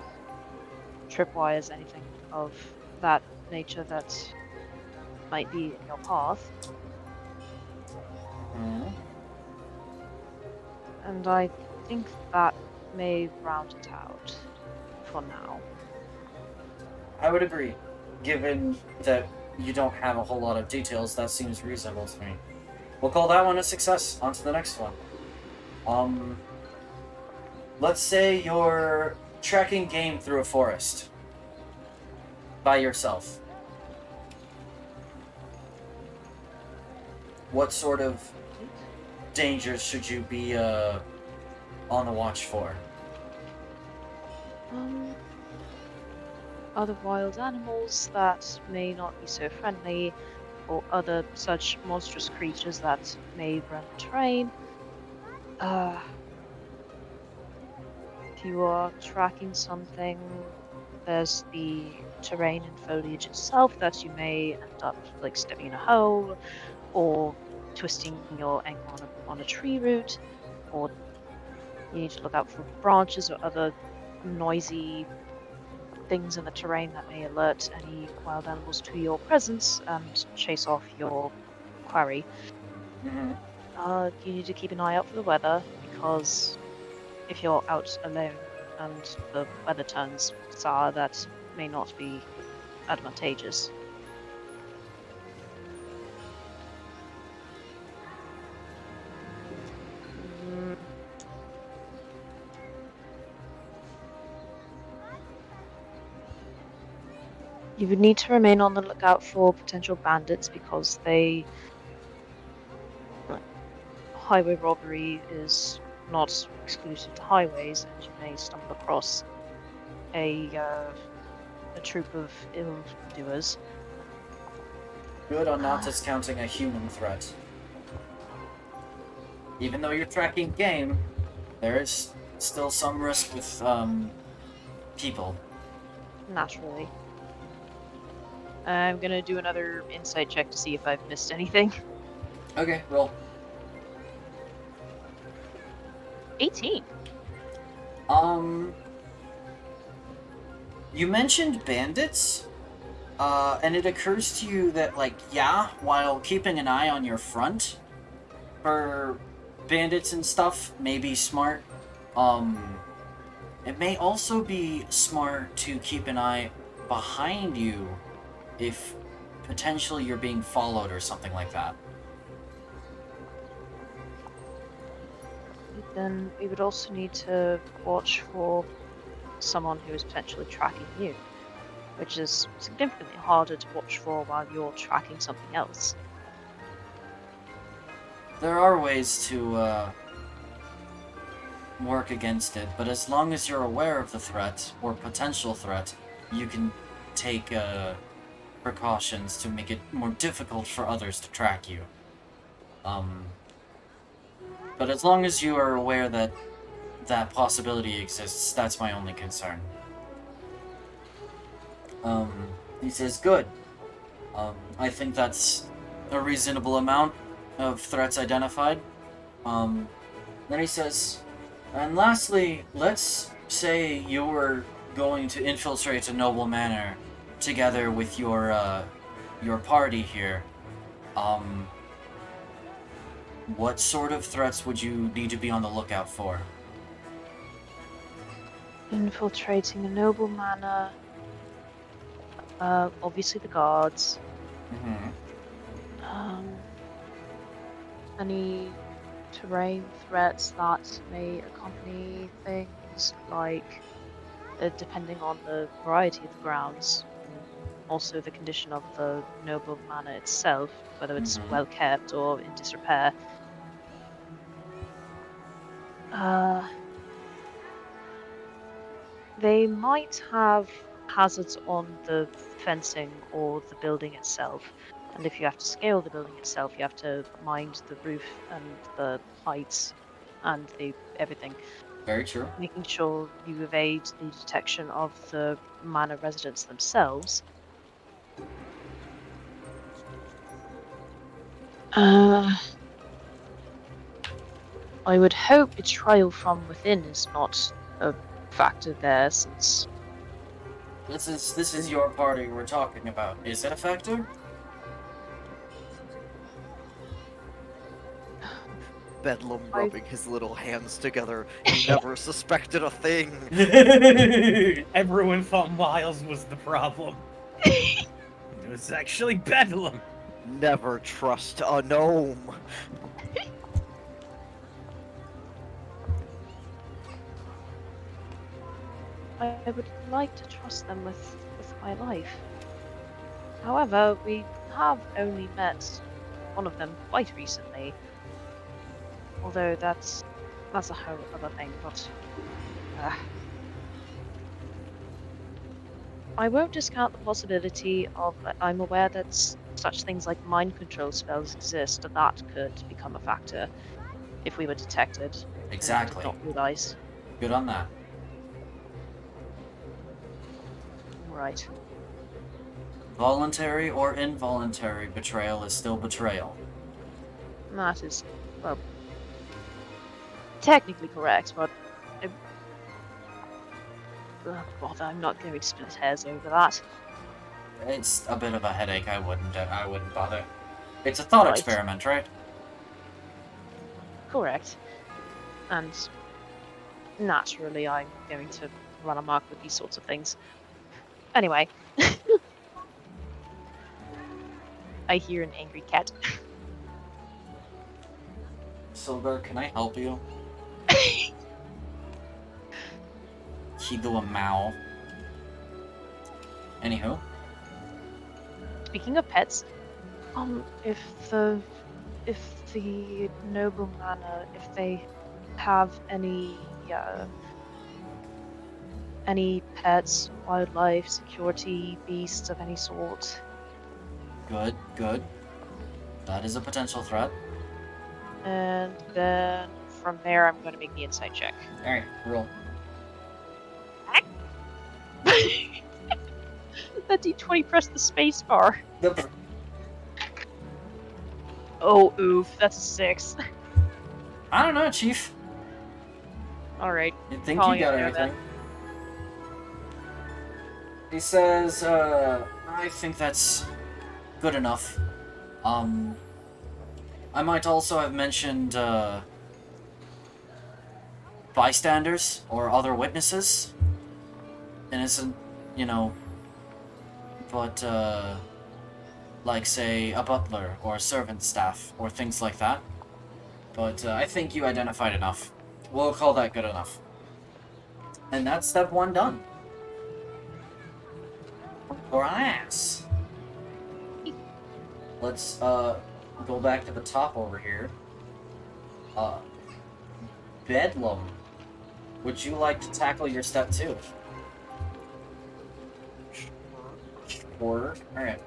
tripwires, anything of that nature that might be in your path. Mm-hmm. And I think that may round it out for now. I would agree. Given that you don't have a whole lot of details, that seems reasonable to me. We'll call that one a success. On to the next one. Let's say you're tracking game through a forest by yourself. What sort of dangers should you be on the watch for? Other wild animals that may not be so friendly, or other such monstrous creatures that may run the terrain. If you are tracking something, there's the terrain and foliage itself that you may end up like stepping in a hole, or twisting your ankle on a tree root, or you need to look out for branches or other noisy things in the terrain that may alert any wild animals to your presence and chase off your quarry. Mm-hmm. You need to keep an eye out for the weather, because if you're out alone and the weather turns sour, that may not be advantageous. You would need to remain on the lookout for potential bandits, because highway robbery is not exclusive to highways, and you may stumble across a troop of ill-doers. Good on not discounting a human threat. Even though you're tracking game, there is still some risk with people. Naturally. I'm gonna do another insight check to see if I've missed anything. Okay, roll. 18. You mentioned bandits, and it occurs to you that, like, yeah, while keeping an eye on your front for bandits and stuff may be smart, it may also be smart to keep an eye behind you if potentially you're being followed or something like that. Then we would also need to watch for someone who is potentially tracking you, which is significantly harder to watch for while you're tracking something else. There are ways to work against it, but as long as you're aware of the threat or potential threat, you can take precautions to make it more difficult for others to track you. But as long as you are aware that that possibility exists, that's my only concern. He says, good. I think that's a reasonable amount of threats identified. Then he says, and lastly, let's say you were going to infiltrate a noble manor together with your party here. What sort of threats would you need to be on the lookout for? Infiltrating a noble manor. Obviously the guards. Mm-hmm. Any terrain threats that may accompany things like, depending on the variety of the grounds, and also the condition of the noble manor itself, whether it's Mhm. well kept or in disrepair. They might have hazards on the fencing or the building itself. And if you have to scale the building itself, you have to mind the roof and the heights and the everything, Very true. making sure you evade the detection of the manor residents themselves. I would hope betrayal from within is not a factor there, since This is your party we're talking about. Is it a factor? Bedlam I- rubbing his little hands together. You never suspected a thing. Everyone thought Miles was the problem. It was actually Bedlam. Never trust a gnome. I would like to trust them with my life. However, we have only met one of them quite recently. Although that's a whole other thing, but I won't discount the possibility of, I'm aware that such things like mind control spells exist, that could become a factor if we were detected. And Exactly. did not realize. Good on that. Right. Voluntary or involuntary betrayal is still betrayal. That is, well, technically correct, but bother, I'm not going to split hairs over that. It's a bit of a headache. I wouldn't bother. It's a thought Right. experiment, right? Correct. And naturally, I'm going to run amok with these sorts of things. Anyway. I hear an angry cat. Silver, can I help you? He do a meow. Anywho. Speaking of pets, if the noble manor, if they have any pets, wildlife, security, beasts of any sort, Good, good. That is a potential threat. and then from there, I'm going to make the insight check. Alright, roll. That D20 pressed the space bar. The Oh, oof, that's a 6. I don't know, Chief. Alright. You think Calling you got it there, everything? He says, I think that's good enough. I might also have mentioned, bystanders or other witnesses. Innocent, but, like, say, a butler or servant staff or things like that. But I think you identified enough. We'll call that good enough. And that's step 1 done. Or ass. Let's go back to the top over here. Bedlam. Would you like to tackle your step 2? Sure. Alright.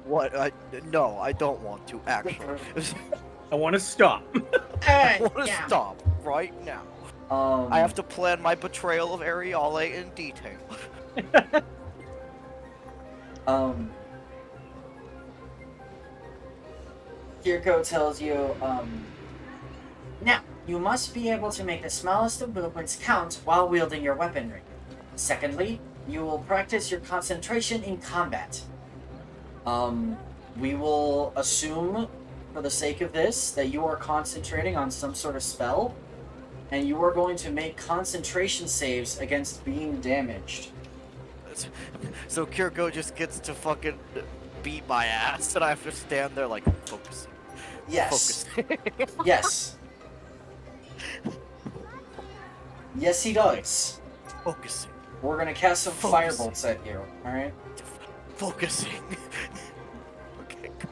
What? No, I don't want to, actually. I want to stop. I want to stop right now. I have to plan my betrayal of Areale in detail. Kirko tells you, now, you must be able to make the smallest of movements count while wielding your weaponry. Secondly, you will practice your concentration in combat. We will assume, for the sake of this, that you are concentrating on some sort of spell, and you are going to make concentration saves against being damaged. So Kirko just gets to fucking beat my ass, and I have to stand there like focusing. Yes. Focusing. Yes. Yes, he does. Focusing. We're gonna cast some Focus. firebolts at you, alright? Focusing. Okay, good.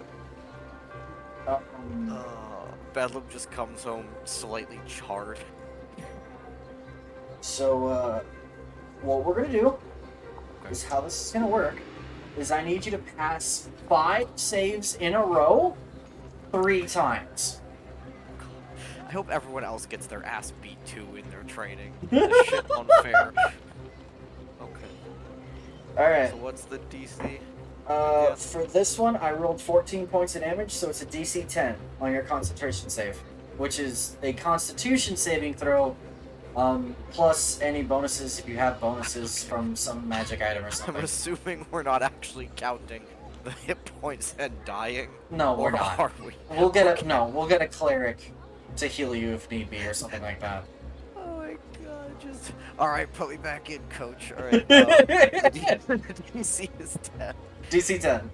Bedlam just comes home slightly charred. So, what we're gonna do is how this is gonna work is I need you to pass 5 saves in a row 3 times. I hope everyone else gets their ass beat too in their training. This shit unfair. Okay. Alright. So what's the DC? For this one, I rolled 14 points of damage, so it's a DC 10 on your concentration save, which is a constitution saving throw, plus any bonuses if you have bonuses from some magic item or I'm something. assuming we're not actually counting the hit points and dying. No, we're Or not. are we? We'll get we'll get a cleric to heal you if need be or something like that. Oh my god, just... Alright, put me back in, coach. Alright, DC is 10. DC 10.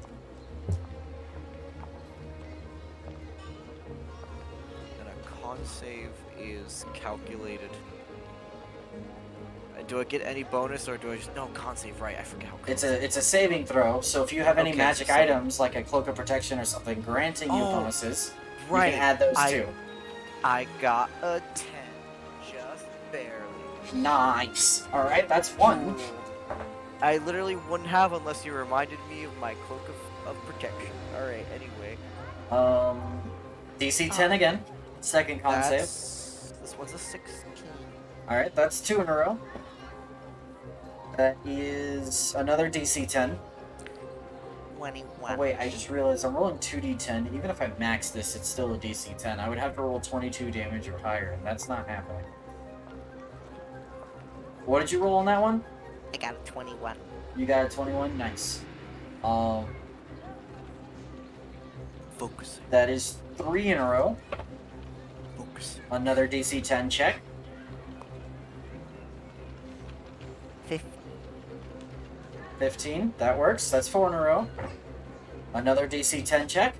And a con save is calculated. Do I get any bonus or do I just... No, con save, right, I forget how It's a saving throw, so if you have any Okay, magic so- items like a cloak of protection or something granting you Oh, bonuses, right. you can add those too. I got a 10. Just barely. Nice. Alright, that's 1. I literally wouldn't have unless you reminded me of my cloak of protection. Alright, anyway. DC 10 again. Second con save. This one's a 16. Alright, that's 2 in a row. That is another DC 10. 21. Oh wait, I just realized I'm rolling 2d10. Even if I max this, it's still a DC 10. I would have to roll 22 damage or higher, and that's not happening. What did you roll on that one? I got a 21. You got a 21? Nice. Focusing. That is 3 in a row. Focusing. Another DC 10 check. 15. That works. That's 4 in a row. Another DC 10 check.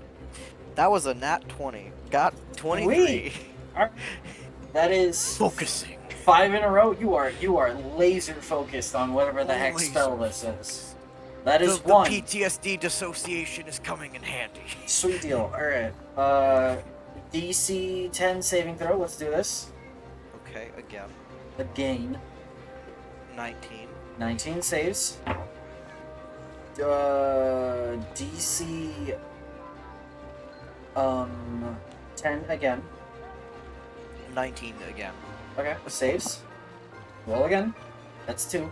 That was a nat 20. Got 23. Wait. That is Focusing. 5 in a row. You are laser focused on whatever the heck Laser spell this is. That is The 1. PTSD dissociation is coming in handy. Sweet deal. Alright. DC 10 saving throw. Let's do this. Okay, again. Again. 19. 19 saves. DC 10 again. 19 again. Okay, saves. Roll again. That's 2.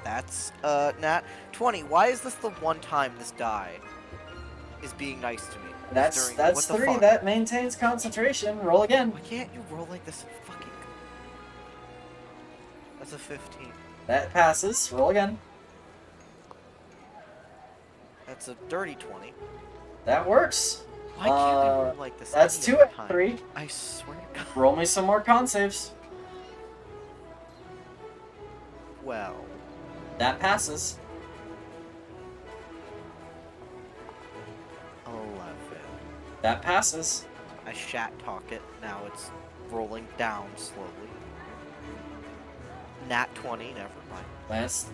That's nat 20. Why is this the one time this die is being nice to me? That's what the 3. fuck? That maintains concentration. Roll again. Why can't you roll like this in fucking... That's a 15. That passes. Roll again. That's a dirty 20. That works. Why can't we roll like this That's any 2 other at time? 3. I swear to God. Roll me some more con saves. Well, That passes. 11. That passes. I shat talk it. Now it's rolling down slowly. Nat 20, never mind.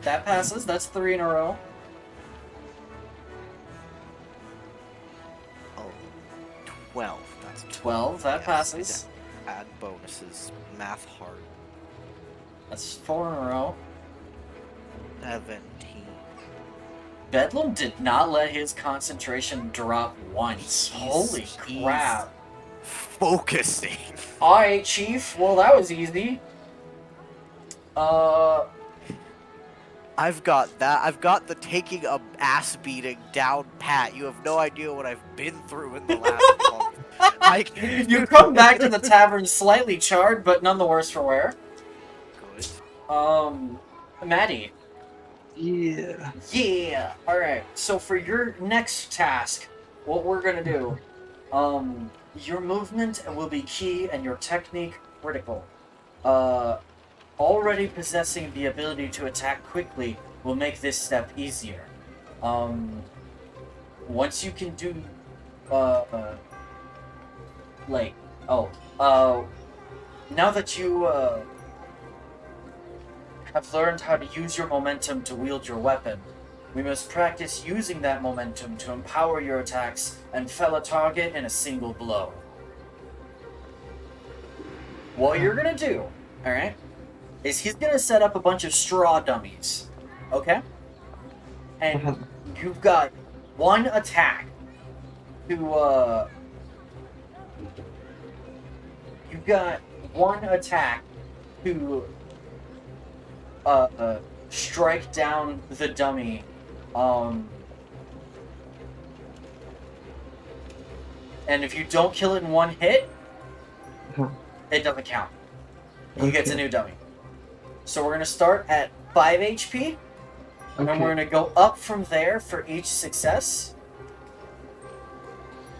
That passes. That's 3 in a row. Oh, 12. That's 12. That Yes, passes. Add bonuses. Math hard. That's 4 in a row. 17. Bedlam did not let his concentration drop once. Holy He's crap. Focusing. Alright, Chief. Well, that was easy. I've got that. I've got the taking a ass beating down pat. You have no idea what I've been through in the last month. I can You come back to the tavern slightly charred, but none the worse for wear. Good. Maddie. Yeah. Yeah. All right. So for your next task, what we're gonna do, your movement will be key and your technique critical. Already possessing the ability to attack quickly will make this step easier. Once you can do, now that you have learned how to use your momentum to wield your weapon, we must practice using that momentum to empower your attacks and fell a target in a single blow. What you're gonna do, alright, is he's gonna set up a bunch of straw dummies, okay? And you've got one attack to, you've got one attack to strike down the dummy. And if you don't kill it in one hit, it doesn't count. He gets a new dummy. So we're gonna start at 5 HP, and then we're gonna go up from there for each success.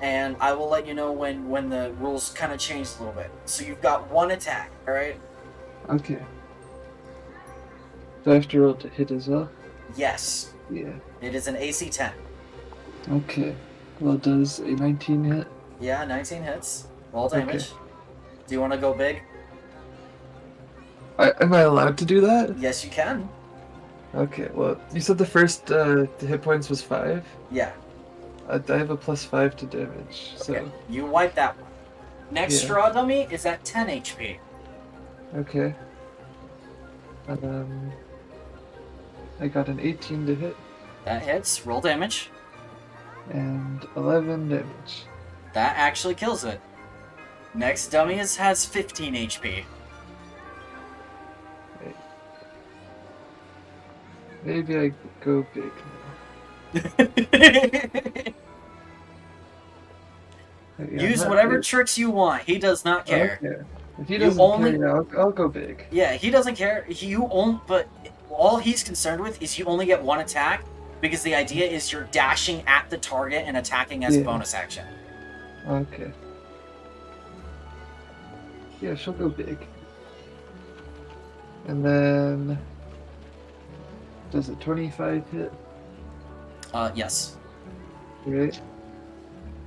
And I will let you know when the rules kind of change a little bit. So you've got one attack, alright? Okay. Do I have to roll to hit as well? Yes. Yeah. It is an AC 10. Okay. Well, does a 19 hit? Yeah, 19 hits. Roll damage. Okay. Do you want to go big? Am I allowed to do that? Yes, you can. Okay, well, you said the first hit points was 5? Yeah. I have a +5 to damage, so... Okay. You wipe that one. Next Yeah. straw dummy is at 10 HP. Okay. I got an 18 to hit, That hits. Roll damage. and 11 damage. That actually kills it. Next dummy has 15 HP. Right. Maybe I go big now. Yeah, Use not whatever big. tricks you want. He does not care. Okay. If he You doesn't only- care, I'll go big. Yeah, he doesn't care. But all he's concerned with is you only get one attack, because the idea is you're dashing at the target and attacking as a Yeah. bonus action. Okay. Yeah, she'll go big. And then... Does a 25 hit? Yes. Right?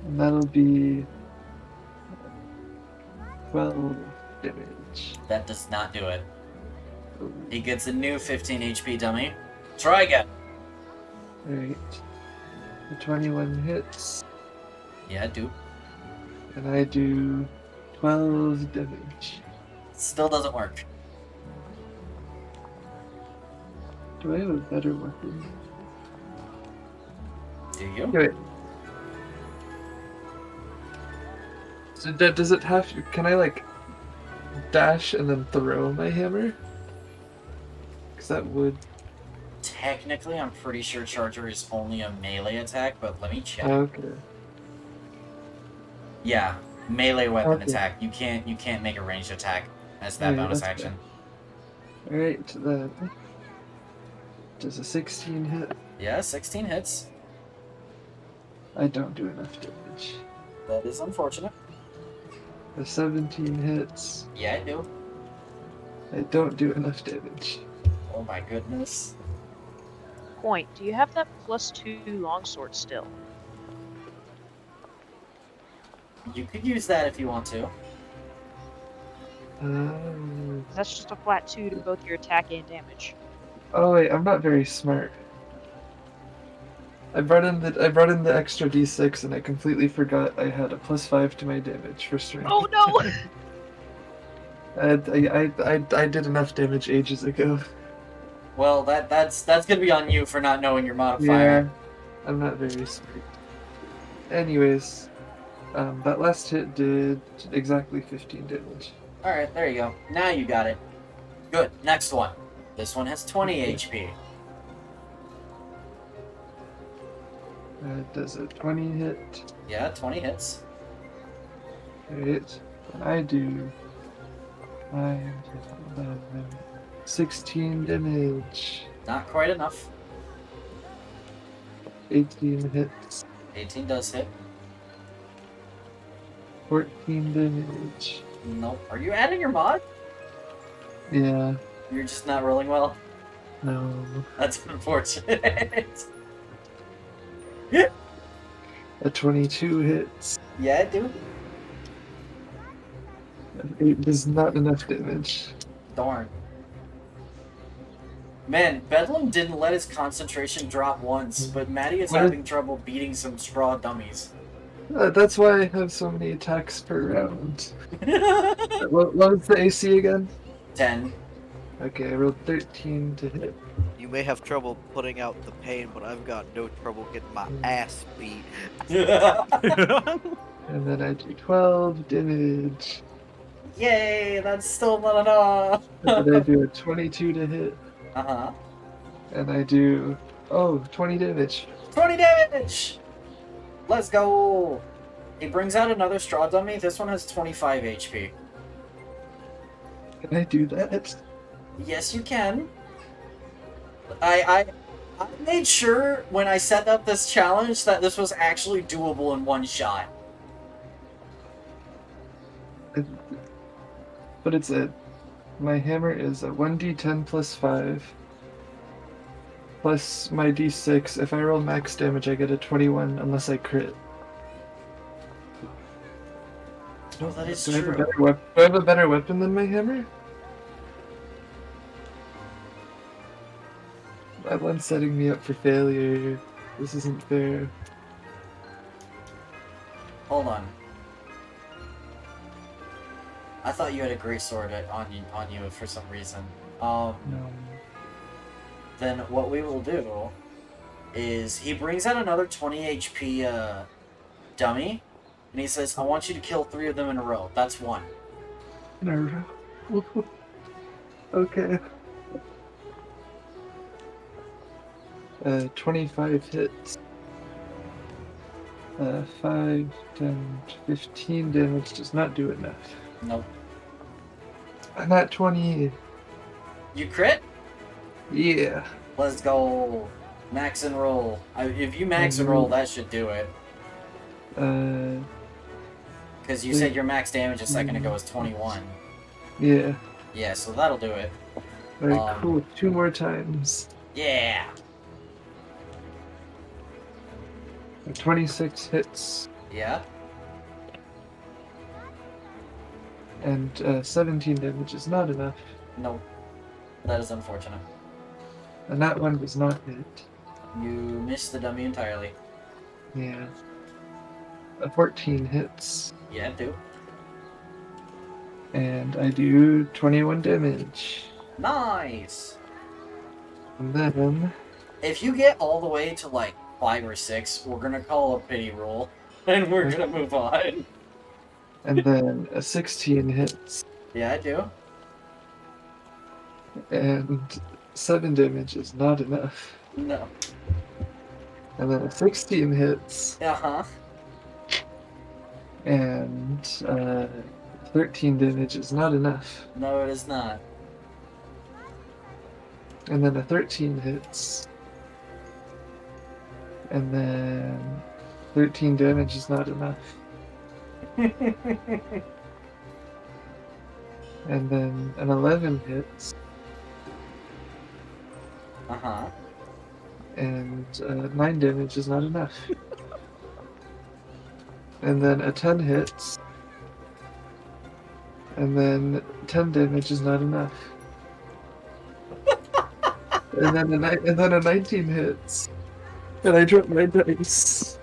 And that'll be... 12 damage. That does not do it. He gets a new 15 HP dummy. Try again. Right. The 21 hits, Yeah, do. and I do 12 damage. Still doesn't work. Do I have a better weapon? Do you? Wait. So does it have to, can I like dash and then throw my hammer? Because that would... Technically, I'm pretty sure Charger is only a melee attack, but let me check. Okay. Yeah, melee weapon Okay. attack. You can't make a ranged attack as that Yeah, bonus that's action. Alright, then... Does a 16 hit? Yeah, 16 hits. I don't do enough damage. That is unfortunate. The 17 hits. Yeah, I do. I don't do enough damage. Oh my goodness. Point. Do you have that +2 longsword still? You could use that if you want to. That's just a flat 2 to both your attack and damage. Oh wait, I'm not very smart. I brought in the extra d6 and I completely forgot I had a +5 to my damage for strength. Oh no! I did enough damage ages ago. Well, that's gonna be on you for not knowing your modifier. Yeah, I'm not very smart. Anyways, That last hit did exactly 15 damage. Alright, there you go. Now you got it. Good. Next one. This one has 20 Okay. HP. Does a 20 hit? Yeah, 20 hits. Alright. And I do 5, 11, 16 damage. Not quite enough. 18 hits. 18 does hit. 14 damage. Nope. Are you adding your mod? Yeah, You're just not rolling well. no. That's unfortunate. A 22 hits. Yeah, dude. An 8 is not enough damage. Darn. Man, Bedlam didn't let his concentration drop once, but Maddie is What? having trouble beating some straw dummies. That's why I have so many attacks per round. What was the AC again? 10. Okay, I rolled 13 to hit. You may have trouble putting out the pain, but I've got no trouble getting my ass beat. And then I do 12 damage. Yay, that's still not enough. And then I do a 22 to hit. Uh-huh. And I do, 20 damage. 20 damage! Let's go! He brings out another straw dummy. This one has 25 HP. Can I do that? Yes, you can. I made sure when I set up this challenge that this was actually doable in one shot. But it's my hammer is a 1d10 plus 5. Plus my d6. If I roll max damage, I get a 21 unless I crit. Oh, that is Do I have a true. better weapon? Do I have a better weapon than my hammer? That one's setting me up for failure. This isn't fair. Hold on. I thought you had a great sword on you for some reason. No. Then what we will do is he brings out another 20 HP dummy, and he says, I want you to kill 3 of them in a row. That's 1. In a row. Okay. 25 hits. 5, 10, 15 damage does not do enough. Nope. I'm at 20. You crit? Yeah. Let's go. Max and roll. If you max and roll, that should do it. Because you said your max damage a second ago was 21. Yeah. Yeah, so that'll do it. Alright, cool. 2 more times. Yeah. 26 hits. Yeah. And 17 damage is not enough. Nope. That is unfortunate. And that one was not hit. You missed the dummy entirely. Yeah. 14 hits. Yeah, do. And I do 21 damage. Nice. And then If you get all the way to like 5 or 6, we're gonna call a pity roll, and we're gonna move on. a 16 hits. Yeah, I do. And 7 damage is not enough. No. And then a 16 hits. Uh-huh. And 13 damage is not enough. No, it is not. And then a 13 hits. And then 13 damage is not enough. And then an 11 hits. Uh-huh. And 9 damage is not enough. And then a 10 hits. And then 10 damage is not enough. And then a 19 hits. And I dropped my dice.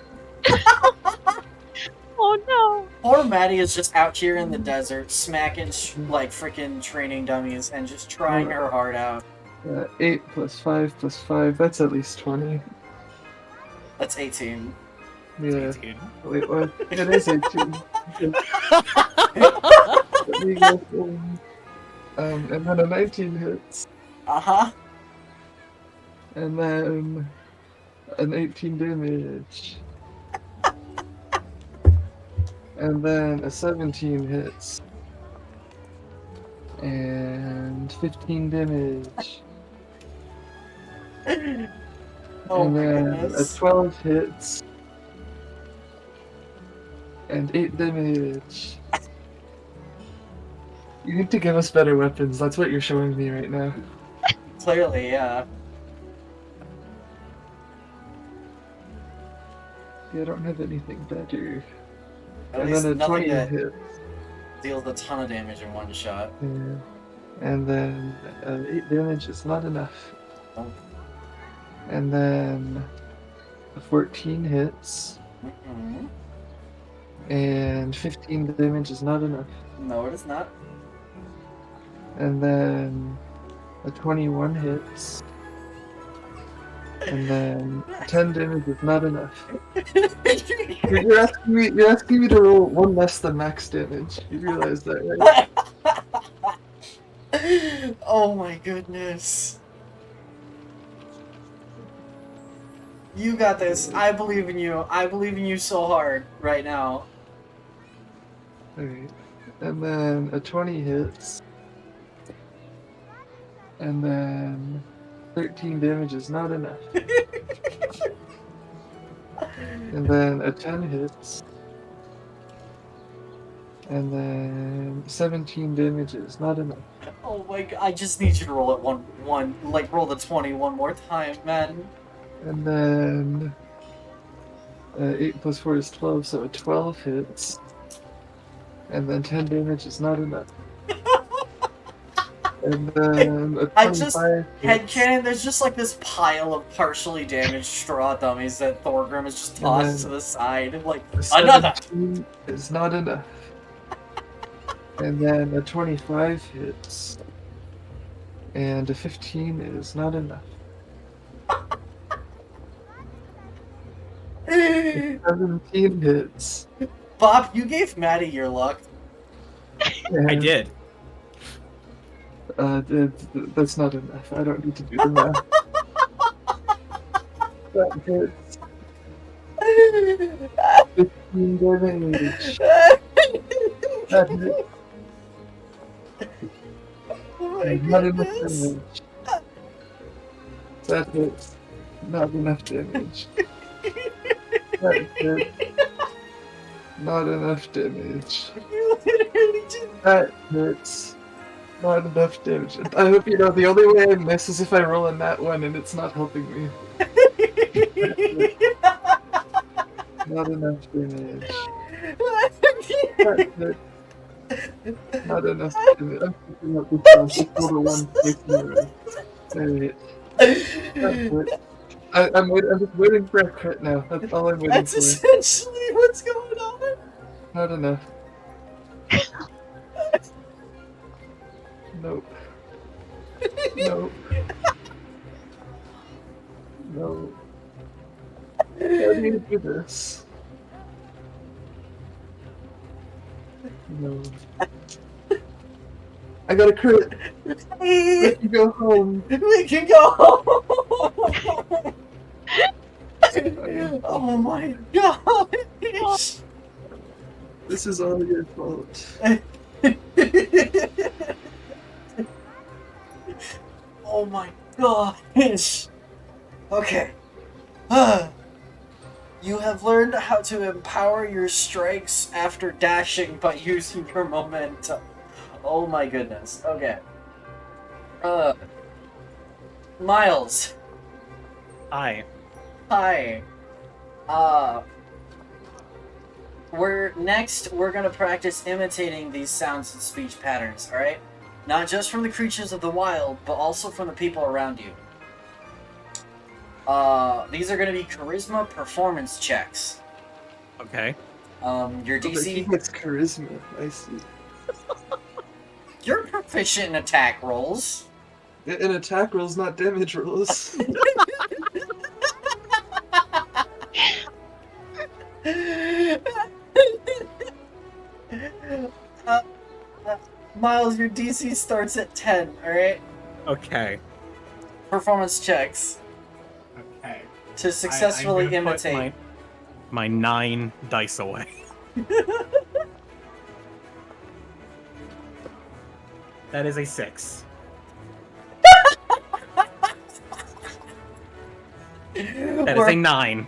Oh no! Poor Maddie is just out here in the desert, smacking like freaking training dummies and just trying her heart out. 8 plus 5 plus 5, that's at least 20. That's 18. Yeah. 18. Wait, what? It is 18. Let me go from, and then a 19 hits, Uh-huh. and then an 18 damage. And then a 17 hits. And 15 damage. Oh And my then goodness. a 12 hits. And 8 damage. You need to give us better weapons. That's what you're showing me right now. Clearly, yeah. Yeah, I don't have anything better. At And least then a nothing 20 that hit. deals a ton of damage in one shot. Yeah. And then 8 damage is not enough. Oh. And then a 14 hits. Mm-mm. And 15 damage is not enough. No, it is not. And then a 21 hits. And then 10 damage is not enough. You're asking me to roll one less than max damage. You realize that, right? Oh my goodness. You got this. I believe in you. I believe in you so hard right now. Alright. And then a 20 hits. And then 13 damage is not enough. And then a 10 hits. And then 17 damage is not enough. Oh my god, I just need you to roll it roll the 20 one more time, man. And then 8 plus 4 is 12, so a 12 hits. And then 10 damage is not enough. And then a 25 I just, hits. headcanon, there's just like this pile of partially damaged straw dummies that Thorgrim has just tossed to the side. Like, A another! 17 is not enough. And then a 25 hits. And a 15 is not enough. 17 hits. Bob, you gave Maddie your luck. I did. That's not enough. I don't need to do the math. That hits. 15 damage. That hits. Oh my Not enough goodness. damage. That hits. Not enough damage. That hits. Not enough damage. You literally just... That hits. Not enough damage. I hope you know the only way I miss is if I roll a nat one and it's not helping me. Not enough damage. That hits. Not enough damage. I'm picking up this one. Just roll the one place in a row. Alright. That hits. I'm just waiting for a crit now. That's all I'm waiting That's for. essentially what's going on. Not enough. Nope. Nope. No. How do you do this? No. I got a crit. We can go home. We can go home. Oh my gosh. This is all your fault. Oh my gosh. Okay. You have learned how to empower your strikes after dashing by using your momentum. Oh my goodness. Okay. Miles. Hi. Hi. We're gonna practice imitating these sounds and speech patterns, alright? Not just from the creatures of the wild, but also from the people around you. These are gonna be charisma performance checks. Okay. Your DC... It's charisma, I see. You're proficient in attack rolls. In attack rolls, not damage rolls. uh, Miles, your DC starts at 10, alright? Okay. Performance checks Okay. to successfully I'm gonna imitate. put my 9 dice away. That is a 6. That is a 9.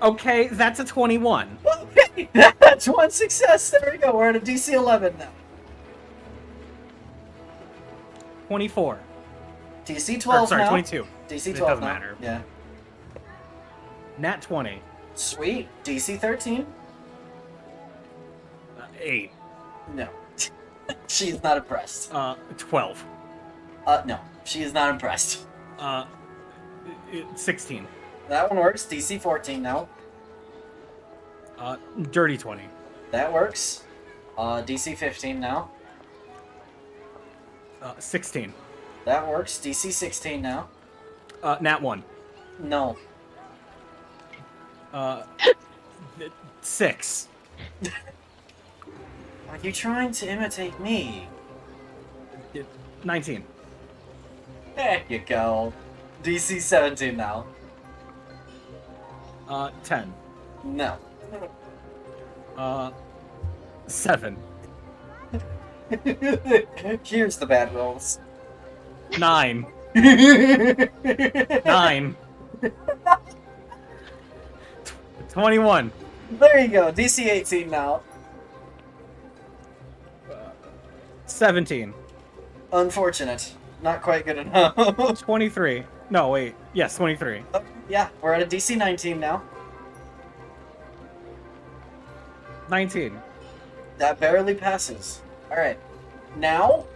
Okay, that's a 21. Okay, that's one success. There we go. We're at a DC 11 now. 24. DC 12 Or, sorry, now. 22. DC It 12 doesn't now. matter. Yeah. Nat 20. Sweet. DC 13. 8. No. She's not impressed. 12. No. She is not impressed. 16. That one works. DC 14 now. Dirty 20. That works. DC 15 now. 16. That works. DC 16 now. Nat 1. No. 6. Are you trying to imitate me? 19. There you go. DC 17 now. 10. No. 7. Here's the bad rolls. 9. 9. 21. There you go. DC 18 now. 17. Unfortunate. Not quite good enough. 23. No, wait. Yes, 23. Yeah, we're at a DC 19 now. 19. That barely passes. Alright. Now,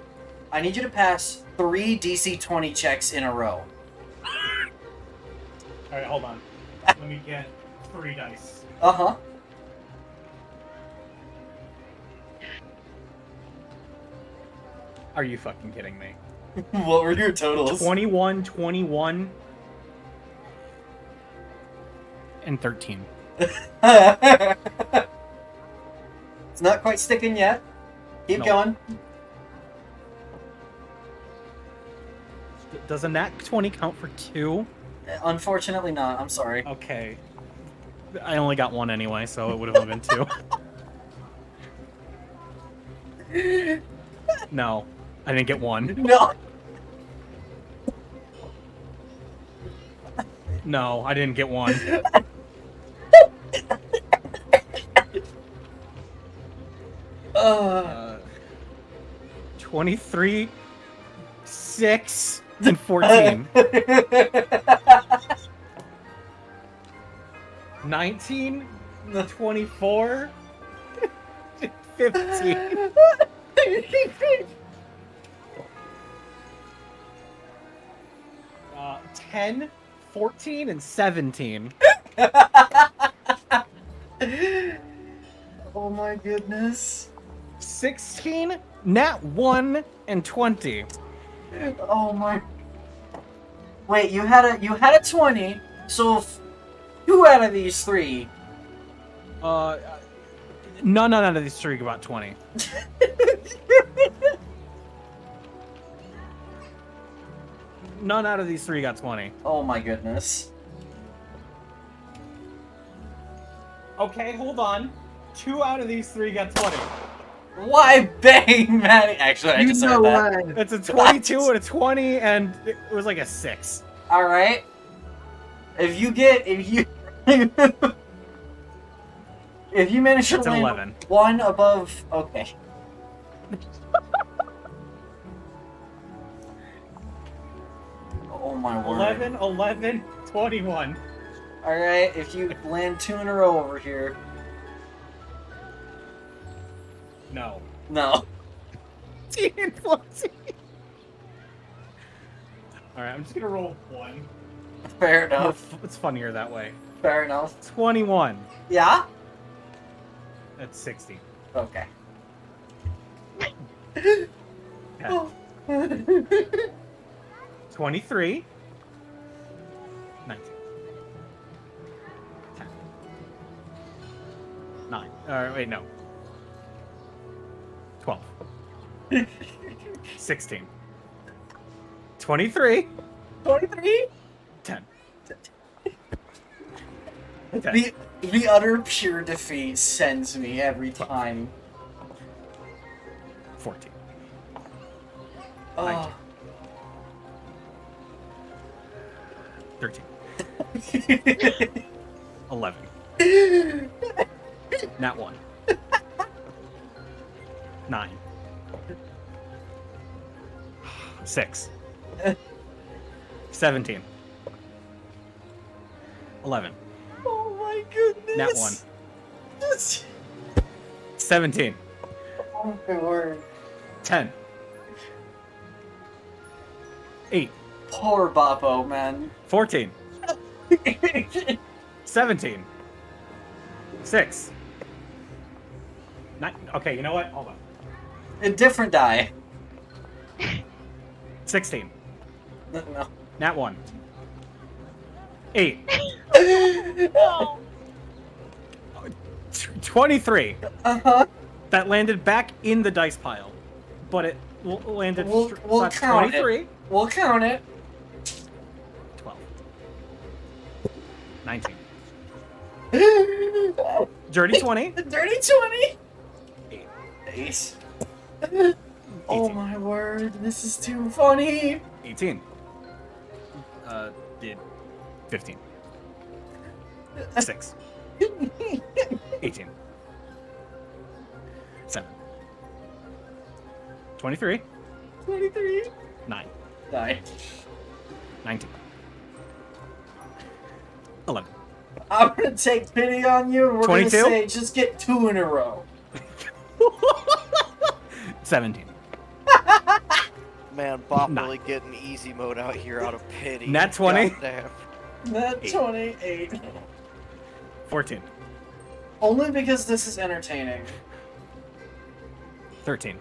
I need you to pass 3 DC 20 checks in a row. Alright, hold on. Let me get 3 dice. Uh-huh. Are you fucking kidding me? What were your totals? 21, 21, and 13. It's not quite sticking yet. Keep No. going. Does a nat 20 count for 2? Unfortunately not. I'm sorry. Okay. I only got 1 anyway, so it would have only been 2. No, I didn't get 1. No. No, I didn't get 1. Uh, 23, 6, and 14. 19, 24, 15. 10, 14, and 17. Oh my goodness. 16, nat 1, and 20. Oh my. Wait, you had a 20. So if 2 out of these 3. None out of these 3 got 20. None out of these 3 got 20. Oh my goodness. Okay, hold on. 2 out of these 3 got 20. Why bang, Maddie? Actually, I just heard that. why. It's a 22 and a 20, and it was like a 6. All right. If you if you manage to That's an land 11. 1 above, okay. Oh my word. 11, 11, 21. All right, if you land 2 in a row over here, No. no. 10 and 14. Alright, I'm just gonna roll 1. Fair enough. It's funnier that way. Fair enough. 21. Yeah. That's 60. Okay. Yeah. 23. 19. 9. Wait, no. 12. 16. 23. 23? 10. The utter pure defeat sends me every time. 14. Oh. 19. 13. 11. Nat 1. 9. 6. 17. 11. Oh my goodness. Nat 1. 17. Oh my word. 10. 8. Poor Boppo, man. 14. 17. 6. 9. Okay, you know what? Hold on. A different die. 16. No. Nat 1. 8. No. 23. Uh-huh. That landed back in the dice pile. But it landed... We'll so that's count 23. it. We'll count it. 12. 19. Dirty 20. Dirty 20. 8. 8. Oh my word, this is too funny. 18. Did 15. 6. 18. 7. 23. 23. 9. 9. 19. 11. I'm gonna take pity on you and we're 22? gonna say just get 2 in a row. 17. Man, Bob Nine. really getting easy mode out here out of pity. Nat 20? Goddamn. That 8. 28. 14. Only because this is entertaining. 13.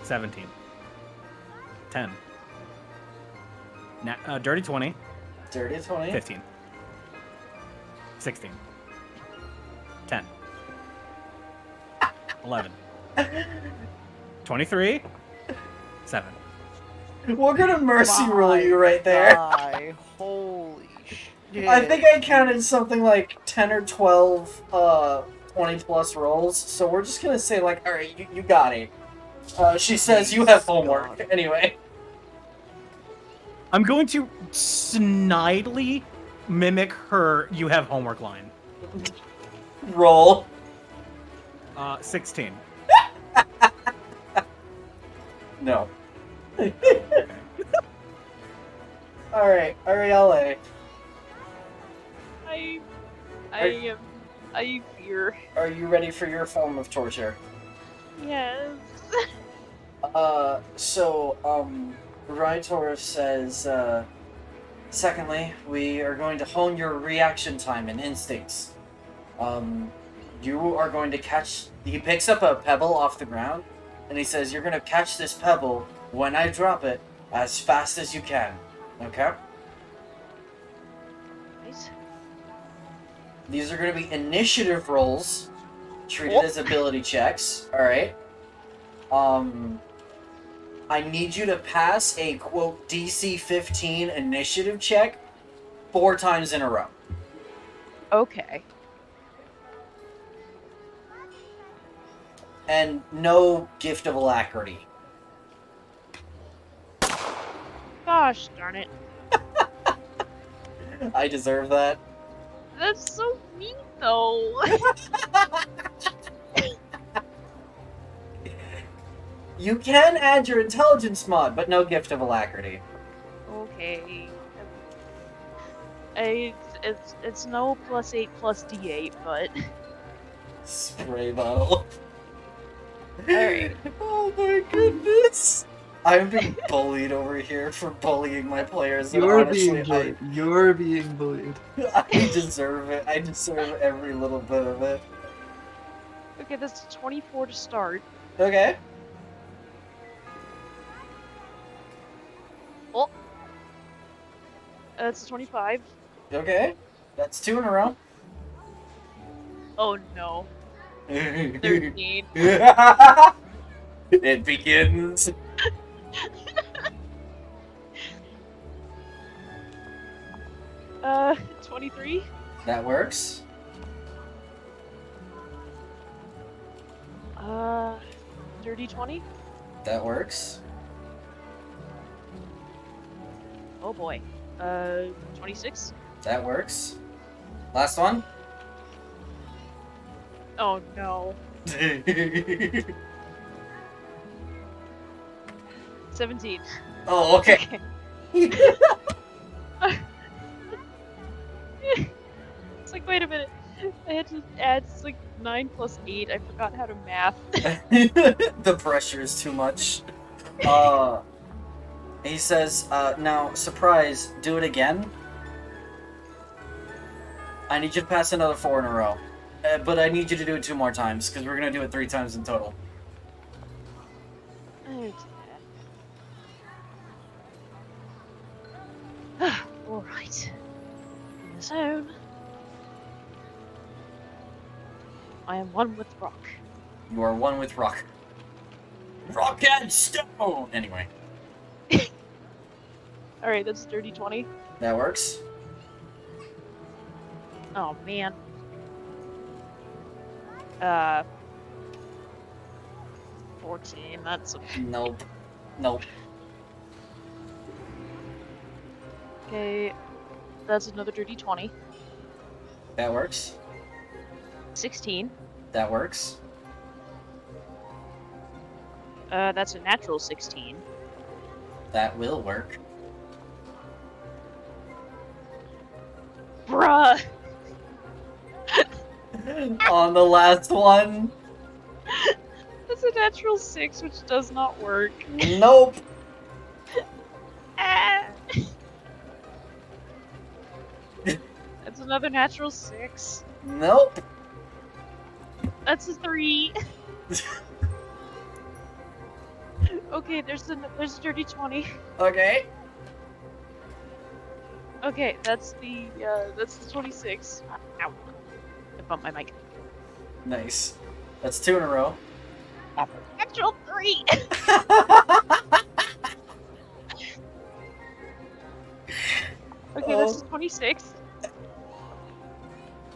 17. 10. Dirty 20. Dirty 20. 15. 16. 10. 11. 23. 7. We're gonna mercy roll you right there. My holy shit. I think I counted something like 10 or 12 20 plus rolls, so we're just gonna say like, alright, you got it. She says you have homework. God. Anyway. I'm going to snidely mimic her "you have homework" line. Roll. 16. No. Alright, Arielle. I fear. Are you ready for your form of torture? Yes. Rytor says, secondly, we are going to hone your reaction time and instincts. You are going to catch... He picks up a pebble off the ground, and he says, you're going to catch this pebble when I drop it as fast as you can. Okay? Nice. These are going to be initiative rolls, treated as ability checks. Alright? I need you to pass a, quote, DC 15 initiative check 4 times in a row. Okay. And no gift of alacrity. Gosh darn it. I deserve that. That's so mean though. You can add your intelligence mod, but no gift of alacrity. Okay. It's no +8 plus D8, but Spray bottle. Alright. Oh my goodness. I'm being bullied over here for bullying my players. And You're honestly, being bullied. You're being bullied. I deserve it. I deserve every little bit of it. okay, that's 24 to start. Okay. That's 25. Okay. That's 2 in a row. Oh no. 13. It begins. 23. That works. Dirty 20. That works. Oh boy. 26. That works. Last one. Oh no. 17. Oh, okay. Okay. It's like, wait a minute. I had to add like 9 plus 8. I forgot how to math. The pressure is too much. He says, now, surprise, do it again. I need you to pass another 4 in a row. But I need you to do it 2 more times, because we're going to do it 3 times in total. Alright. In the zone. I am one with rock. You are one with rock. Rock and stone! Anyway, Alright, that's a dirty 20. that works. Oh man. 14, that's a... Nope. Nope. Okay, that's another dirty 20. That works. 16. That works. That's a natural 16. That will work. Bruh! On the last one. That's a natural 6, which does not work. Nope. Ah! That's another natural 6. Nope. That's a 3. Okay, there's a dirty 20. Okay. Okay, that's the 26. Ow. I bumped my mic. Nice. That's 2 in a row. Natural 3! Okay, this is 26.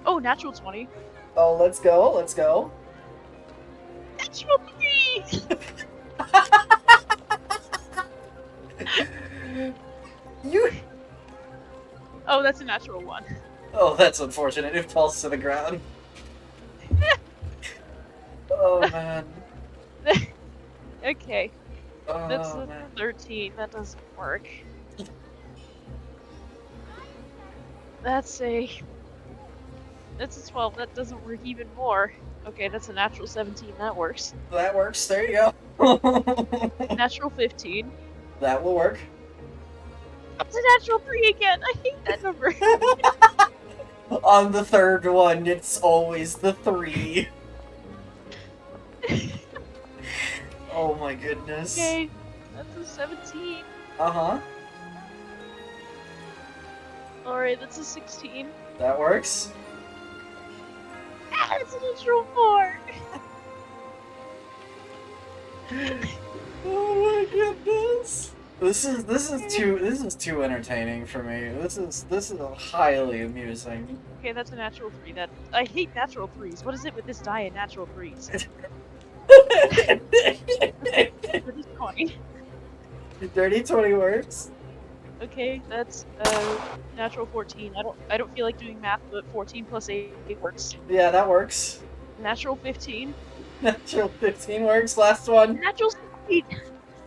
Oh, natural 20. Oh, let's go. Let's go. Natural 3! You. Oh, that's a natural 1. Oh, that's unfortunate. It falls to the ground. Oh man. Okay, that's Oh a man. 13. That doesn't work. That's a 12. That doesn't work even more. Okay, that's a natural 17. That works. That works. There you go. Natural 15. That will work. It's a natural 3 again. I hate that number. On the third one, it's always the 3. Oh my goodness. Okay, that's a 17. Uh-huh. Alright, that's a 16. That works. Ah, it's a natural 4. Oh my goodness. This is too entertaining for me. This is highly amusing. Okay, that's a natural 3. That I hate natural 3s. What is it with this die and natural 3s? What is 20? Dirty 20 works. Okay, that's natural 14. I don't feel like doing math, but 14 plus 8 works. Yeah, that works. Natural 15. Natural 15 works. Last one. Natural 16.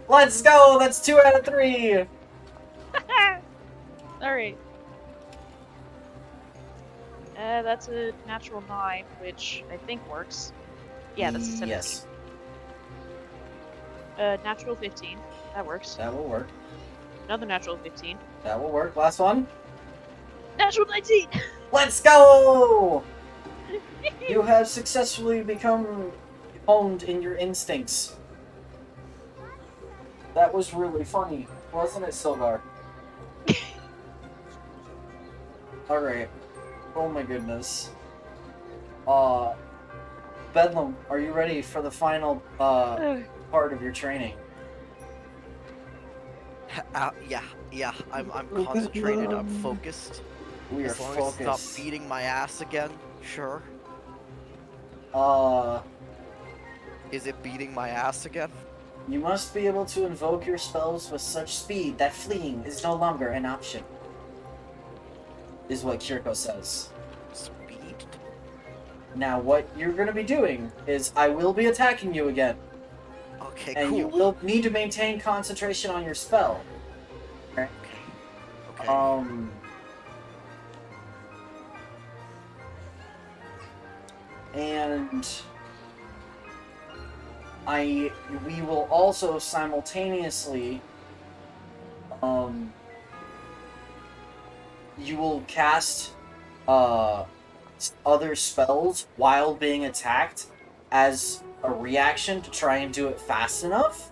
Let's go. That's 2 out of 3. Alright. That's a natural 9, which I think works. Yeah, that's a 17. Yes, Natural 15. That works. that will work. Another natural 15. That will work. Last one. Natural 19! Let's go! You have successfully become honed in your instincts. That was really funny, wasn't it, Silgar? Alright. Oh my goodness. Bedlam, are you ready for the final part of your training? Yeah. I'm concentrated. I'm focused. We are As long as it's not focused. beating my ass again, sure. Is it beating my ass again? You must be able to invoke your spells with such speed that fleeing is no longer an option. Is what Kiriko says. Speed? Now, what you're going to be doing is I will be attacking you again. Okay, And cool. you will need to maintain concentration on your spell. Okay. And we will also simultaneously, you will cast, other spells while being attacked as a reaction to try and do it fast enough.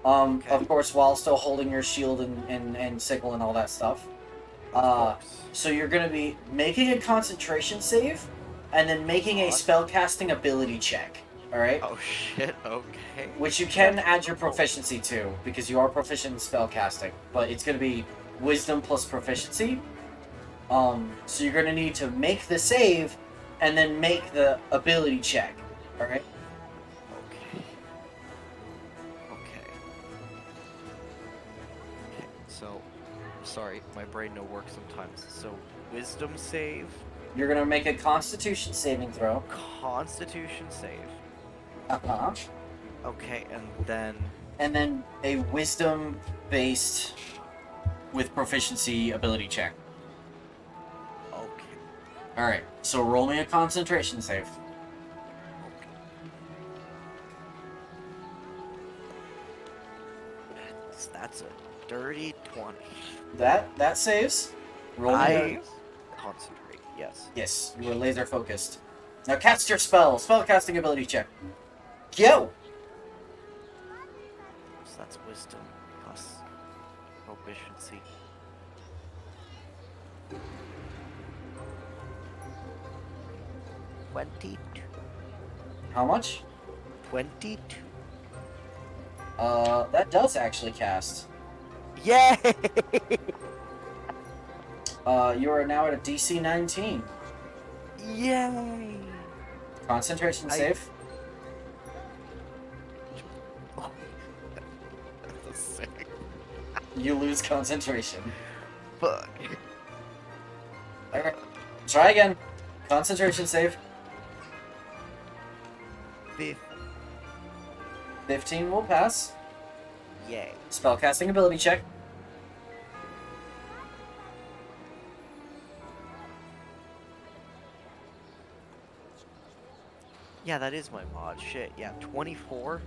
Of course, while still holding your shield and sickle and all that stuff. So you're going to be making a concentration save, and then making a spellcasting ability check. Alright? Oh shit, okay. Which you can add your proficiency to, because you are proficient in spellcasting. But it's going to be wisdom plus proficiency. So you're going to need to make the save, and then make the ability check. Alright? Okay, so, sorry, my brain no work sometimes. So, wisdom save, You're going to make a constitution saving throw. constitution save. Uh-huh. Okay, and then... And then a wisdom based with proficiency ability check. Okay. Alright, so roll me a concentration save. That's a dirty 20. That saves. Roll me I concentrate, yes. Yes, you were laser focused. Now cast your spell. Spellcasting ability check. Go! So that's wisdom plus proficiency. How much? 22. That does actually cast. Yay! You are now at a DC 19. Yay! Concentration save. That's sick. You lose concentration. Fuck. Alright. Try again. Concentration save. 15 will pass. Yay. Spellcasting ability check. Yeah, that is my mod. Shit, yeah, 24?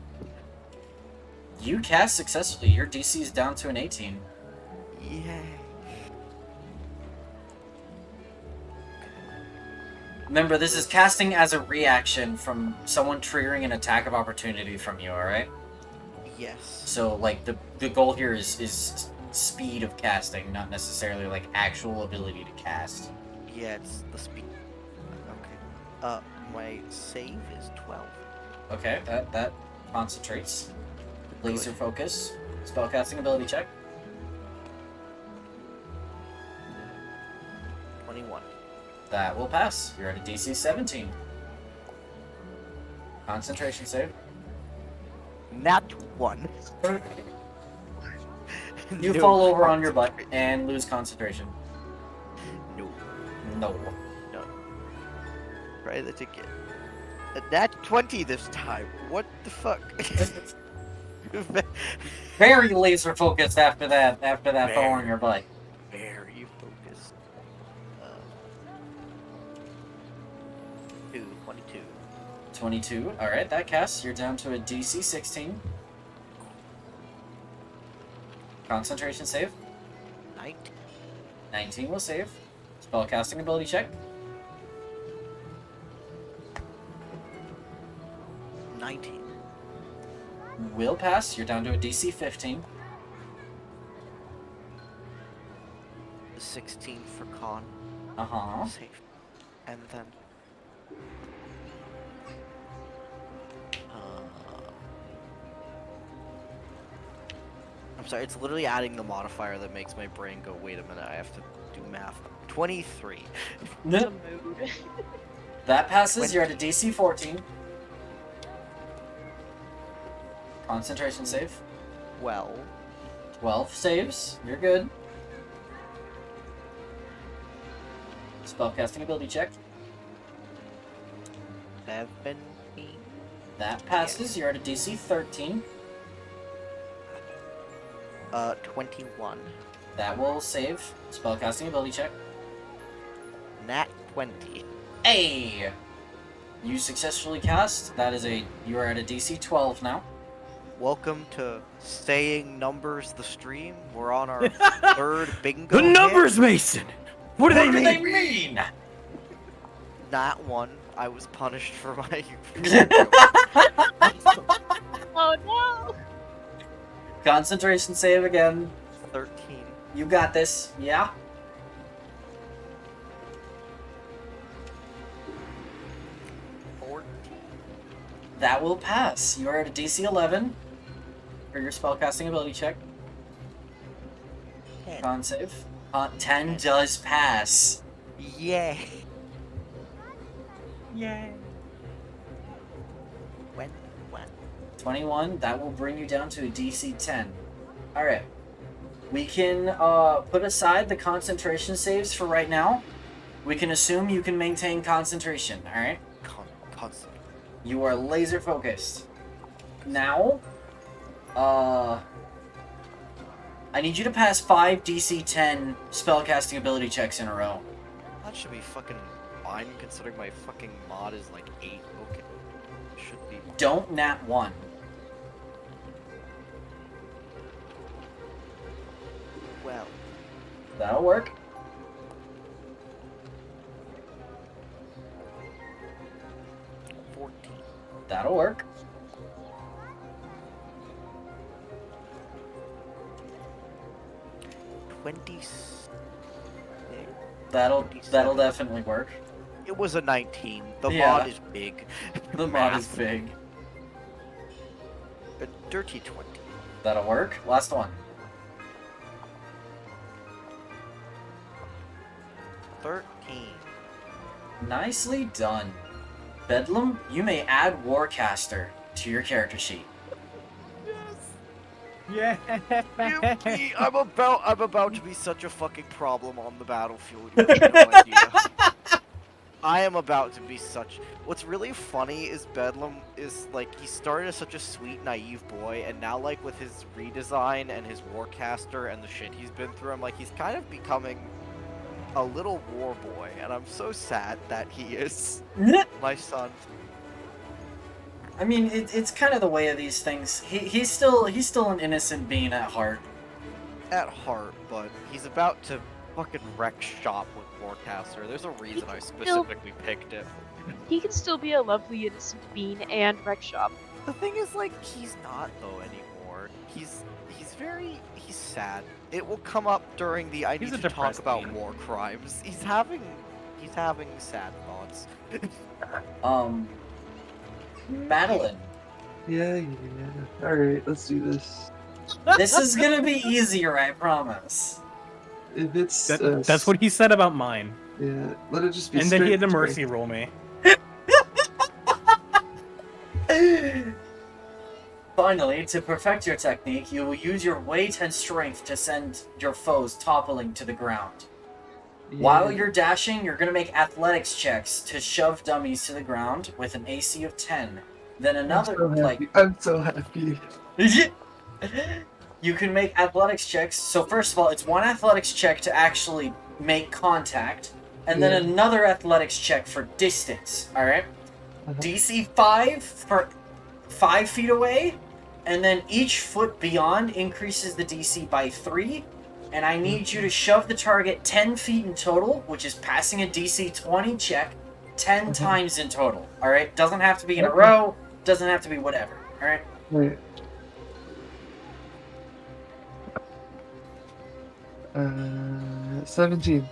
You cast successfully. Your DC is down to an 18. Yay. Remember, this is casting as a reaction from someone triggering an attack of opportunity from you, alright? Yes. So, like, the goal here is speed of casting, not necessarily, like, actual ability to cast. Yeah, it's the speed. Okay. My save is 12. Okay, that concentrates. Laser focus. Spellcasting ability check. 21. That will pass. You're at a DC 17. Concentration save. Nat 1. You No fall over on your butt concentration. and lose concentration. No. No. Try the ticket. A nat 20 this time. What the fuck? Very laser focused after that fall on your butt. Very focused. 22. 22. Alright, that casts. You're down to a DC 16. Concentration save. 19. 19 will save. Spellcasting ability check. 19. Will pass. You're down to a DC 15. 16 for con. Uh-huh. Save. And then I'm sorry, it's literally adding the modifier that makes my brain go, wait a minute, I have to do math. 23. The mood. That passes. You're at a DC 14. Concentration save. Well, 12 saves. You're good. Spellcasting ability check. 17. That passes. You're at a DC 13. 21. That will save. Spellcasting ability check. Nat 20. Hey! You successfully cast. That is a. You are at a DC 12 now. Welcome to Saying Numbers the stream. We're on our third bingo. The numbers, Mason. What do they mean? mean? Nat 1. I was punished for my. Oh no! Concentration save again. 13. You got this. Yeah. 14. That will pass. You are at a DC 11 for your spellcasting ability check. 10. Con save. 10 does pass. Yay. Yay. When? 21. That will bring you down to a DC 10. Alright. We can put aside the concentration saves for right now. We can assume you can maintain concentration, alright? Constant. You are laser focused. Now, I need you to pass 5 DC 10 spellcasting ability checks in a row. That should be fucking fine considering my fucking mod is like 8. Okay. Should be. Don't nat 1. Well. That'll work. That'll work. That'll definitely work. It was a 19. The Yeah. mod is big. The mod is big. A dirty 20. That'll work. Last one. 13. Nicely done. Bedlam, you may add Warcaster to your character sheet. Yeah. Yuppie! I'm about to be such a fucking problem on the battlefield. You have no idea. I am about to be such. What's really funny is Bedlam is like he started as such a sweet, naive boy, and now like with his redesign and his Warcaster and the shit he's been through, I'm like he's kind of becoming a little war boy, and I'm so sad that he is my son. I mean, it's kind of the way of these things. He's still an innocent being at heart. At heart, but he's about to fucking wreck shop with Warcaster. There's a reason I specifically picked it. He can still be a lovely innocent bean and wreck shop. The thing is, like, he's not though anymore. He's sad. It will come up during the I He's need a to talk depressed about bean. war crimes. He's having sad thoughts. Madeline, Yeah. Alright, let's do this. this is gonna be easier, I promise. If it's That's what he said about mine. Yeah, let it just be. And then he had to straight mercy roll me. Finally, to perfect your technique, you will use your weight and strength to send your foes toppling to the ground. Yeah. While you're dashing, you're going to make athletics checks to shove dummies to the ground with an AC of 10. Then another, I'm so happy. you can make athletics checks. So first of all, it's one athletics check to actually make contact, and then another athletics check for distance, alright? DC 5 for 5 feet away, and then each foot beyond increases the DC by 3, and I need you to shove the target 10 feet in total, which is passing a DC 20 check 10 times in total, alright? Doesn't have to be in a row, doesn't have to be whatever, alright? Wait. 17.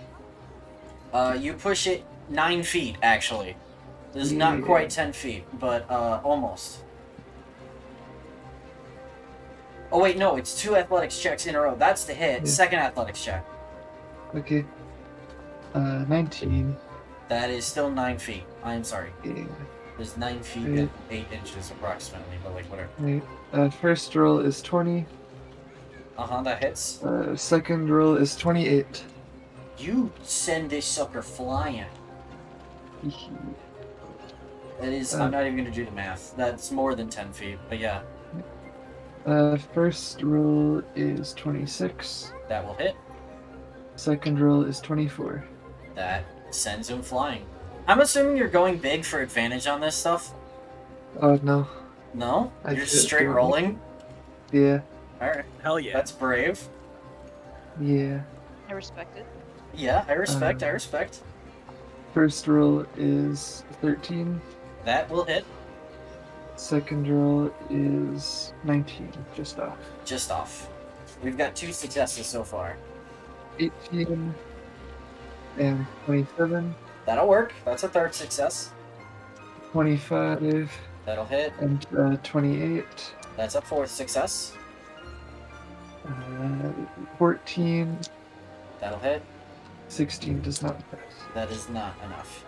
You push it 9 feet, actually. This is not quite 10 feet, but almost. Oh wait, no, it's 2 athletics checks in a row. That's the hit. Yeah. Second athletics check. Okay. 19. That is still 9 feet. I'm sorry. Yeah. There's 9 feet Right. and 8 inches approximately, but like whatever. Right. First roll is 20. That hits. Second roll is 28. You send this sucker flying. That is, I'm not even gonna do the math. That's more than 10 feet, but yeah, First roll is 26. that will hit. Second roll is 24. That sends him flying. I'm assuming you're going big for advantage on this stuff? Oh no. No? I You're just just straight don't. rolling? Yeah. Alright, Hell yeah. that's brave. Yeah. I respect it. Yeah, I respect. First roll is 13. That will hit. Second roll is 19, just off. Just off. We've got 2 successes so far. 18 and 27, That'll work. That's a third success. 25 That'll hit. and 28, That's a fourth success. 14, That'll hit. 16 does not pass. That is not enough.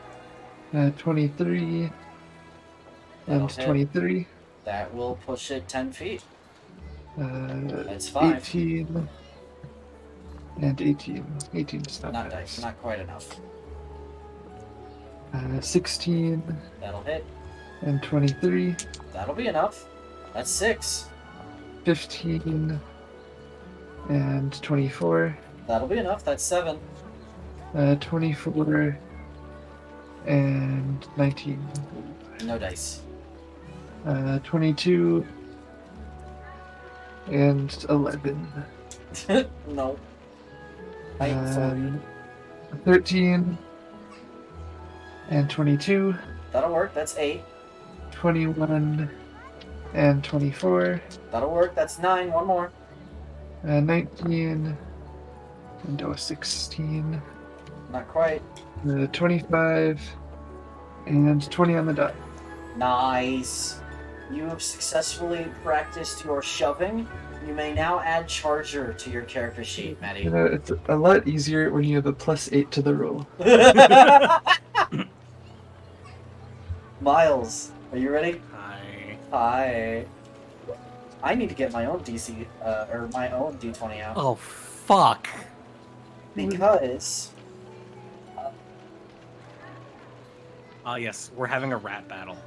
23 That'll and hit. 23, That will push it 10 feet. That's 5. 18 and 18. 18 does not Not pass. dice. Not quite enough. 16 That'll hit. and 23, That'll be enough. That's 6. 15 and 24, That'll be enough. That's 7. 24 and 19, No dice. 22 and 11, No. I ain't sorry. 13 and 22, That'll work. That's 8. 21 and 24, That'll work. That's 9. One more. 19 and 16, Not quite. 25 and 20 on the dot. Nice. You have successfully practiced your shoving. You may now add Charger to your character sheet, Maddie. You know, it's a lot easier when you have a +8 to the roll. Miles, are you ready? Hi. Hi. I need to get my own DC, or my own D20 out. Oh, fuck. Because... Yes, we're having a rat battle.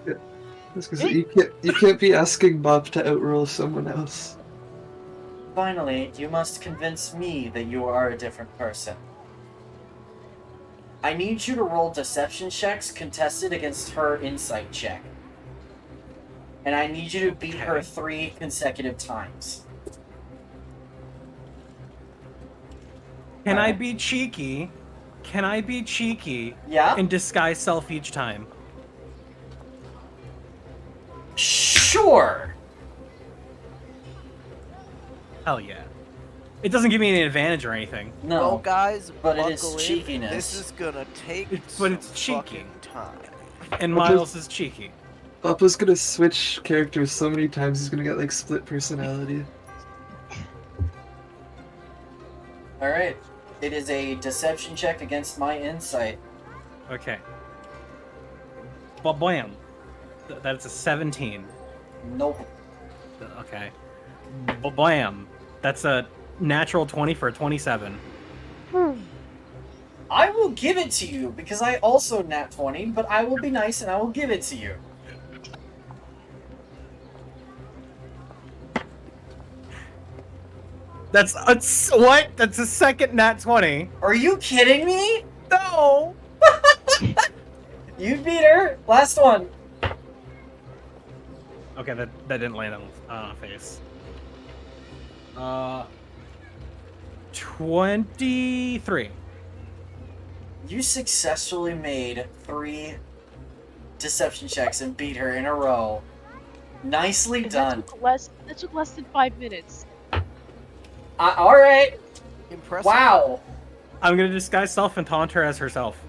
That's because you can't be asking Bob to outroll someone else. Finally, you must convince me that you are a different person. I need you to roll deception checks contested against her insight check. And I need you to beat her 3 consecutive times. Can I be cheeky? Can I be cheeky Yeah? and disguise self each time? Sure! Hell yeah. It doesn't give me any advantage or anything. No. Well, guys, but it is buckle in. cheekiness. This is gonna take But it's some cheeky. fucking time. And What Miles is cheeky. Papa's gonna switch characters so many times he's gonna get like split personality. Alright. It is a deception check against my insight. Okay. Blam. That's a 17. Nope. Okay. Blam. That's a natural 20 for a 27. I will give it to you because I also nat 20, but I will be nice and I will give it to you. That's a what? That's a second nat 20. Are you kidding me? No. You beat her. Last one. Okay, that didn't land on face. 23. You successfully made 3 deception checks and beat her in a row. Nicely And done. That took less than 5 minutes. Alright. Impressive. Wow. I'm gonna disguise self and taunt her as herself.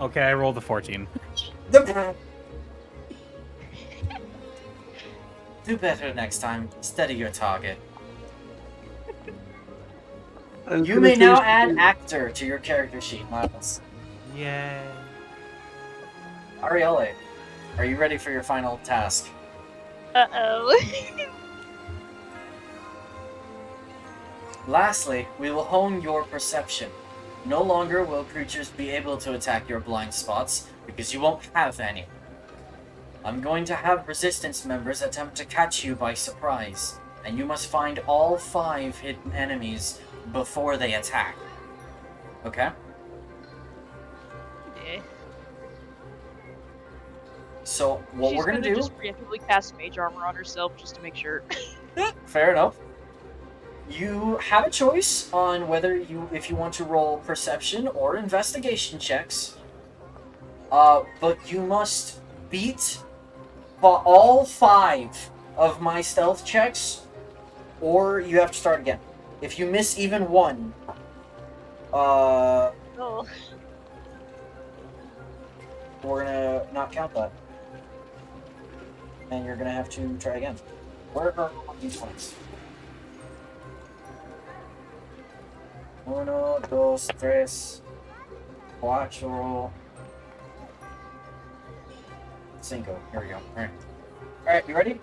Okay, I rolled a 14. Do better next time. Steady your target. I was You gonna may say now should add we- actor to your character sheet, Miles. Yay. Arielle, are you ready for your final task? Uh-oh. Lastly, we will hone your perception. No longer will creatures be able to attack your blind spots, because you won't have any. I'm going to have resistance members attempt to catch you by surprise, and you must find all 5 hidden enemies before they attack. Okay? Eh. So, what She's we're gonna do... just preemptively cast mage armor on herself just to make sure. Fair enough. You have a choice on whether if you want to roll perception or investigation checks. But you must beat all 5 of my stealth checks, or you have to start again. If you miss even one, Oh. we're gonna not count that. And you're gonna have to try again. Where are these points? 1, 2, 3, 4, 5. Here we go. Alright. Alright, you ready?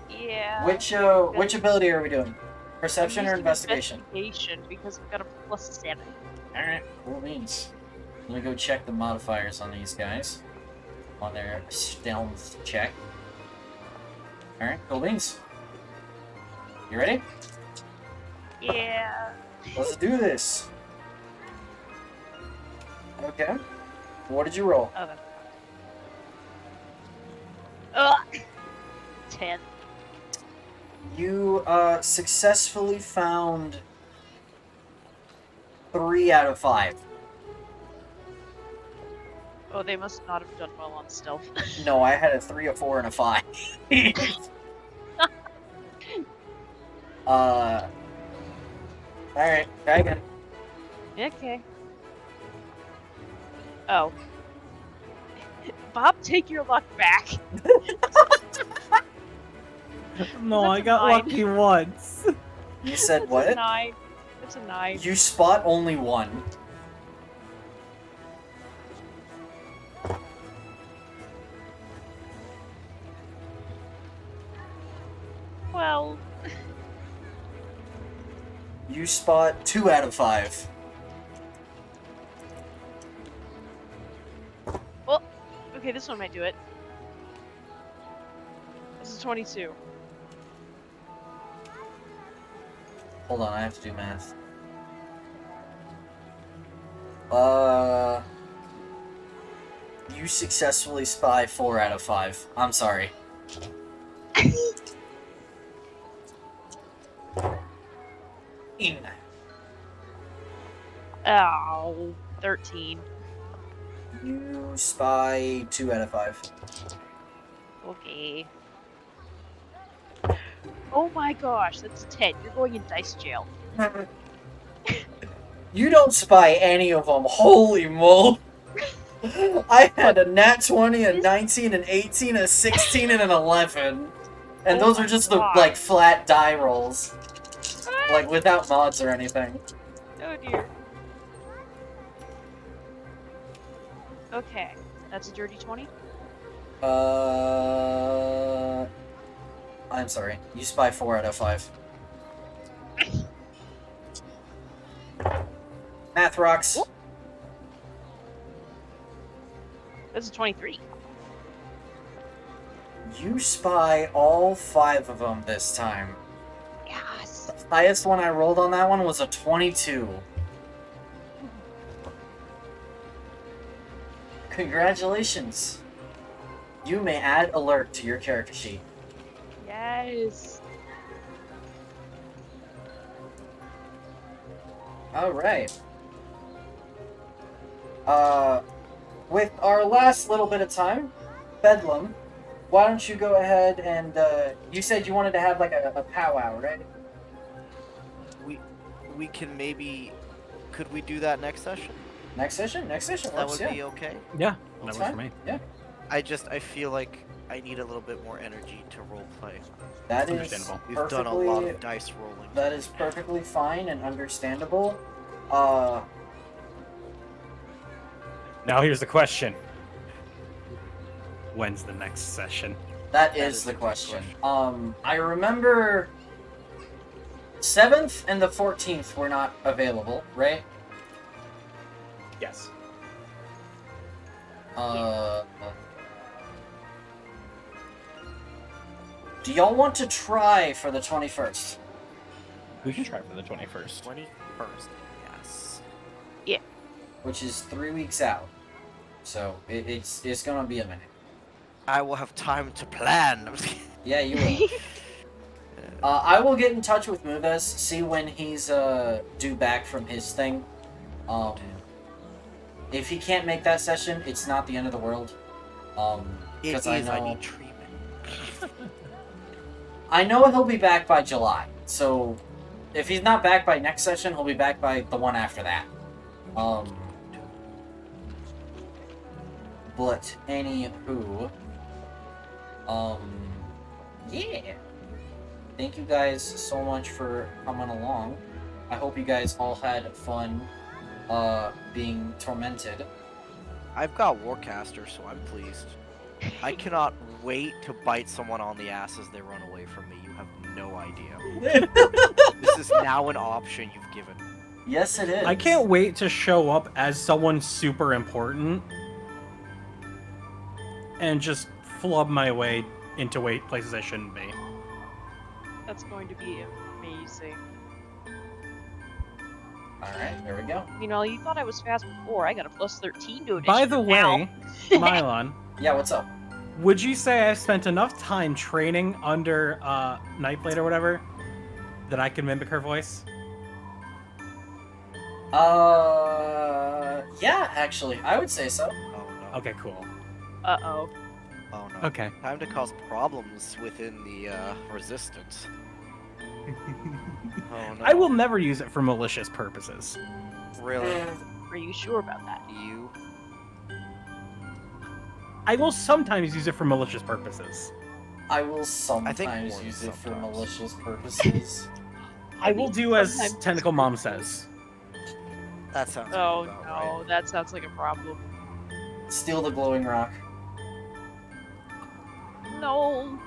Yeah. Which ability are we doing? Perception or I'm using investigation? Investigation, because I've got a +7. Alright, cool beans. Let me go check the modifiers on these guys. On their stealth check. Alright, cool beans. You ready? Yeah. Let's do this. Okay. What did you roll? Oh, that's Ugh. 10. You successfully found 3 out of 5. Oh, they must not have done well on stealth. No, I had a 3, a 4, and a 5. Alright, try again. Okay. Oh. Bob, take your luck back. No, That's I a got 9. lucky once. You said That's a what? 9. That's a 9. You spot only 1. Well, You spot 2 out of 5. okay, this one might do it. This is 22. Hold on, I have to do math. You successfully spy 4 out of 5. I'm sorry. In. Oh, 13. You spy 2 out of 5. Okay. Oh my gosh, that's 10. You're going in dice jail. You don't spy any of them. Holy moly. I had a nat 20, a 19, an 18, a 16, and an 11. And Oh those my are just the, God. like, flat die rolls. Like, without mods or anything. Oh dear. Okay, that's a dirty 20. I'm sorry. You spy 4 out of 5. Math rocks. That's a 23. You spy all 5 of them this time. Yes. The highest one I rolled on that one was a 22. Congratulations. You may add alert to your character sheet. Yes. Alright. With our last little bit of time, Bedlam, why don't you go ahead and, you said you wanted to have like a powwow, right? We can maybe... Could we do that next session? Next session? Next session That works, would yeah. be okay. Yeah, that That's works fine. for me. Yeah. I feel like I need a little bit more energy to roleplay. That is Understandable. We've done a lot perfectly. of dice rolling. That is perfectly fine and understandable. Now here's the question. When's the next session? That That is is the a good question. question. I remember 7th and the 14th were not available, right? Yes. Do y'all want to try for the 21st? We can try for the 21st. 21st. Yes. Which is 3 weeks out. So it's gonna be a minute. I will have time to plan. Yeah, you will. I will get in touch with Mubes, see when he's due back from his thing. If he can't make that session, it's not the end of the world. It Because is. I I know need treatment. I know he'll be back by July. So if he's not back by next session, he'll be back by the one after that. But anywho, yeah. Thank you guys so much for coming along. I hope you guys all had fun, being tormented. I've got Warcaster, so I'm pleased. I cannot wait to bite someone on the ass as they run away from me. You have no idea. This is now an option you've given. Yes, it is. I can't wait to show up as someone super important and just flub my way into places I shouldn't be. That's going to be amazing. Alright, there we go. You know, you thought I was fast before. I got a plus 13 to By the initiative now. way, Mylon, Yeah, what's up? would you say I've spent enough time training under Nightblade or whatever that I can mimic her voice? Yeah, actually, I would say so. Oh no. Okay, cool. Uh-oh. Oh no. Okay. Time to cause problems within the resistance. Oh no. I will never use it for malicious purposes. Really? Are you sure about that? You? I will sometimes use it for malicious purposes. I will sometimes more use it for sometimes. malicious purposes. I will do as sometimes- Tentacle Mom says. That sounds Oh about no, right. that sounds like a problem. Steal the glowing rock. No.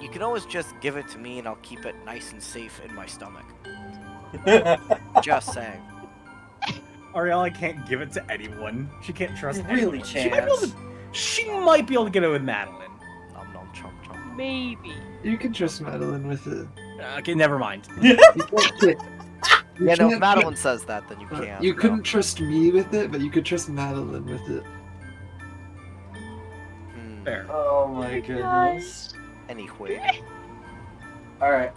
You can always just give it to me and I'll keep it nice and safe in my stomach. Just saying. Ariella can't give it to anyone. She can't trust Really, anyone. She might be able to get it with Madeline. Nom nom chom chom. Maybe. You can trust Madeline with it. Okay, never mind. You can't- you Yeah, no, if can't- Madeline says that, then you can't. You no. couldn't trust me with it, but you could trust Madeline with it. Fair. Oh my goodness. Anyway. Alright.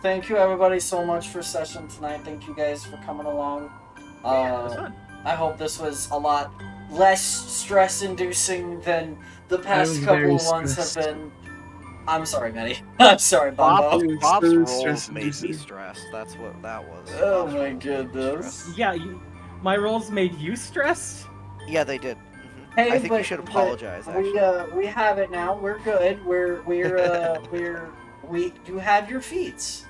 Thank you everybody so much for session tonight. Thank you guys for coming along. Yeah, it was fun. I hope this was a lot less stress-inducing than the I past was couple very of ones have stressed. been. I'm sorry, Maddie. I'm sorry, Bumbo. It was Bob's so rolls stress made me inducing. stressed. That's what that was. Oh Bob's my rolls made me goodness. stressed. Yeah, my rolls made you stressed? Yeah, they did. Hey, I think we but- should but apologize. Actually. We have it now. We're good. We do have your feats.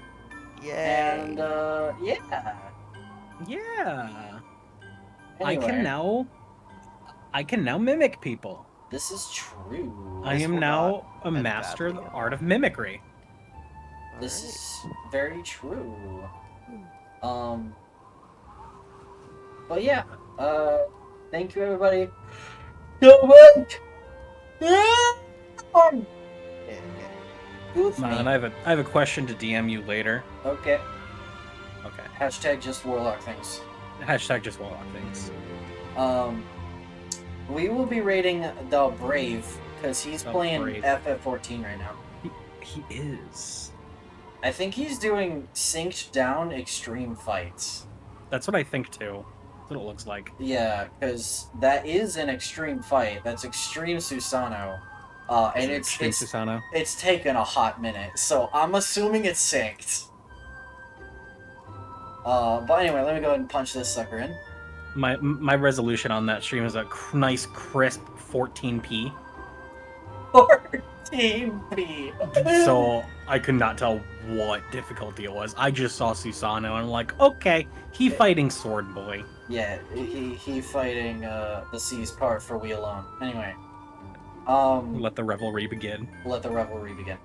Yay. And yeah. Yeah. Anyway, I can now mimic people. this is true. I Nice am forgot. now a And master of the badly. art of mimicry. This Alright. is very true. But yeah, thank you everybody so much. Yeah, yeah. Goof me. Man, I have a question to DM you later. Okay. Okay. Hashtag just warlock things. Hashtag just warlock things. We will be rating the Brave because he's The playing Brave. FF14 right now. He is. I think he's doing synced down extreme fights. That's what I think too. That's what it looks like. Yeah, because that is an extreme fight. That's extreme Susano. And Extreme it's Susano. it's taken a hot minute, so I'm assuming it's synced. But anyway, let me go ahead and punch this sucker in. My resolution on that stream is a nice crisp 14p. 14p. So I could not tell what difficulty it was. I just saw Susano and I'm like, okay, he fighting Sword Boy. Yeah, he fighting the seas part for we alone. Anyway, Let the revelry begin. let the revelry begin.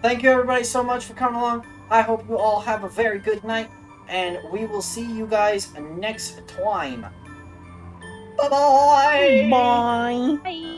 Thank you everybody so much for coming along. I hope you all have a very good night, and we will see you guys next time. Bye bye. Bye. Bye.